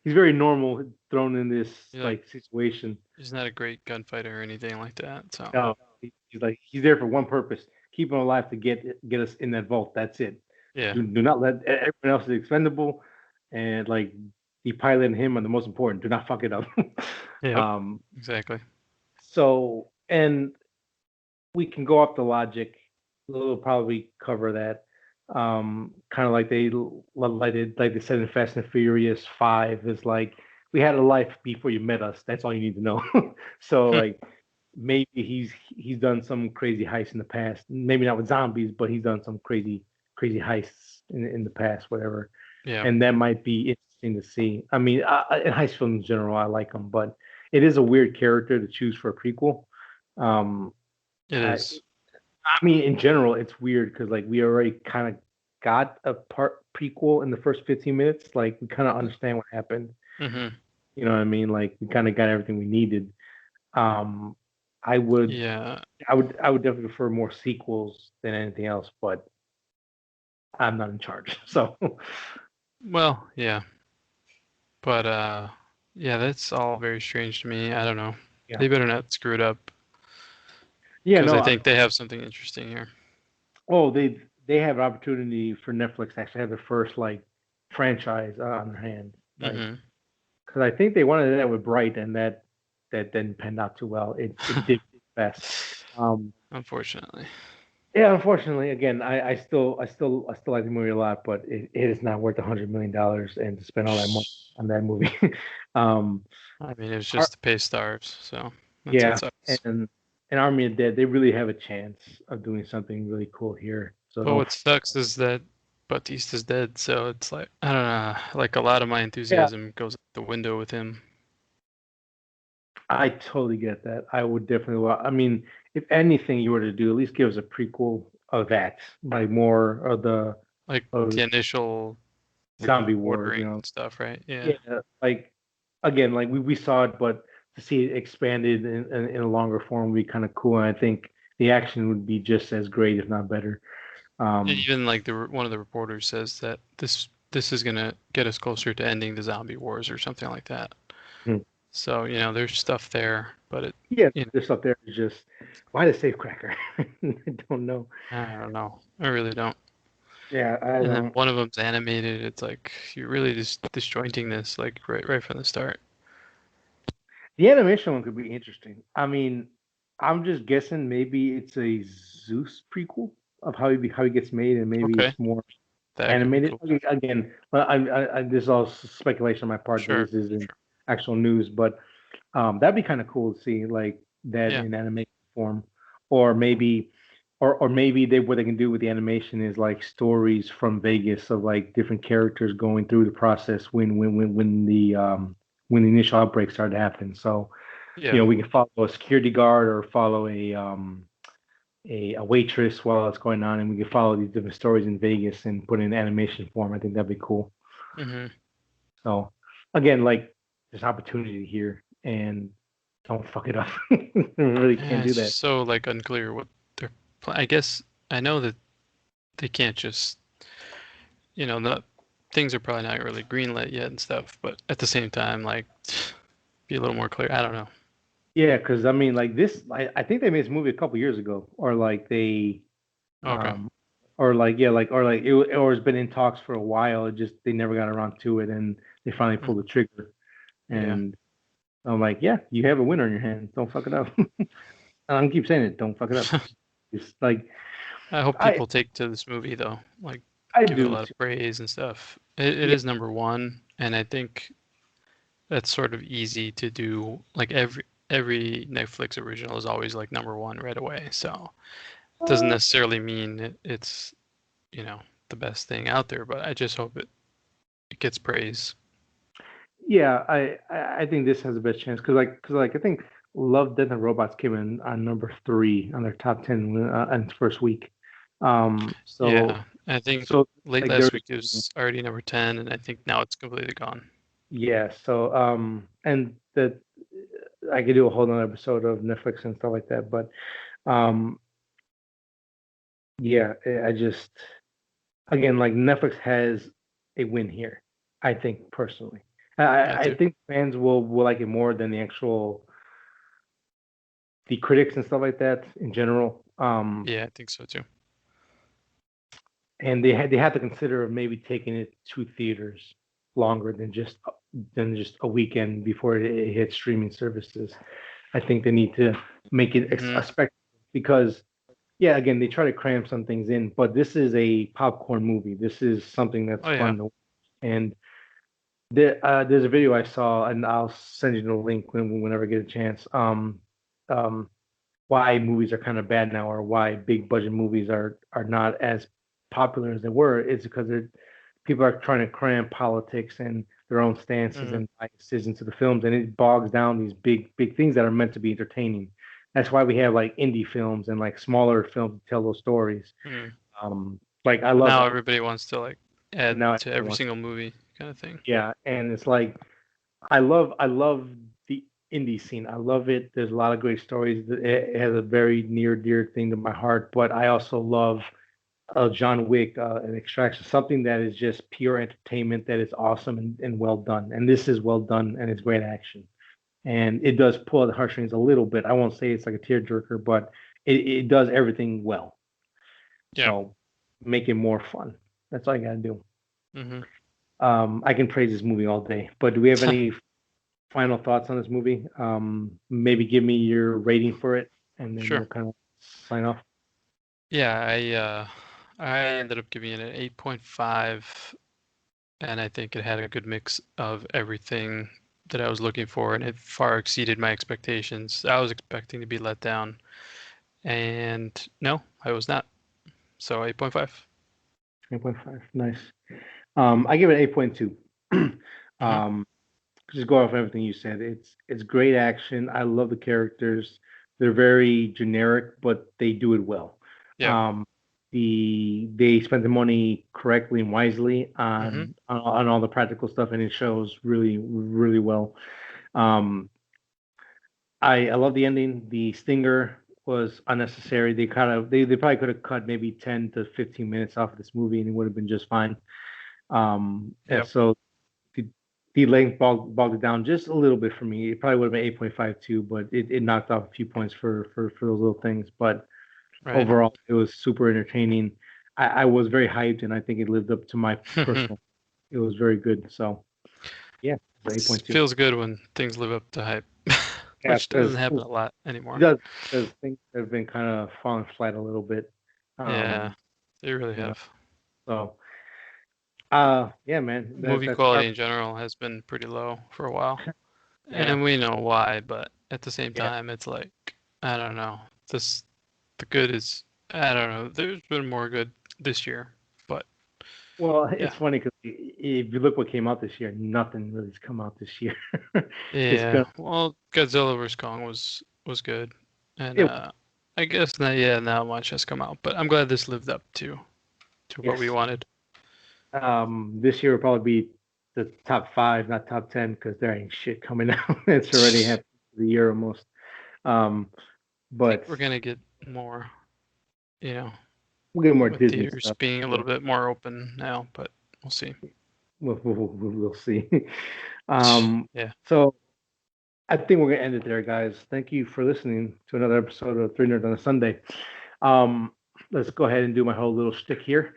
very normal thrown in this like situation. He's not a great gunfighter or anything like that. So no, he's there for one purpose: keep him alive to get us in that vault. That's it. Yeah. Do not let everyone else is expendable, and like the pilot and him are the most important. Do not fuck it up. Yeah. Exactly. So, and we can go off the logic. We'll probably cover that. Kind of like they said in Fast and Furious 5 is like we had a life before you met us. That's all you need to know. So like maybe he's done some crazy heists in the past. Maybe not with zombies, but he's done some crazy heists in the past, whatever. Yeah. And that might be interesting to see. I mean, in heist films in general, I like them, but it is a weird character to choose for a prequel. It is. I mean, in general, it's weird because like we already kind of got a prequel in the first 15 minutes. Like we kind of understand what happened. Mm-hmm. You know what I mean? Like we kind of got everything we needed. I would definitely prefer more sequels than anything else, but I'm not in charge. So well, yeah. But that's all very strange to me. I don't know. Yeah. They better not screw it up. Yeah, because I think they have something interesting here. Oh, they have an opportunity for Netflix to actually have their first like franchise on their hands. Because I think they wanted that with Bright, and that didn't pan out too well. It did best. Unfortunately. Yeah, unfortunately. Again, I still like the movie a lot, but it is not worth $100 million and to spend all that money on that movie. I mean, it was just to pay stars, so and Army of Dead, they really have a chance of doing something really cool here. So what sucks is that Batista's dead, so it's like I don't know. Like a lot of my enthusiasm goes out the window with him. I totally get that. I would definitely. I mean, if anything you were to do, at least give us a prequel of that, like more of the the initial zombie wars, ordering and stuff, right? Yeah, like again, like we saw it, but to see it expanded in a longer form would be kind of cool. And I think the action would be just as great, if not better. Even like one of the reporters says that this is gonna get us closer to ending the zombie wars or something like that. So there's stuff there, but there's stuff there. It's just why the safecracker? I don't know. I don't know. I really don't. Yeah, I don't. Then one of them's animated. It's like you're really just disjointing this like right from the start. The animation one could be interesting. I mean, I'm just guessing maybe it's a Zeus prequel of how he gets made, and maybe it's more animated. Cool. Again, this is all speculation on my part. Sure, this isn't actual news, but that'd be kind of cool to see like that in animation form, or maybe what they can do with the animation is like stories from Vegas of like different characters going through the process when the initial outbreak started to happen. So we can follow a security guard or follow a waitress while it's going on, and we can follow these different stories in Vegas and put it in animation form. I think that'd be cool. So again, like there's opportunity here, and don't fuck it up. Really can't do that. It's so like unclear what they're. I guess I know that they can't just. The things are probably not really greenlit yet and stuff, but at the same time, like, be a little more clear. I don't know. Yeah, because I mean, like this, I think they made this movie a couple years ago, or like they, or it's been in talks for a while. It just they never got around to it, and they finally pulled the trigger. And I'm like, yeah, you have a winner in your hands. Don't fuck it up. I keep saying it. Don't fuck it up. It's like. I hope people take to this movie though. Like, give it a lot of praise and stuff. It is number one, and I think that's sort of easy to do. Like every Netflix original is always like number one right away. So it doesn't necessarily mean it's the best thing out there, but I just hope it gets praise. Yeah, I think this has the best chance because I think Love, Death and Robots came in on number 3 on their top 10 in the first week. I think late last week it was already number 10, and I think now it's completely gone. Yeah, so and that I could do a whole nother episode of Netflix and stuff like that, but I just again like Netflix has a win here, I think personally. I think fans will like it more than the critics and stuff like that in general. Yeah, I think so too. And they had to consider maybe taking it to theaters longer than just a weekend before it hits streaming services. I think they need to make it a spectacle because, again, they try to cram some things in, but this is a popcorn movie. This is something that's fun to watch. And there's a video I saw, and I'll send you the link whenever I get a chance. Why movies are kind of bad now, or why big budget movies are not as popular as they were, is because people are trying to cram politics and their own stances and biases into the films, and it bogs down these big things that are meant to be entertaining. That's why we have like indie films and like smaller films to tell those stories. Like I love now everybody wants to like add to every single movie kind of thing. Yeah, and it's like I love the indie scene. I love it. There's a lot of great stories. It has a very near dear thing to my heart, but I also love John Wick and Extraction, something that is just pure entertainment that is awesome and well done. And this is well done and it's great action. And it does pull the heartstrings a little bit. I won't say it's like a tearjerker, but it does everything well. Yeah. So make it more fun. That's all you got to do. I can praise this movie all day, but do we have any final thoughts on this movie? Maybe give me your rating for it, and then we'll kind of sign off. Yeah, I ended up giving it an 8.5, and I think it had a good mix of everything that I was looking for, and it far exceeded my expectations. I was expecting to be let down, and no, I was not. So 8.5. 8.5, nice. I give it 8.2. Just go off everything you said. It's great action. I love the characters. They're very generic, but they do it well. Yeah. They spend the money correctly and wisely on all the practical stuff, and it shows really, really well. I love the ending. The stinger was unnecessary. They probably could have cut maybe 10 to 15 minutes off of this movie, and it would have been just fine. And so the length bogged it down just a little bit for me. It probably would have been 8.52, but it knocked off a few points for those little things. But overall, it was super entertaining. I was very hyped, and I think it lived up to my personal. It was very good. So, yeah, 8.2. Feels good when things live up to hype, which doesn't happen a lot anymore. It does, because things have been kind of falling flat a little bit. Yeah, they really have. So, yeah, man. Movie quality in general has been pretty low for a while, and we know why. But at the same time, it's like, I don't know. The good is, I don't know. There's been more good this year, but it's funny because if you look what came out this year, nothing really's come out this year. Well, Godzilla vs Kong was good, and I guess not much has come out, but I'm glad this lived up to what we wanted. This year will probably be the top 5, not top 10, because there ain't shit coming out. It's already happened for the year almost. But we're gonna get more, we'll get more with Disney theaters stuff. being a little bit more open now, but we'll see. We'll see. Yeah. So I think we're gonna end it there, guys. Thank you for listening to another episode of Three Nerds on a Sunday. Let's go ahead and do my whole little shtick here.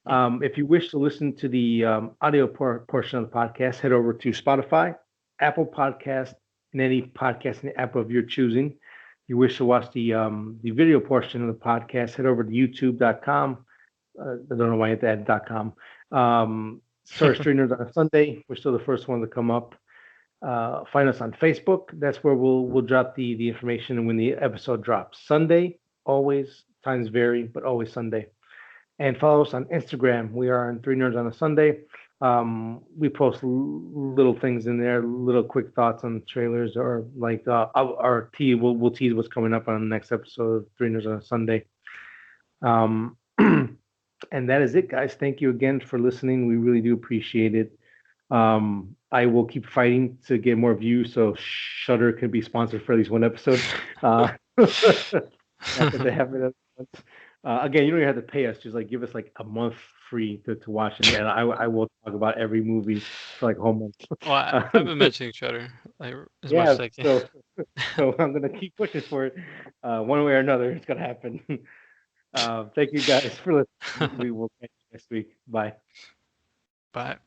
If you wish to listen to the audio portion of the podcast, head over to Spotify, Apple Podcast, and any podcasting app of your choosing. If you wish to watch the video portion of the podcast, head over to youtube.com. I don't know why I had to add .com. Search Three Nerds on a Sunday. We're still the first one to come up. Find us on Facebook. That's where we'll drop the information when the episode drops. Sunday, always. Times vary, but always Sunday. And follow us on Instagram. We are on Three Nerds on a Sunday. We post little things in there, little quick thoughts on trailers, or like we'll tease what's coming up on the next episode of Three Nerds on a Sunday. And that is it, guys. Thank you again for listening. We really do appreciate it. I will keep fighting to get more views, so Shudder can be sponsored for at least one episode. Not that they haven't. Again, you don't even have to pay us. Just like give us like a month free to watch it, and I will talk about every movie for like a whole month. Well, I've been mentioning Shudder as much as I can. So I'm gonna keep pushing for it. One way or another, it's gonna happen. Thank you guys for listening. We will catch you next week. Bye. Bye.